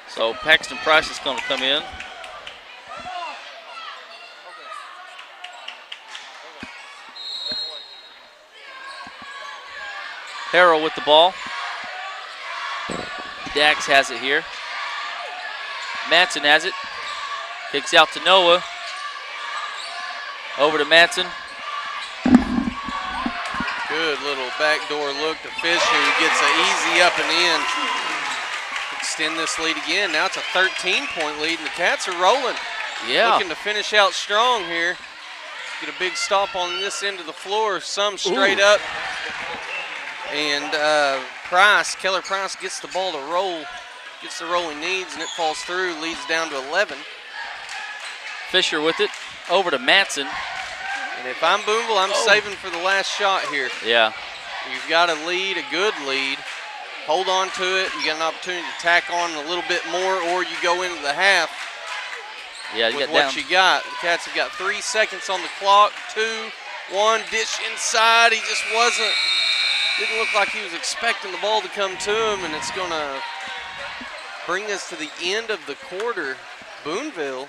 So Paxton Price is going to come in. Harrell with the ball. Dax has it here. Matson has it. Kicks out to Noah. Over to Matson. Good little backdoor look to Fisher, who gets an easy up and in. Extend this lead again. Now it's a 13-point lead, and the Cats are rolling. Yeah. Looking to finish out strong here. Get a big stop on this end of the floor. Some straight up. And Keller Price gets the ball to roll. Gets the roll he needs, and it falls through. Leads down to 11. Fisher with it. Over to Matson. And if I'm Booneville, I'm saving for the last shot here. Yeah. You've got a lead, a good lead. Hold on to it. You got an opportunity to tack on a little bit more, or you go into the half with what you got. The Cats have got 3 seconds on the clock. 2, 1, dish inside. He just didn't look like he was expecting the ball to come to him, and it's going to bring us to the end of the quarter. Booneville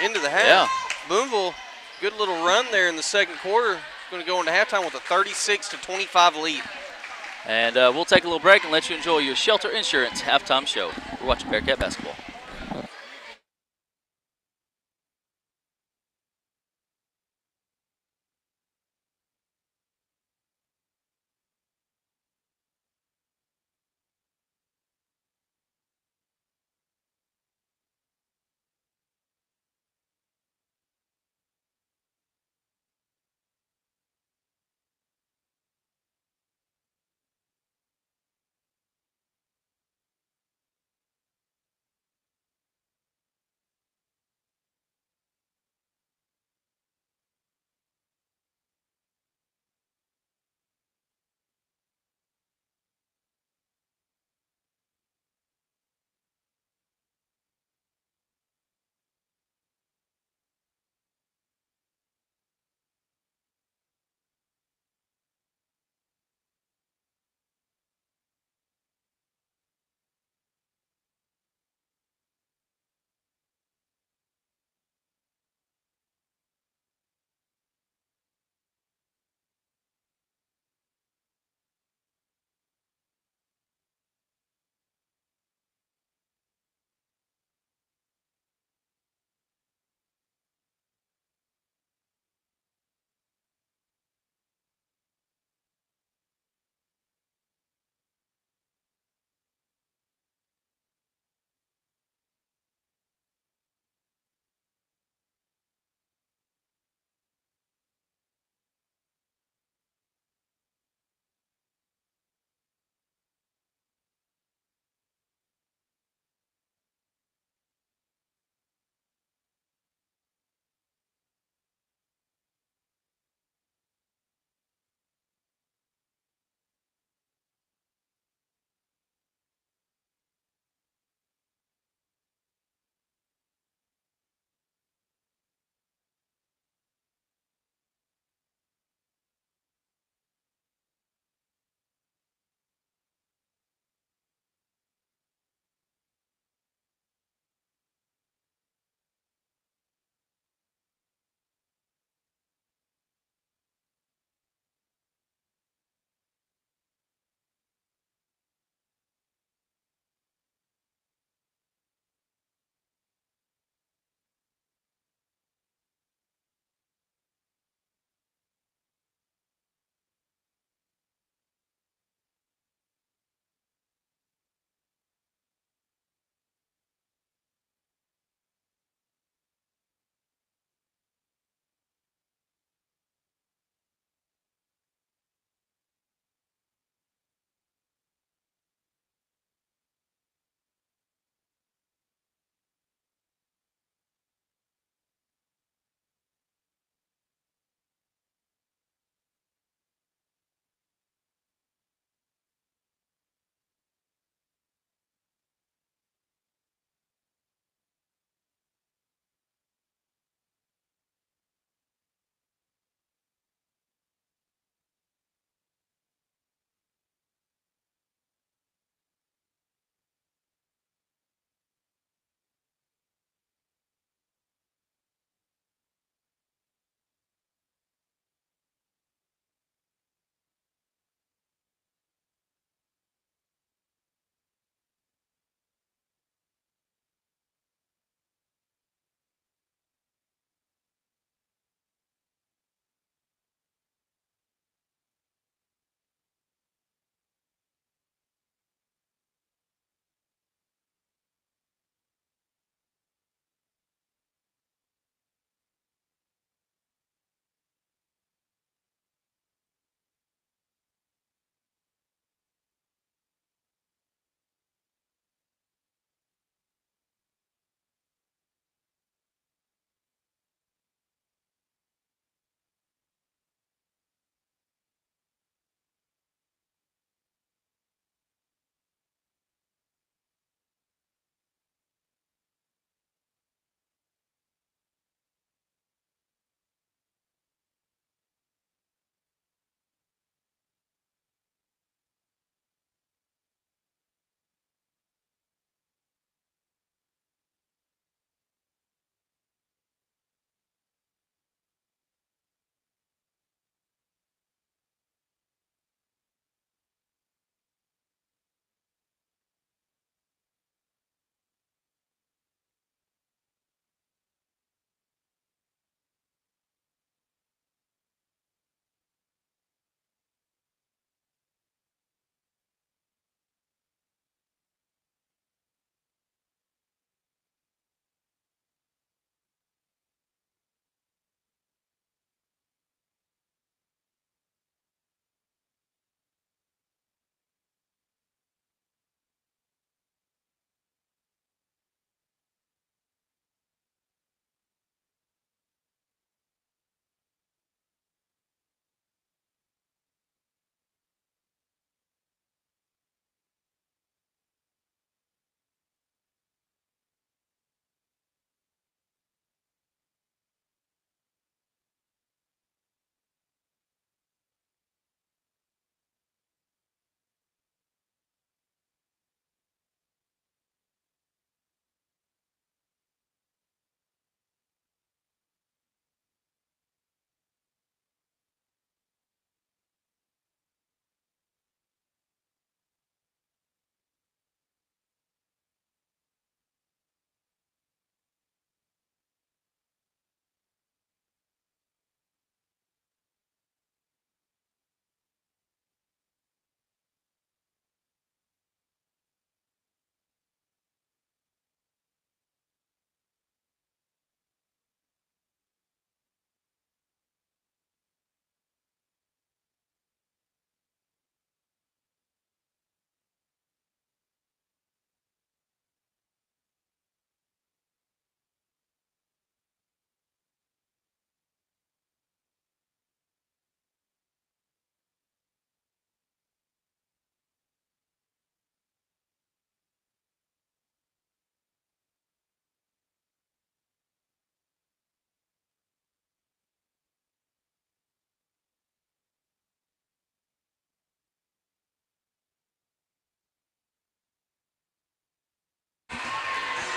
into the half. Yeah. Booneville, good little run there in the second quarter. Going to go into halftime with a 36-25 lead. And we'll take a little break and let you enjoy your Shelter Insurance halftime show. We're watching Bearcat basketball.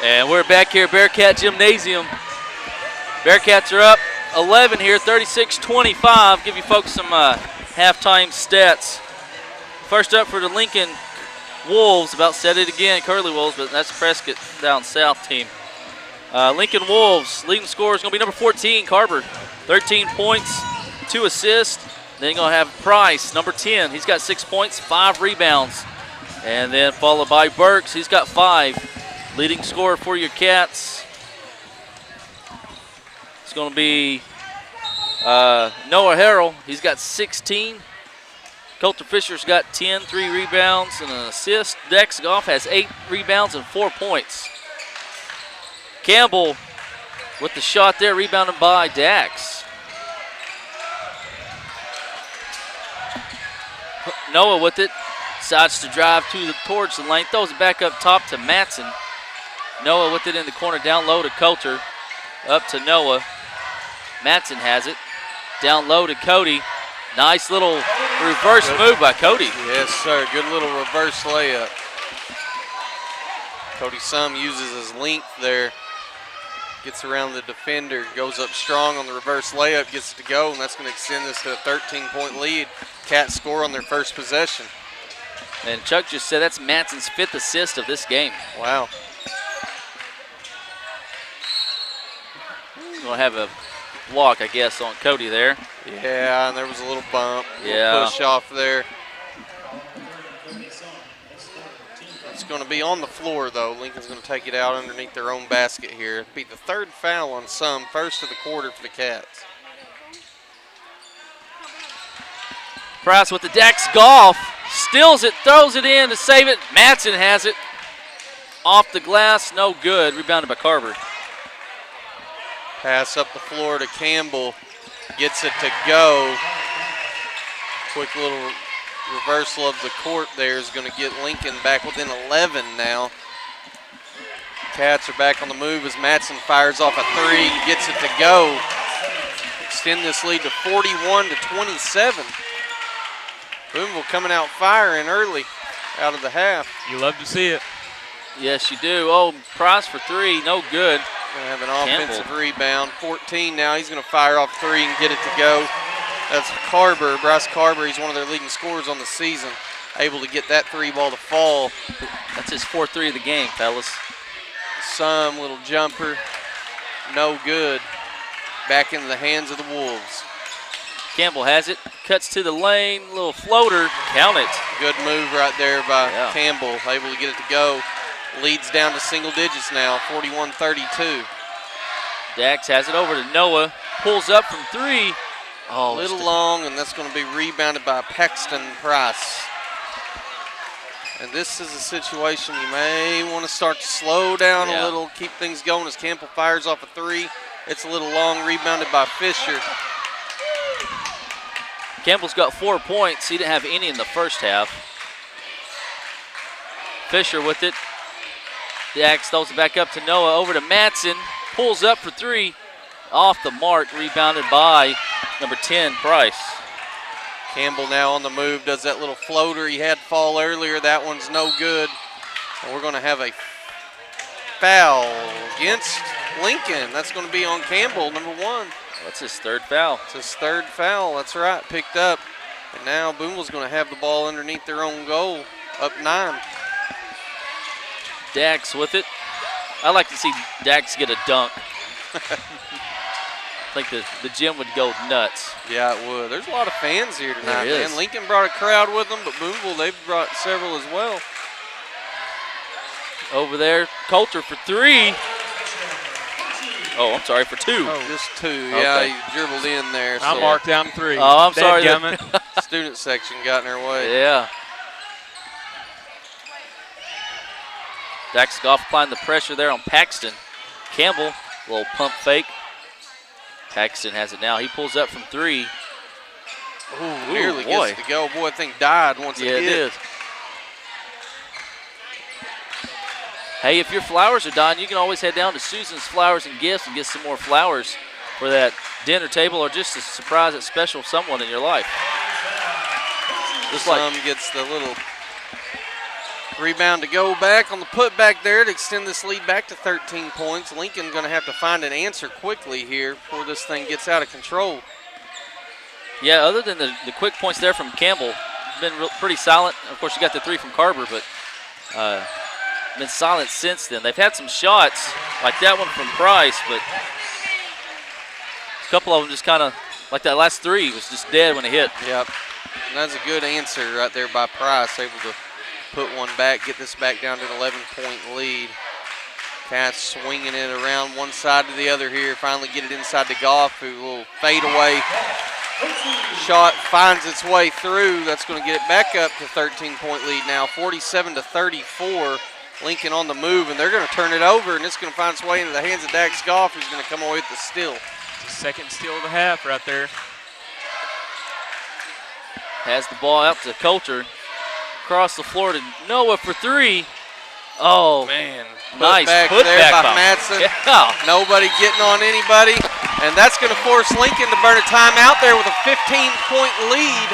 And we're back here at Bearcat Gymnasium. Bearcats are up 11 here, 36-25. Give you folks some halftime stats. First up for the Lincoln Wolves, about said it again, Curly Wolves, but that's Prescott down south team. Lincoln Wolves, leading scorer is going to be number 14, Carver. 13 points, 2 assists. Then you're going to have Price, number 10. He's got 6 points, 5 rebounds. And then followed by Burks, he's got 5. Leading scorer for your Cats, it's going to be Noah Harrell. He's got 16. Coulter Fisher's got 10, 3 rebounds and an assist. Dex Goff has 8 rebounds and 4 points. Campbell with the shot there, rebounded by Dax. Noah with it, decides to drive towards the lane, throws it back up top to Matson. Noah with it in the corner, down low to Coulter. Up to Noah. Matson has it. Down low to Cody. Nice little reverse move by Cody. Yes, sir. Good little reverse layup. Cody Sum uses his length there. Gets around the defender, goes up strong on the reverse layup, gets it to go, and that's going to extend this to a 13-point lead. Cats score on their first possession. And Chuck just said that's Matson's 5th assist of this game. Wow. We'll have a block, I guess, on Cody there. Yeah, and there was a little bump, yeah, push off there. It's going to be on the floor, though. Lincoln's going to take it out underneath their own basket here. It'll be the 3rd foul on Sum, first of the quarter for the Cats. Price with the Dax Golf, steals it, throws it in to save it. Matson has it. Off the glass, no good. Rebounded by Carver. Pass up the floor to Campbell. Gets it to go. Quick little reversal of the court there is going to get Lincoln back within 11 now. Cats are back on the move as Matson fires off a 3, gets it to go. Extend this lead to 41-27. Booneville coming out firing early out of the half. You love to see it. Yes, you do. Oh, Price for 3, no good. Going to have an offensive rebound. 14 now. He's going to fire off 3 and get it to go. That's Carver, Bryce Carver. He's one of their leading scorers on the season. Able to get that 3 ball to fall. That's his 4th 3 of the game, fellas. Some little jumper. No good. Back into the hands of the Wolves. Campbell has it. Cuts to the lane. Little floater. Count it. Good move right there by Campbell. Able to get it to go. Leads down to single digits now, 41-32. Dax has it over to Noah. Pulls up from 3. Oh, a little long, and that's going to be rebounded by Paxton Price. And this is a situation you may want to start to slow down a little, keep things going as Campbell fires off a 3. It's a little long, rebounded by Fisher. Campbell's got 4 points. He didn't have any in the first half. Fisher with it. Dax throws it back up to Noah, over to Matson. Pulls up for 3. Off the mark, rebounded by number 10, Price. Campbell now on the move, does that little floater he had fall earlier. That one's no good. And we're going to have a foul against Lincoln. That's going to be on Campbell, number 1. That's his 3rd foul. It's his 3rd foul, that's right, picked up. And now Booneville's going to have the ball underneath their own goal, up 9. Dax with it. I like to see Dax get a dunk. I think the gym would go nuts. Yeah, it would. There's a lot of fans here tonight, there man. Lincoln brought a crowd with them, but Booneville, they've brought several as well. Over there, Coulter for 3. Oh, I'm sorry, for 2. Oh, just 2. Okay. Yeah, he dribbled in there. I marked down 3. Oh, I'm sorry. Student section got in their way. Yeah. Dax Goff applying the pressure there on Paxton. Campbell, little pump fake. Paxton has it now. He pulls up from 3. Ooh, nearly gets it to go. Boy, that thing died once it hit. Yeah, it did. Hey, if your flowers are dying, you can always head down to Susan's Flowers and Gifts and get some more flowers for that dinner table or just to surprise a special someone in your life. Just like gets the little Rebound to go back on the putback there to extend this lead back to 13 points. Lincoln going to have to find an answer quickly here before this thing gets out of control. Yeah, other than the quick points there from Campbell, been pretty silent. Of course, you got the 3 from Carver, but been silent since then. They've had some shots like that one from Price, but a couple of them just kind of, like that last 3 was just dead when it hit. Yep, and that's a good answer right there by Price, able to put one back, get this back down to an 11-point lead. Cats swinging it around one side to the other here. Finally get it inside to Goff, who will fade away. Shot finds its way through. That's going to get it back up to 13-point lead now, 47-34. Lincoln on the move, and they're going to turn it over, and it's going to find its way into the hands of Dax Goff, who's going to come away with the steal. Second steal of the half right there. Has the ball out to Coulter. Across the floor to Noah for 3. Oh, Man, nice putback by foul. Madsen. Yeah. Nobody getting on anybody, and that's going to force Lincoln to burn a timeout there with a 15-point lead.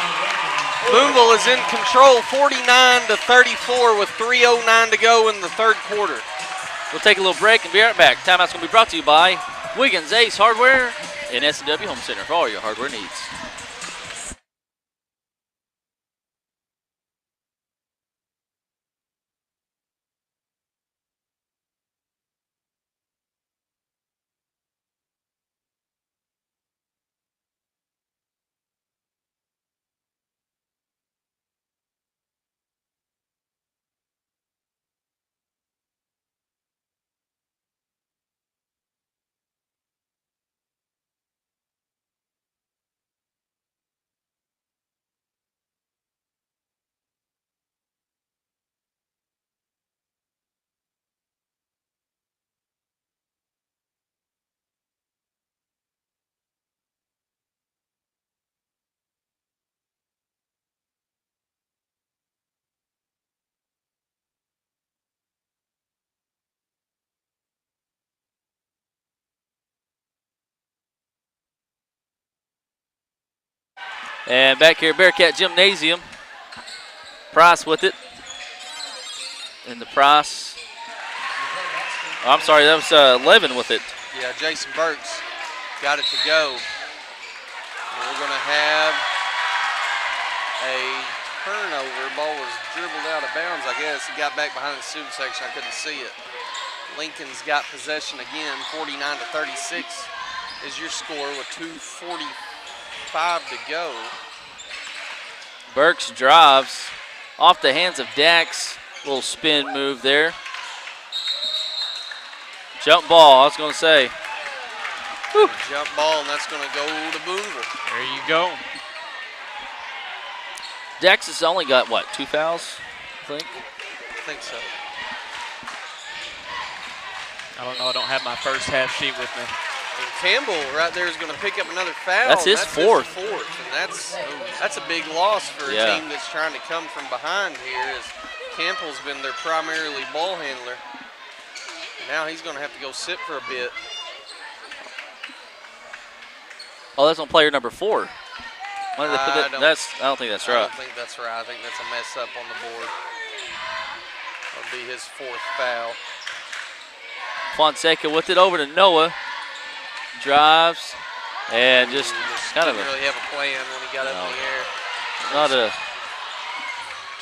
Booneville is in control, 49-34 with 3:09 to go in the third quarter. We'll take a little break and be right back. Timeout's going to be brought to you by Wiggins Ace Hardware and S&W Home Center for all your hardware needs. And back here, Bearcat Gymnasium. Price with it. And the Price. Oh, I'm sorry, that was Levin with it. Yeah, Jason Burks got it to go. And we're going to have a turnover. Ball was dribbled out of bounds, I guess. It got back behind the student section. I couldn't see it. Lincoln's got possession again. 49-36 is your score with 2:45 to go. Burks drives off the hands of Dax. Little spin move there. Jump ball, I was going to say. Whew. Jump ball, and that's going to go to Booneville. There you go. Dax has only got, what, 2 fouls, I think? I think so. I don't know. I don't have my first half sheet with me. And Campbell right there is going to pick up another foul. That's his fourth. And that's a big loss for a team that's trying to come from behind here, as Campbell's been their primarily ball handler. Now he's going to have to go sit for a bit. Oh, that's on player number 4. Why did they put that? I don't think that's right. I don't think that's right. I think that's a mess up on the board. That'll be his 4th foul. Fonseca with it over to Noah. Drives and just kind of didn't really have a plan when he got up in the air. Not a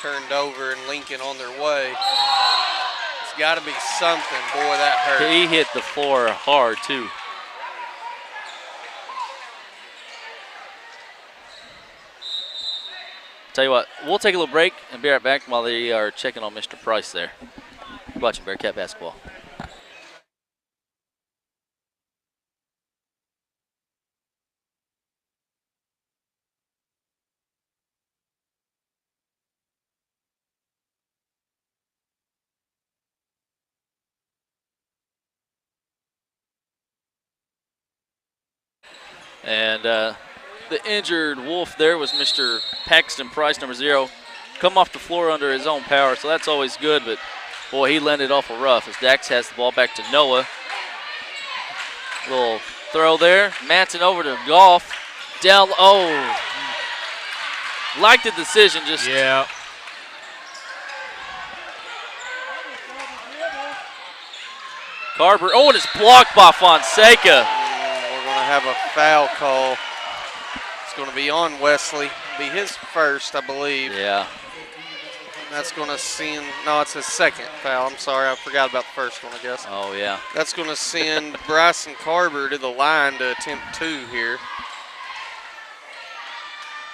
turned over and Lincoln on their way. It's got to be something. Boy, that hurt. He hit the floor hard too. Tell you what, we'll take a little break and be right back while they are checking on Mr. Price there. You're watching Bearcat basketball. And the injured Wolf there was Mr. Paxton Price, number 0. Come off the floor under his own power, so that's always good, but boy, he landed awful rough as Dax has the ball back to Noah. Little throw there. Manson over to Goff. Down, like the decision, just. Yeah. Carver. Oh, and it's blocked by Fonseca. We're going to have a foul call. It's going to be on Wesley. It'll be his first, I believe. Yeah. That's going to send, no, it's his second foul. I'm sorry, I forgot about the first one, I guess. Oh, yeah. That's going to send Bryson Carver to the line to attempt 2 here.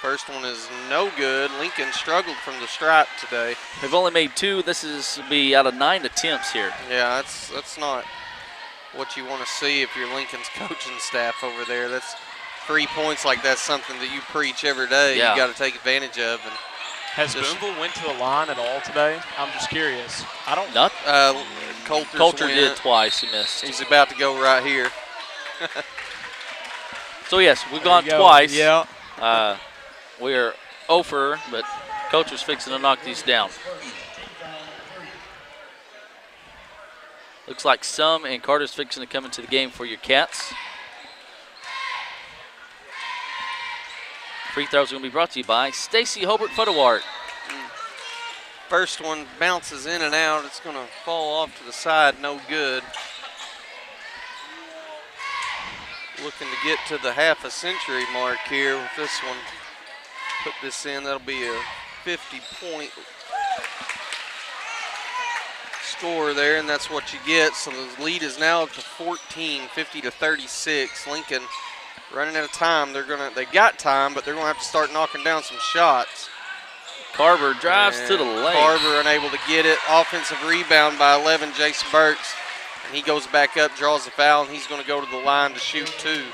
First one is no good. Lincoln struggled from the stripe today. They've only made 2. This is be out of 9 attempts here. Yeah, that's not what you want to see if you're Lincoln's coaching staff over there. That's 3 points like that's something that you preach every day. Yeah. You got to take advantage of. And has Booneville went to the line at all today? I'm just curious. I don't. Not. Coulter went. did twice. He missed. He's about to go right here. So yes, we've gone twice. Yeah. We are over, but Coulter's fixing to knock these down. Looks like Sum and Carter's fixing to come into the game for your Cats. Free throws are going to be brought to you by Stacy Hobart Photo Art. First one bounces in and out. It's going to fall off to the side, no good. Looking to get to the half a century mark here with this one. Put this in, that'll be a 50-point score there, and that's what you get. So the lead is now up to 14, 50-36. Lincoln running out of time. They got time, but they're gonna have to start knocking down some shots. Carver drives to the lane. Carver unable to get it. Offensive rebound by 11, Jason Burks. And he goes back up, draws the foul, and he's gonna go to the line to shoot 2.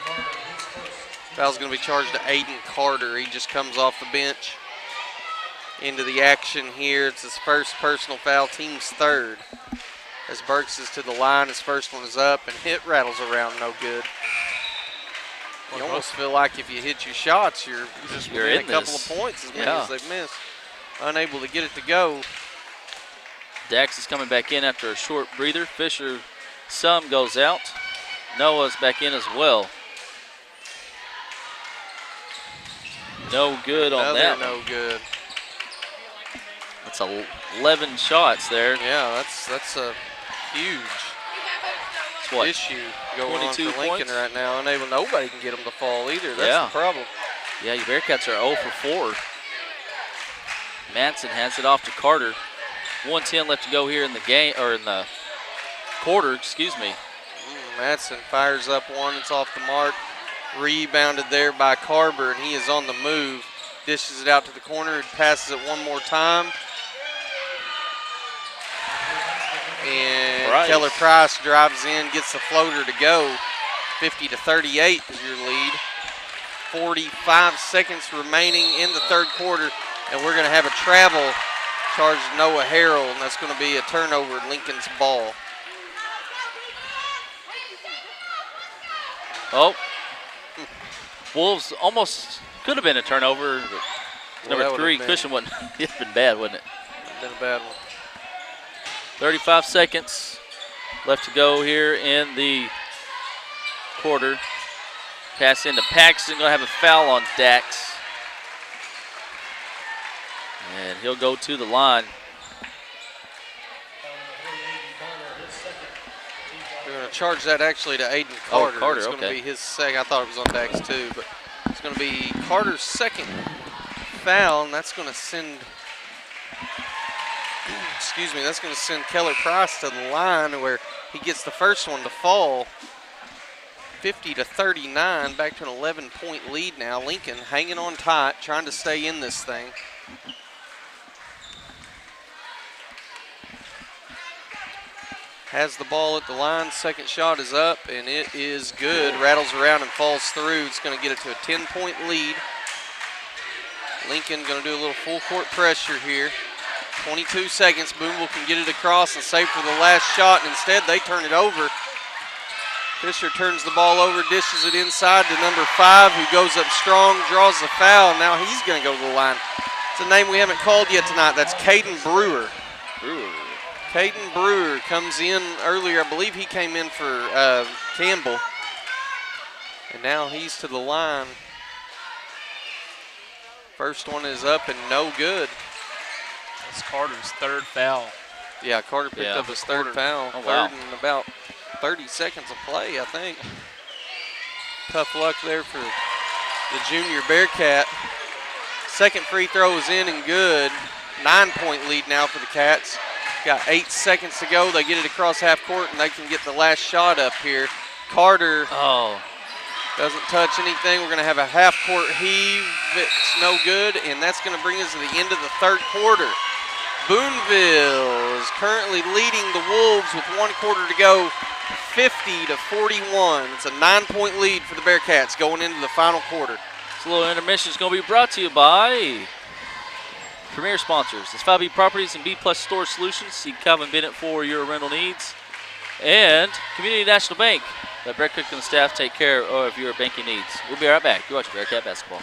Foul's going to be charged to Aiden Carter. He just comes off the bench into the action here. It's his first personal foul, team's third. As Burks is to the line, his first one is up, and hit rattles around, no good. You almost feel like if you hit your shots, you're within a couple of points as many as they've missed. Unable to get it to go. Dax is coming back in after a short breather. Fisher, Sum goes out. Noah's back in as well. No good on that. No good. That's 11 shots there. Yeah, that's a huge issue going on for Lincoln right now. Nobody can get them to fall either. That's the problem. Yeah, your Bearcats are 0 for 4. Manson hands it off to Carter. 1:10 left to go here in the game, or in the quarter, excuse me. Manson fires up one. It's off the mark. Rebounded there by Carver, and he is on the move. Dishes it out to the corner, passes it one more time. And Keller Price drives in, gets the floater to go. 50-38 is your lead. 45 seconds remaining in the third quarter, and we're going to have a travel charge to Noah Harrell, and that's going to be a turnover, Lincoln's ball. Oh. Wolves almost could have been a turnover. But number 3, Cushion wouldn't. It's been bad, wouldn't it? Been a bad one. 35 seconds left to go here in the quarter. Pass into Paxton. Going to have a foul on Dax. And he'll go to the line. They're going to charge that actually to Aiden Carter. Oh, Carter, it's going to be his second. I thought it was on Dax too, but it's going to be Carter's second foul, and that's going to send, that's going to send Keller Price to the line where he gets the first one to fall. 50-39, back to an 11-point lead now. Lincoln hanging on tight, trying to stay in this thing. Has the ball at the line. Second shot is up, and it is good. Rattles around and falls through. It's going to get it to a 10-point lead. Lincoln going to do a little full court pressure here. 22 seconds. Booneville can get it across and save for the last shot, and instead they turn it over. Fisher turns the ball over, dishes it inside to number 5, who goes up strong, draws the foul. Now he's going to go to the line. It's a name we haven't called yet tonight. That's Caden Brewer. Caden Brewer comes in earlier. I believe he came in for Campbell. And now he's to the line. First one is up and no good. That's Carter's third foul. Yeah, Carter picked up his third foul. Oh, wow. Third and about 30 seconds of play, I think. Tough luck there for the junior Bearcat. Second free throw is in and good. 9-point lead now for the Cats. Got 8 seconds to go. They get it across half court, and they can get the last shot up here. Carter doesn't touch anything. We're going to have a half-court heave. It's no good, and that's going to bring us to the end of the third quarter. Booneville is currently leading the Wolves with 1 quarter to go, 50-41. It's a 9-point lead for the Bearcats going into the final quarter. This little intermission is going to be brought to you by premier sponsors. It's 5B Properties and B-Plus Storage Solutions. See Calvin Bennett for your rental needs. And Community National Bank. Let Brett Cook and the staff take care of your banking needs. We'll be right back. You're watching Bearcat Basketball.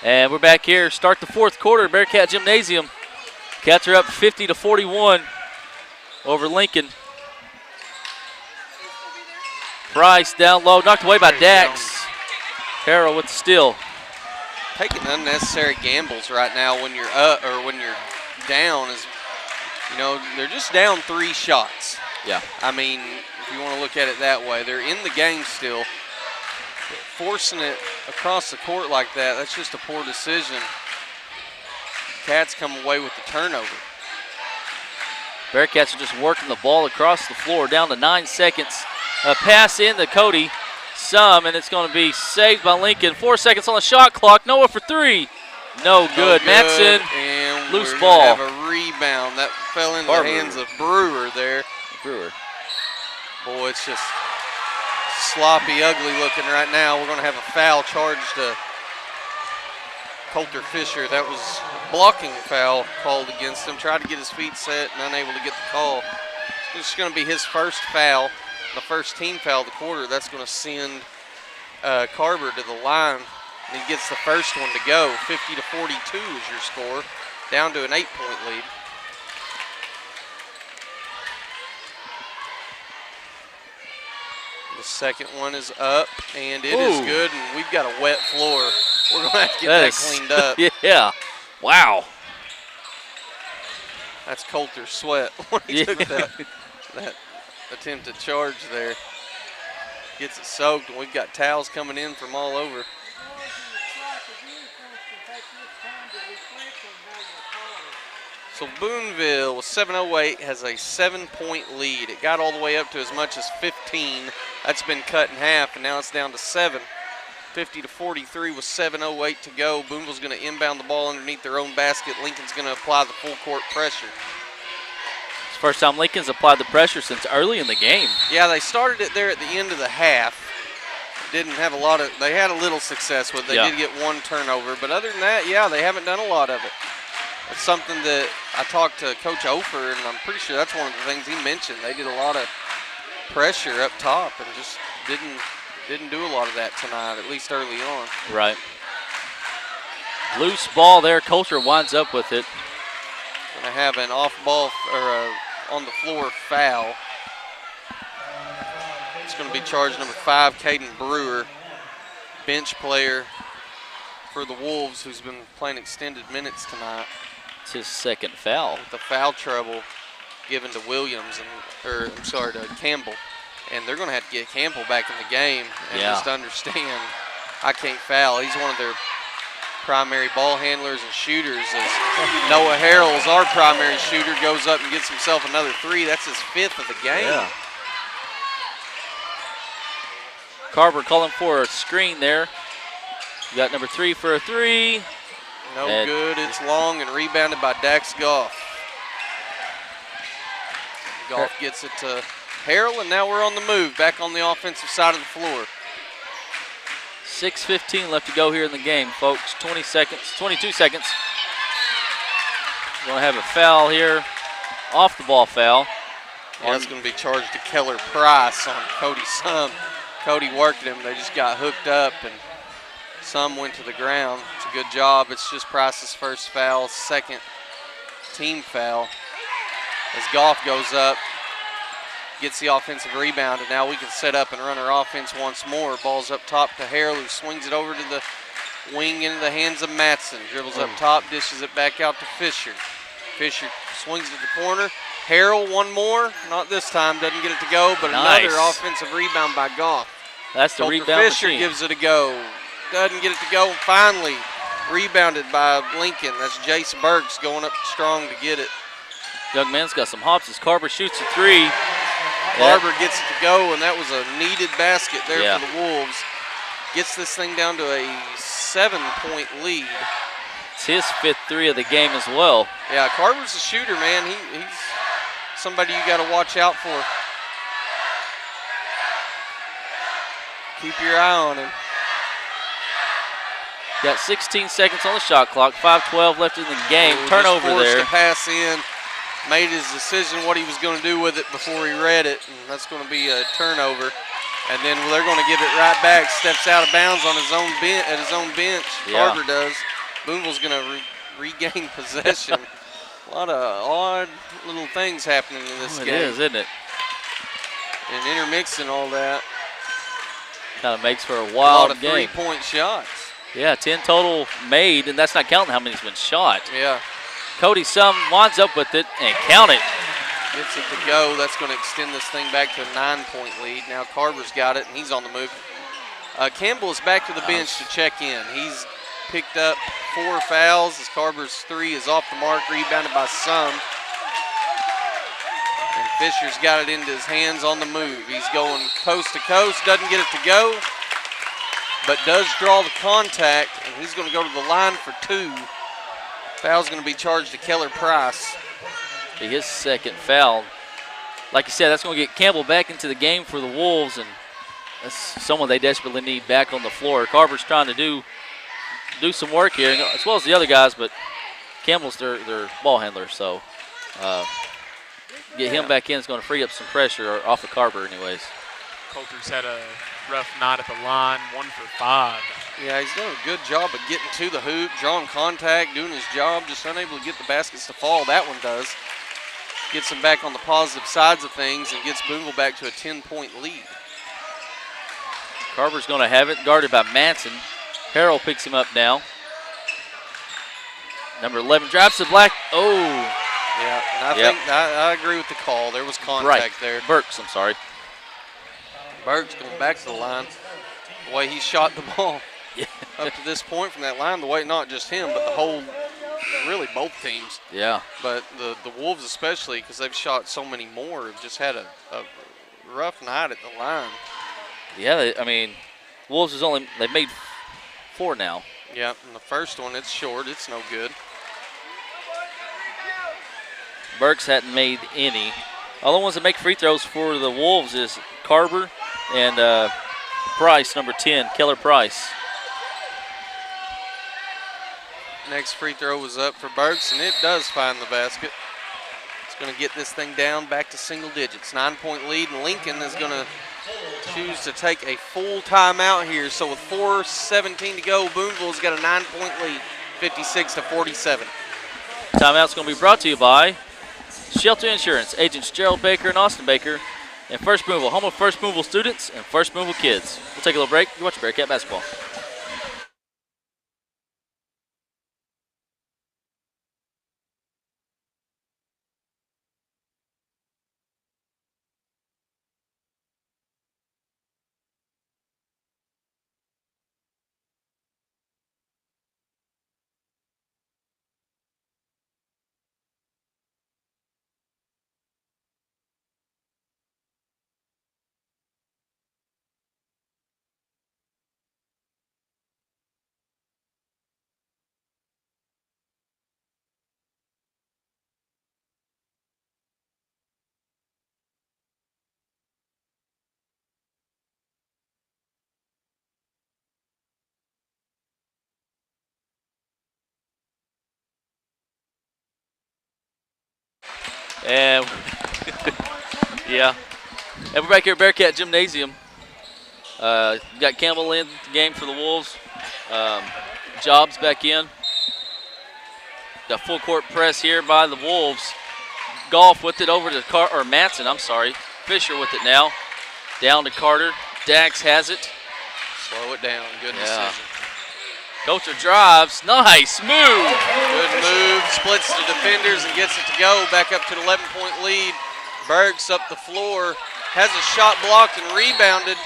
And we're back here. Start the fourth quarter, Bearcat Gymnasium. Cats are up 50-41 over Lincoln. Price down low, knocked away by Dax. Harrell with the steal. Taking unnecessary gambles right now when you're up or when you're down is, you know, they're just down 3 shots. Yeah. I mean, if you want to look at it that way, they're in the game still. But forcing it across the court like that, that's just a poor decision. Cats come away with the turnover. Bearcats are just working the ball across the floor, down to 9 seconds. A pass in to Cody Sum, and it's going to be saved by Lincoln. 4 seconds on the shot clock. Noah for 3. No good. Matson, and loose we're ball. Have a rebound. That fell into the hands of Brewer there. Brewer. Boy, it's just sloppy, ugly looking right now. We're going to have a foul charged to Coulter Fisher. That was a blocking foul called against him. Tried to get his feet set and unable to get the call. It's going to be his first foul, the first team foul of the quarter. That's going to send Carver to the line. And he gets the first one to go. 50-42 is your score, down to an 8-point lead. The second one is up, and it is good, and we've got a wet floor. We're going to have to get that cleaned up. Yeah. Wow. That's Coulter's sweat when he took that attempted charge there. Gets it soaked, and we've got towels coming in from all over. So Booneville with 7:08 has a 7-point lead. It got all the way up to as much as 15. That's been cut in half, and now it's down to 7. 50-43 with 7:08 to go. Booneville's going to inbound the ball underneath their own basket. Lincoln's going to apply the full court pressure. It's the first time Lincoln's applied the pressure since early in the game. Yeah, they started it there at the end of the half. Didn't have a lot of, they had a little success with it. They did get 1 turnover, but other than that, yeah, they haven't done a lot of it. It's something that I talked to Coach Ofer, and I'm pretty sure that's one of the things he mentioned. They did a lot of pressure up top and just didn't do a lot of that tonight, at least early on. Right. Loose ball there. Coulter winds up with it. Going to have an off-ball or on the floor foul. It's going to be charge number 5, Caden Brewer, bench player for the Wolves, who's been playing extended minutes tonight. It's his second foul. With the foul trouble given to Williams, to Campbell. And they're going to have to get Campbell back in the game and just understand I can't foul. He's one of their primary ball handlers and shooters. As Noah Harrell's our primary shooter, goes up and gets himself another 3. That's his 5th of the game. Yeah. Carver calling for a screen there. You got number 3 for a 3. No good. It's long and rebounded by Dax Goff. Goff gets it to Harrell, and now we're on the move, back on the offensive side of the floor. 6:15 left to go here in the game, folks. 22 seconds. We're going to have a foul here, off the ball foul. Yeah, that's going to be charged to Keller Price on Cody Sum. Cody worked him. They just got hooked up, and Sum went to the ground. It's a good job. It's just Price's first foul, second team foul. As Goff goes up, gets the offensive rebound, and now we can set up and run our offense once more. Ball's up top to Harrell, who swings it over to the wing into the hands of Matson. Dribbles up top, dishes it back out to Fisher. Fisher swings it to the corner. Harrell, one more. Not this time, doesn't get it to go, but Nice. another offensive rebound by Goff. That's the Coulter rebound Fisher machine. gives it a go. Doesn't get it to go. Finally, rebounded by Lincoln. That's Jace Burks going up strong to get it. Young man's got some hops as Carver shoots a three. Barber gets it to go, and that was a needed basket there Yeah. for the Wolves. Gets this thing down to a 7-point lead. It's his 5th three of the game as well. Yeah, Carver's a shooter, man. He's somebody you got to watch out for. Keep your eye on him. Got 16 seconds on the shot clock, 5:12 left in the game. Ooh, Turnover just forced there. to pass in. Made his decision what he was going to do with it before he read it, and that's going to be a turnover. And then they're going to give it right back. Steps out of bounds on his own at his own bench. Yeah. Carver does. Booneville's going to regain possession. A lot of odd little things happening in this It game. is, isn't it? And intermixing all that. Kind of makes for a A lot wild of game. three-point shots. Yeah, 10 total made, and that's not counting how many's been shot. Yeah. Cody Sum winds up with it and count it. Gets it to go. That's going to extend this thing back to a 9-point lead. Now Carver's got it, and he's on the move. Campbell is back to the bench to check in. He's picked up 4 fouls as Carver's 3 is off the mark, rebounded by Sum. And Fisher's got it into his hands on the move. He's going coast to coast, doesn't get it to go, but does draw the contact, and he's going to go to the line for 2. Foul's going to be charged to Keller Price. Be his 2nd foul. Like you said, that's going to get Campbell back into the game for the Wolves, and that's someone they desperately need back on the floor. Carver's trying to do some work here, as well as the other guys, but Campbell's their ball handler, so get him back in is going to free up some pressure off of Carver anyways. Coulter's had a rough night at the line, 1 for 5. Yeah, he's done a good job of getting to the hoop, drawing contact, doing his job, just unable to get the baskets to fall. That one does. Gets him back on the positive sides of things and gets Booneville back to a 10-point lead. Carver's going to have it, guarded by Manson. Harrell picks him up now. Number 11 drops the black. Oh. Yeah, and I think I agree with the call. There was contact there. Burks, I'm sorry. Burks going back to the line. The way he shot the ball Yeah. up to this point from that line, the way not just him, but the whole, really both teams. Yeah. But the Wolves especially, because they've shot so many more, have just had a rough night at the line. Yeah, I mean, Wolves is they've made 4 now. Yeah, and the first one, it's short. It's no good. Burks hadn't made any. All the ones that make free throws for the Wolves is Carver and Price, number 10, Keller Price. Next free throw was up for Burks, and it does find the basket. It's going to get this thing down back to single digits. 9-point lead, and Lincoln is going to choose to take a full timeout here. So with 4:17 to go, Booneville's got a 9-point lead, 56-47. Timeout's going to be brought to you by Shelter Insurance, agents Gerald Baker and Austin Baker, and First Booneville, home of First Booneville students and First Booneville kids. We'll take a little break. You're watching Bearcat basketball. And yeah. And we're back here at Bearcat Gymnasium. Got Campbell in the game for the Wolves. Jobs back in. Got full court press here by the Wolves. Golf with it over to Matson, I'm sorry. Fisher with it now. Down to Carter. Dax has it. Slow it down. Good decision. Coulter drives. Nice move. Good move. Splits the defenders and gets it to go. Back up to an 11-point lead. Bergs up the floor. Has a shot blocked and rebounded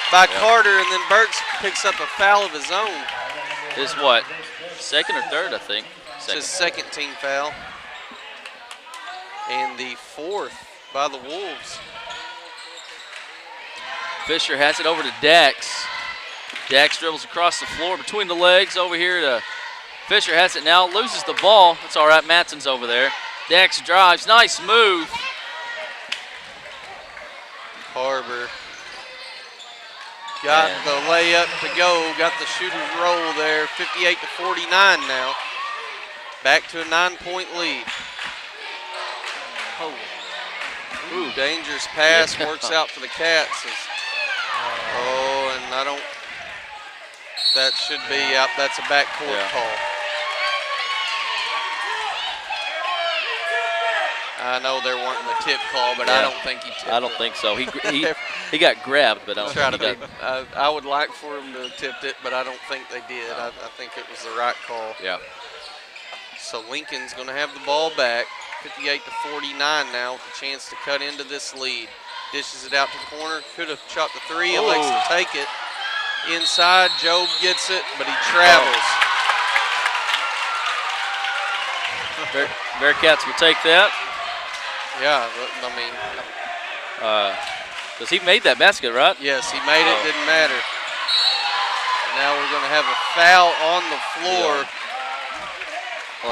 by Carter, and then Bergs picks up a foul of his own. His what? Second or third, I think. It's his second team foul. And the fourth by the Wolves. Fisher has it over to Dax. Dax dribbles across the floor between the legs over here to Fisher. Has it now, loses the ball. That's all right, Matson's over there. Dax drives, nice move. Harbor got the layup to go, got the shooter's roll there, 58-49 now. Back to a 9-point lead. Oh. Ooh, dangerous pass, works out for the Cats. Oh, and I don't, that should be out, that's a backcourt call. I know there weren't the tip call, but I don't think he tipped it. I don't think so. He got grabbed, but I don't think he got. I would like for him to have tipped it, but I don't think they did. I think it was the right call. Yeah. So Lincoln's going to have the ball back, 58-49 now, with a chance to cut into this lead. Dishes it out to the corner. Could have shot the three. Elects to take it. Inside, Job gets it, but he travels. Bearcats will take that. Yeah, I mean. Because he made that basket, right? Yes, he made it. Didn't matter. Now we're going to have a foul on the floor.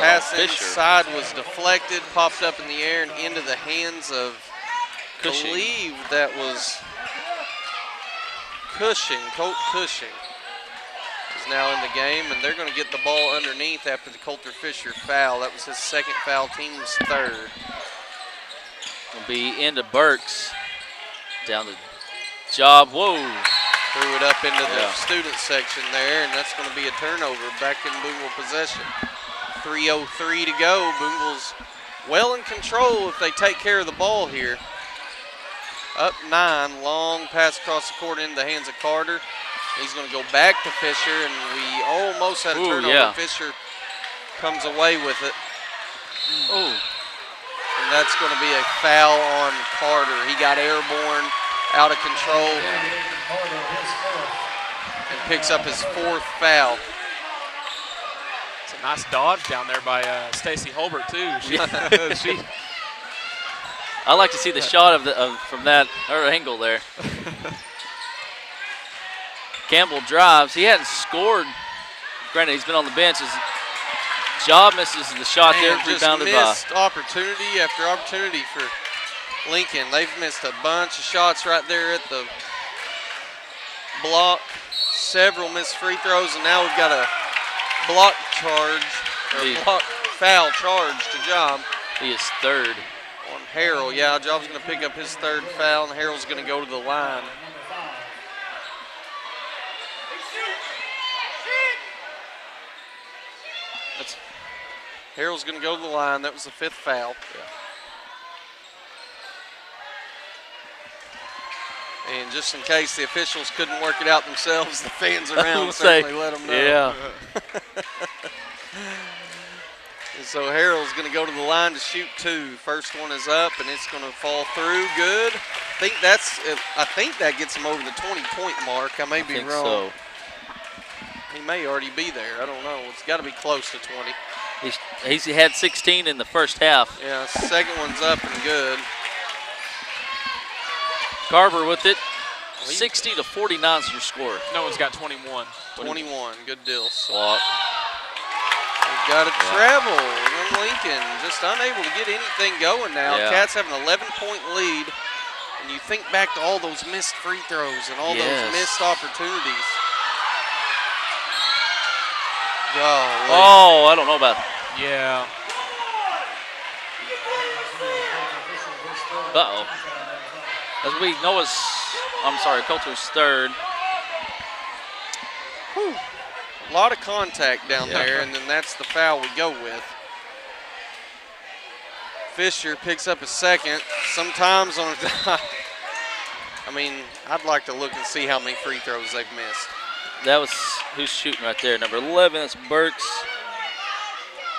Pass inside was deflected, popped up in the air and into the hands of, I believe that was Cushing, Colt Cushing is now in the game, and they're going to get the ball underneath after the Coulter Fisher foul. That was his second foul, team's third. Will be into Burks. Down the Job. Whoa. Threw it up into the student section there, and that's going to be a turnover back in Booneville possession. 3:03 to go. Booneville's well in control if they take care of the ball here. Up 9, long pass across the court into the hands of Carter. He's going to go back to Fisher, and we almost had a turnover. Yeah. Fisher comes away with it. Oh. And that's going to be a foul on Carter. He got airborne, out of control, and picks up his fourth foul. It's a nice dodge down there by Stacy Holbert too. I like to see the shot from her angle there. Campbell drives. He hadn't scored. Granted, he's been on the bench. His Job misses the shot there, rebounded by. Missed opportunity after opportunity for Lincoln. They've missed a bunch of shots right there at the block. Several missed free throws, and now we've got a block charge, or block foul charge to Job. He is third. On Harrell, yeah, Job's going to pick up his third foul, and Harrell's going to go to the line. Harrell's going to go to the line. That was the fifth foul. Yeah. And just in case the officials couldn't work it out themselves, the fans around certainly let them know. Yeah. And so Harrell's going to go to the line to shoot 2. First one is up, and it's going to fall through. Good. I think that gets him over the 20-point mark. I may be wrong. So. He may already be there. I don't know. It's got to be close to 20. He's had 16 in the first half. Yeah, second one's up and good. Carver with it. 60-49 is your score. No one's got 21. 21, good deal. So Block. They've got to travel. Young Lincoln just unable to get anything going now. Yeah. Cats have an 11-point lead. And you think back to all those missed free throws and all those missed opportunities. Golly. Oh, I don't know about that. Yeah. Uh-oh. As we Coulter's third. Whew. A lot of contact down there, and then that's the foul we go with. Fisher picks up a second. Sometimes on a I mean, I'd like to look and see how many free throws they've missed. That was who's shooting right there. Number 11, that's Burks.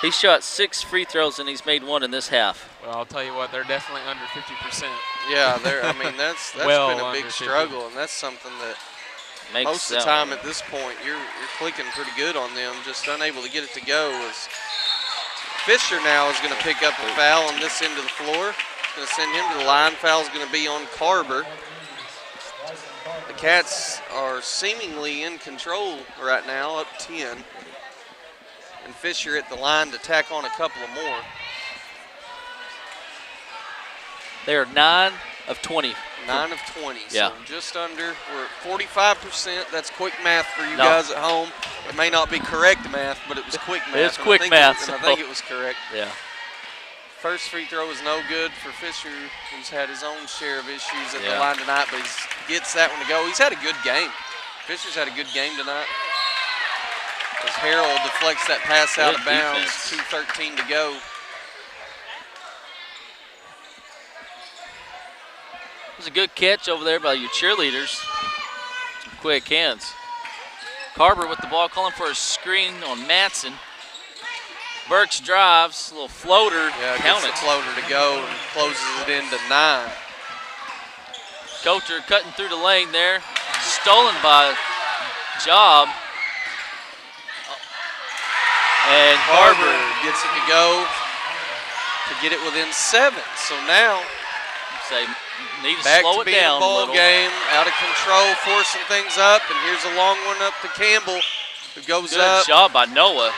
He shot 6 free throws, and he's made 1 in this half. Well, I'll tell you what, they're definitely under 50%. Yeah, I mean, that's well been a big 50. struggle, and that's something that Makes most of the time at this point you're clicking pretty good on them, just unable to get it to go. As Fisher now is going to pick up a foul on this end of the floor. Going to send him to the line. Foul is going to be on Carver. The Cats are seemingly in control right now, up 10. And Fisher at the line to tack on a couple of more. They are 9 of 20. 9 of 20, yeah. So just under. We're at 45%. That's quick math for you guys at home. It may not be correct math, but it was quick math. It's quick math. I think it was correct. Yeah. First free throw is no good for Fisher, who's had his own share of issues at the line tonight, but he gets that one to go. He's had a good game. Fisher's had a good game tonight. As Harold deflects that pass out of bounds, 2:13 to go. It was a good catch over there by your cheerleaders. Some quick hands. Carver with the ball, calling for a screen on Matson. Burks drives, a little floater, count it. Gets the floater to go and closes it into 9. Coulter cutting through the lane there. Stolen by Job. And Carver gets it to go to get it within 7. So now, need to back slow to it being down ball a little. game, out of control, forcing things up, and here's a long one up to Campbell, who goes up. Good job by Noah.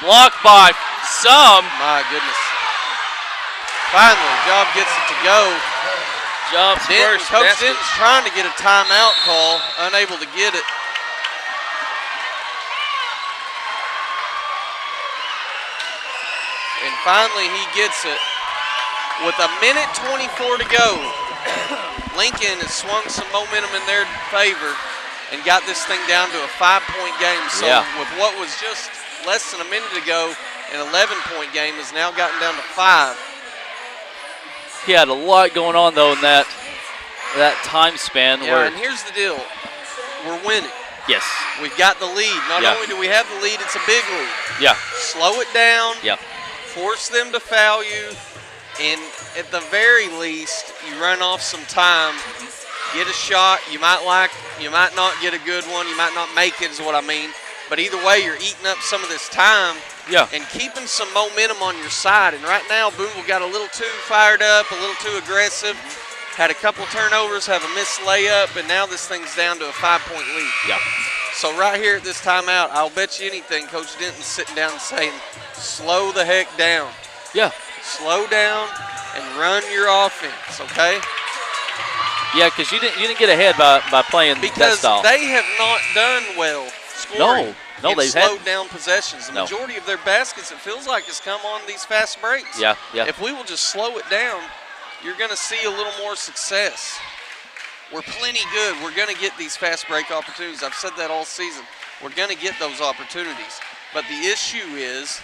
Blocked by some. My goodness. Finally, Job gets it to go. Job's first Coach basket. Denton's trying to get a timeout call, unable to get it. And finally, he gets it. With a minute 24 to go, Lincoln has swung some momentum in their favor and got this thing down to a 5-point game. So with what was just less than a minute ago, an 11-point game has now gotten down to 5. He had a lot going on, though, in that time span. Yeah, and here's the deal. We're winning. Yes. We've got the lead. Not only do we have the lead, it's a big lead. Yeah. Slow it down. Yeah. Force them to foul you. And at the very least, you run off some time, get a shot. You might not get a good one. You might not make it is what I mean. But either way, you're eating up some of this time and keeping some momentum on your side. And right now, Booneville got a little too fired up, a little too aggressive. Had a couple turnovers, have a missed layup, and now this thing's down to a 5-point lead. Yeah. So right here at this timeout, I'll bet you anything, Coach Denton's sitting down and saying, slow the heck down. Yeah. Slow down and run your offense, okay? Yeah, because you didn't get ahead by playing that style. Because they have not done well scoring. No, they've slowed down possessions. The majority of their baskets, it feels like, has come on these fast breaks. Yeah. If we will just slow it down, you're going to see a little more success. We're plenty good. We're going to get these fast break opportunities. I've said that all season. We're going to get those opportunities. But the issue is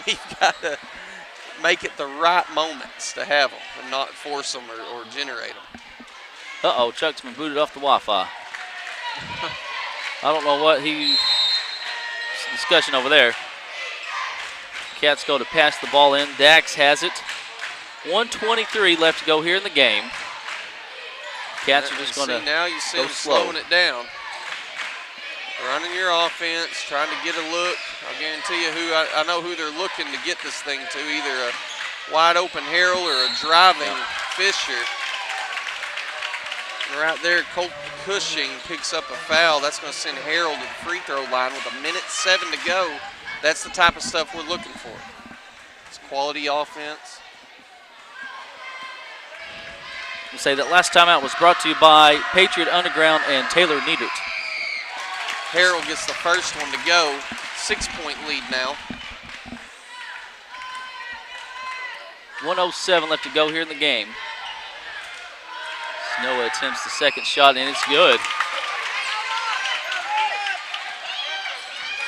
we've got to make it the right moments to have them and not force them or generate them. Uh-oh, Chuck's been booted off the Wi-Fi. I don't know what discussion over there. Cats go to pass the ball in. Dax has it. 1:23 left to go here in the game. Cats are just going to now you see go them slow. slowing it down. Running your offense, trying to get a look. I'll guarantee you I know who they're looking to get this thing to, either a wide open Harrell or a driving Fisher. And right there, Colt Cushing picks up a foul. That's going to send Harrell to the free throw line with 1:07 to go. That's the type of stuff we're looking for. It's quality offense. We'll say that last timeout was brought to you by Patriot Underground and Taylor Niedert. Harrell gets the first one to go. 6-point lead now. 1:07 left to go here in the game. Noah attempts the second shot, and it's good.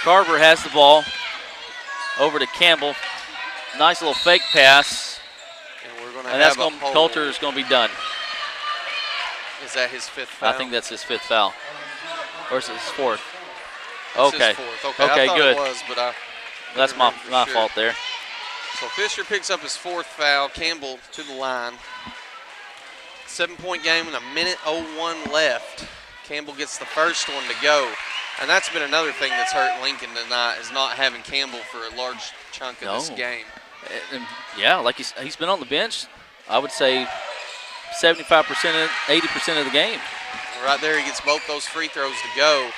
Carver has the ball. Over to Campbell. Nice little fake pass. And we're going to and that's going Coulter is going to be done. Is that his fifth foul? I think that's his fifth foul. Or is it his fourth? It's okay. His fourth. Okay, okay, I thought good. It was, but that's my fault there. So Fisher picks up his fourth foul. Campbell to the line. 7-point game with a minute 01 left. Campbell gets the first one to go. And that's been another thing that's hurt Lincoln tonight is not having Campbell for a large chunk of this game. And yeah, like he's been on the bench, I would say 75%, 80% of the game. Right there, he gets both those free throws to go.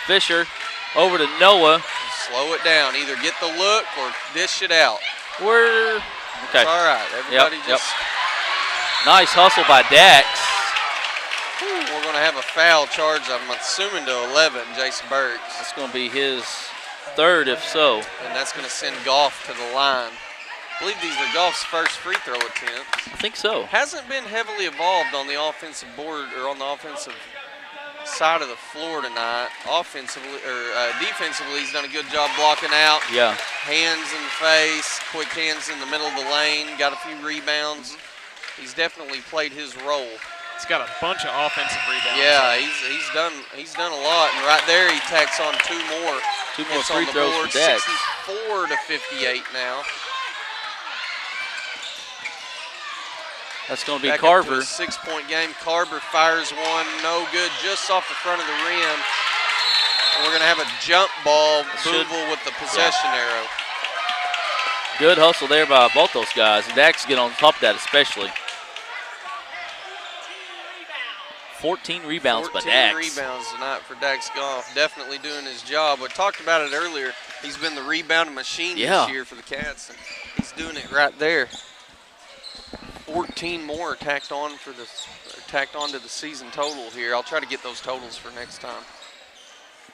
Fisher over to Noah. Slow it down. Either get the look or dish it out. Okay. It's all right. Everybody just. Nice hustle by Dax. We're going to have a foul charge, I'm assuming, to 11, Jason Burks. That's going to be his third, if so. And that's going to send Goff to the line. I believe these are Goff's first free throw attempts. I think so. Hasn't been heavily involved on the offensive board or on the offensive side of the floor tonight. Offensively or defensively, he's done a good job blocking out. Yeah. Hands in the face, quick hands in the middle of the lane, got a few rebounds. He's definitely played his role. He's got a bunch of offensive rebounds. Yeah, he's done a lot, and right there he tacks on two more. Two more free throws for Dax. 64 to 58 now. That's going to be Back Carver. up to a 6-point game. Carver fires one, no good, just off the front of the rim. And we're going to have a jump ball. Booneville with the possession arrow. Good hustle there by both those guys. And Dax get on top of that especially. 14 rebounds by Dax. 14 rebounds tonight for Dax Goff. Definitely doing his job. We talked about it earlier. He's been the rebounding machine this year for the Cats. And he's doing it right there. 14 more tacked on to the season total here. I'll try to get those totals for next time,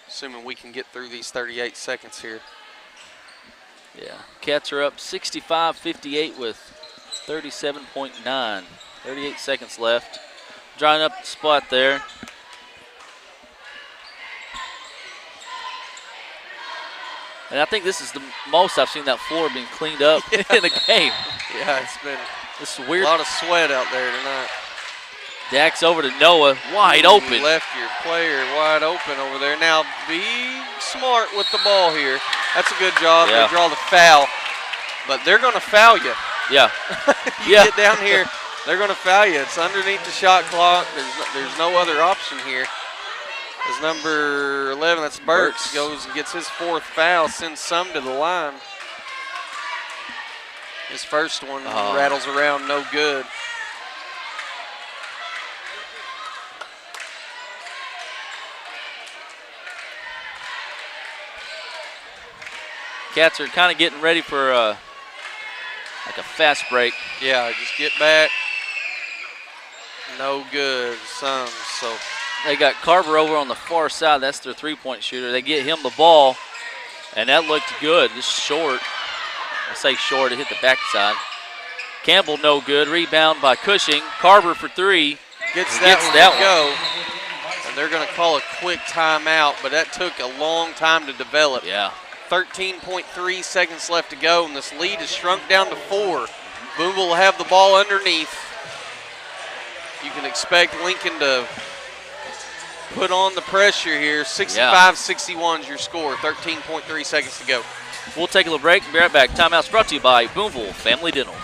assuming we can get through these 38 seconds here. Yeah, Cats are up 65-58 with 37.9. 38 seconds left. Drawing up the spot there. And I think this is the most I've seen that floor being cleaned up in a game. Yeah, it's been this is weird. A lot of sweat out there tonight. Dax over to Noah, wide open. Left your player wide open over there. Now be smart with the ball here. That's a good job. Yeah. They draw the foul, but they're going to foul you. Yeah. You get down here, they're going to foul you. It's underneath the shot clock. There's no other option here. As number 11, that's Burks, goes and gets his fourth foul, sends some to the line. His first one rattles around, no good. Cats are kind of getting ready for like a fast break. Yeah, just get back. No good, some. So they got Carver over on the far side. That's their three-point shooter. They get him the ball, and that looked good. Just short. I say short. It hit the backside. Campbell no good. Rebound by Cushing. Carver for three. Gets that one to go. And they're going to call a quick timeout, but that took a long time to develop. Yeah. 13.3 seconds left to go, and this lead has shrunk down to 4. Booneville will have the ball underneath. You can expect Lincoln to put on the pressure here. 65-61 is your score. 13.3 seconds to go. We'll take a little break and be right back. Timeout's brought to you by Booneville Family Dental.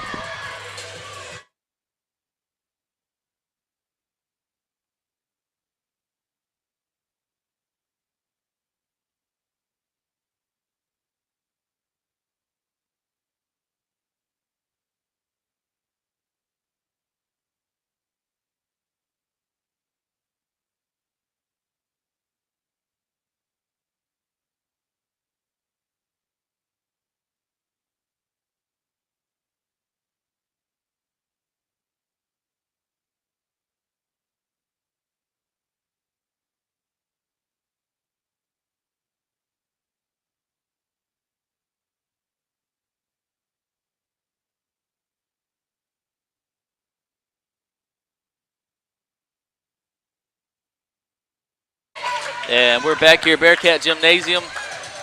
And we're back here, Bearcat Gymnasium.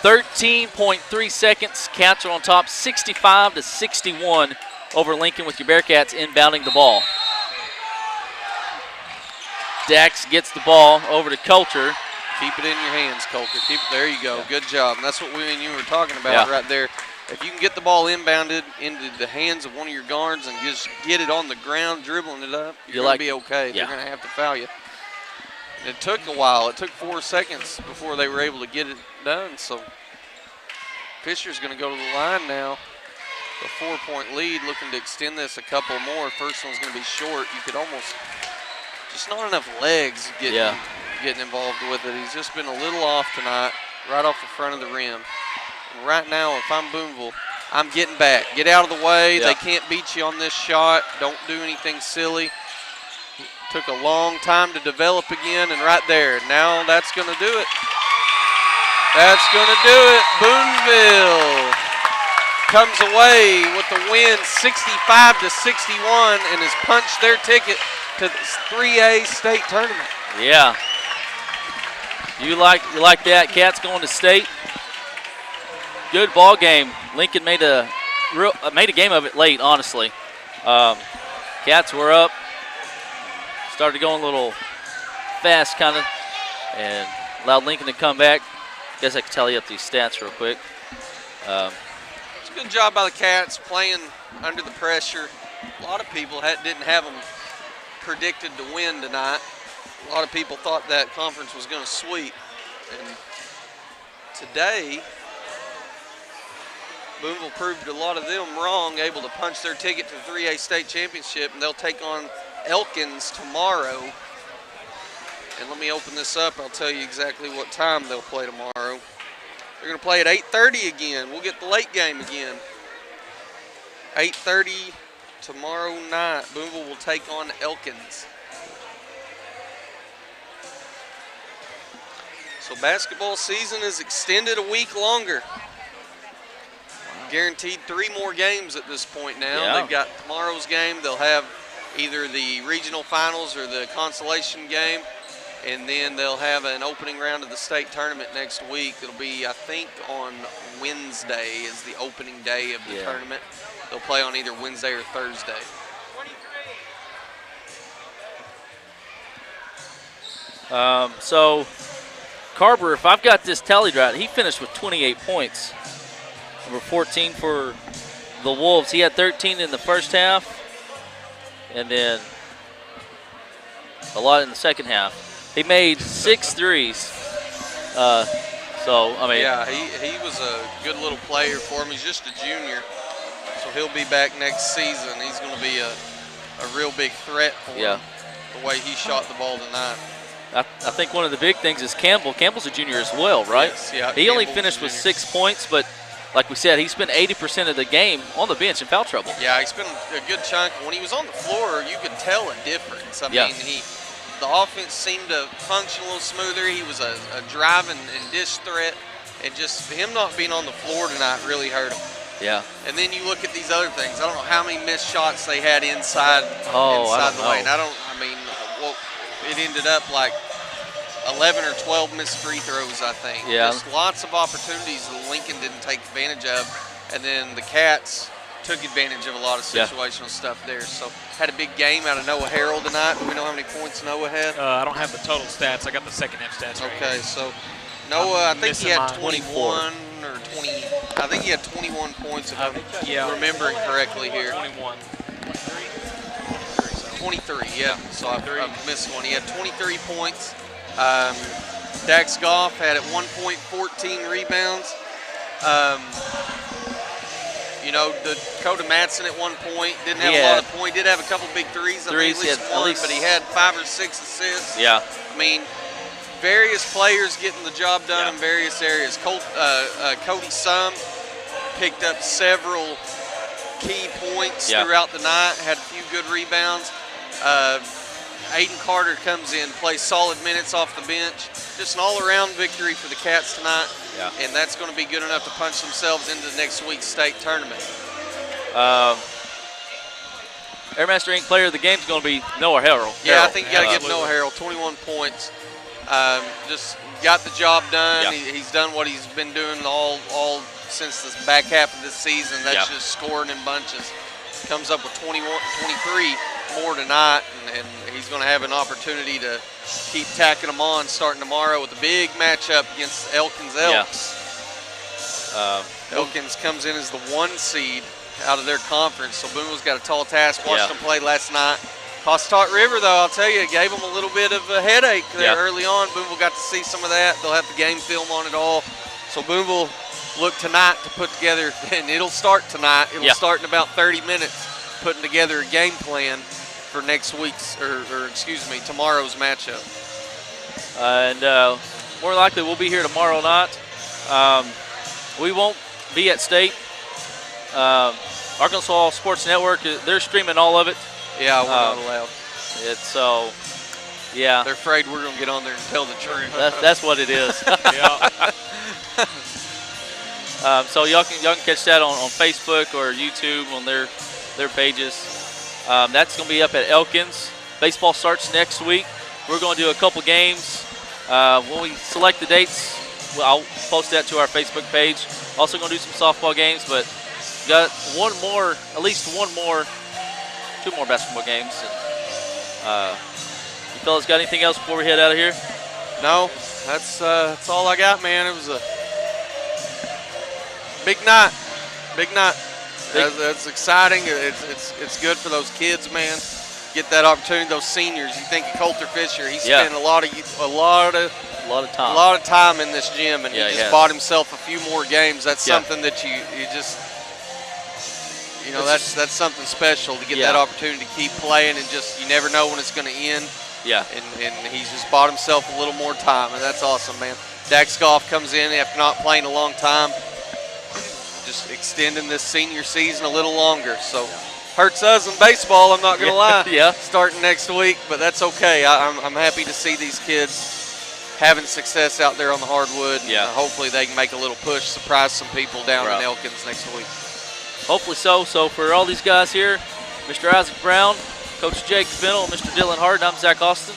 13.3 seconds. Cats are on top, 65-61 over Lincoln with your Bearcats inbounding the ball. Dax gets the ball over to Coulter. Keep it in your hands, Coulter. There you go. Yeah. Good job. And that's what we and you were talking about right there. If you can get the ball inbounded into the hands of one of your guards and just get it on the ground, dribbling it up, you're going to be okay. They're going to have to foul you. And it took a while. It took 4 seconds before they were able to get it done. So Fisher's going to go to the line now. A 4-point lead, looking to extend this a couple more. First one's going to be short. You could almost, just not enough legs getting involved with it. He's just been a little off tonight, right off the front of the rim. And right now, if I'm Booneville, I'm getting back. Get out of the way. They can't beat you on this shot. Don't do anything silly. Took a long time to develop again, and right there, now that's going to do it. That's going to do it. Booneville comes away with the win, 65-61, and has punched their ticket to the 3A state tournament. Yeah. You like that? Cats going to state. Good ball game. Lincoln made a game of it late, honestly. Cats were up. Started going a little fast, kind of, and allowed Lincoln to come back. Guess I can tally up these stats real quick. It's a good job by the Cats playing under the pressure. A lot of people didn't have them predicted to win tonight. A lot of people thought that conference was going to sweep. And today, Booneville proved a lot of them wrong, able to punch their ticket to the 3A state championship, and they'll take on Elkins tomorrow. And let me open this up. I'll tell you exactly what time they'll play tomorrow. They're going to play at 8:30 again. We'll get the late game again. 8:30 tomorrow night. Booneville will take on Elkins. So basketball season is extended a week longer. Guaranteed 3 more games at this point now. Yeah. They've got tomorrow's game. They'll have either the regional finals or the consolation game. And then they'll have an opening round of the state tournament next week. It'll be, I think, on Wednesday is the opening day of the tournament. They'll play on either Wednesday or Thursday. So Carver, if I've got this tallied right, he finished with 28 points. Number 14 for the Wolves. He had 13 in the first half, and then a lot in the second half. He made 6 threes. So, I mean. Yeah, he was a good little player for him. He's just a junior, so he'll be back next season. He's going to be a real big threat for him, the way he shot the ball tonight. I think one of the big things is Campbell. Campbell's a junior as well, right? Yes, yeah. He only finished with 6 points, but like we said, he spent 80% of the game on the bench in foul trouble. Yeah, he spent a good chunk. When he was on the floor, you could tell a difference. I mean, the offense seemed to function a little smoother. He was a driving and dish threat, and just him not being on the floor tonight really hurt him. Yeah. And then you look at these other things. I don't know how many missed shots they had inside the lane. It ended up like 11 or 12 missed free throws, I think. Yeah. Just lots of opportunities that Lincoln didn't take advantage of, and then the Cats took advantage of a lot of situational stuff there. So had a big game out of Noah Harrell tonight. Do we know how many points Noah had? I don't have the total stats. I got the second half stats. Okay, so Noah, I think he had 21 or 20. I think he had 21 points if I'm remembering correctly here. 21. 23, yeah. So I missed one. He had 23 points. Dax Goff had at one point 14 rebounds. Dakota Madsen at one point didn't have a lot of points. Did have a couple big threes. At least one, but he had 5 or 6 assists. Yeah. I mean, various players getting the job done in various areas. Cody Sum picked up several key points throughout the night. Had a few good rebounds. Aiden Carter comes in, plays solid minutes off the bench. Just an all-around victory for the Cats tonight, and that's going to be good enough to punch themselves into next week's state tournament. Airmaster Inc. Player of the game is going to be Noah Harrell. Yeah, I think you got to give Noah Harrell 21 points. Just got the job done. Yeah. He's done what he's been doing all since the back half of this season. That's just scoring in bunches. Comes up with 21, 23 more tonight, and he's going to have an opportunity to keep tacking them on starting tomorrow with a big matchup against Elkins Elks. Elkins comes in as the 1 seed out of their conference, so Booneville's got a tall task. Watched them play last night. Postot River, though, I'll tell you, it gave them a little bit of a headache there early on. Booneville got to see some of that. They'll have the game film on it all. So Booneville look tonight to put together, and it'll start tonight. It'll start in about 30 minutes, putting together a game plan for next week's, tomorrow's matchup. And more likely we'll be here tomorrow night. We won't be at state. Arkansas Sports Network, they're streaming all of it. Yeah, we're not allowed. It's so, yeah. They're afraid we're going to get on there and tell the truth. That's what it is. So y'all can catch that on Facebook or YouTube on their pages. That's going to be up at Elkins. Baseball starts next week. We're going to do a couple games. When we select the dates, I'll post that to our Facebook page. Also going to do some softball games, but got at least two more basketball games. You fellas got anything else before we head out of here? No, that's all I got, man. It was a big night. That's exciting. It's good for those kids, man. Get that opportunity. Those seniors. You think of Coulter Fisher. He's spent a lot of time in this gym, and he just bought himself a few more games. That's something that you just. That's something special to get that opportunity to keep playing, and just you never know when it's going to end. Yeah. And he's just bought himself a little more time, and that's awesome, man. Dax Goff comes in after not playing a long time, just extending this senior season a little longer. So hurts us in baseball, I'm not going to lie. Starting next week, but that's okay. I'm happy to see these kids having success out there on the hardwood. Hopefully they can make a little push, surprise some people down in Elkins next week. Hopefully so. So for all these guys here, Mr. Isaac Brown, Coach Jake Fennell, Mr. Dylan Hart, I'm Zach Austin.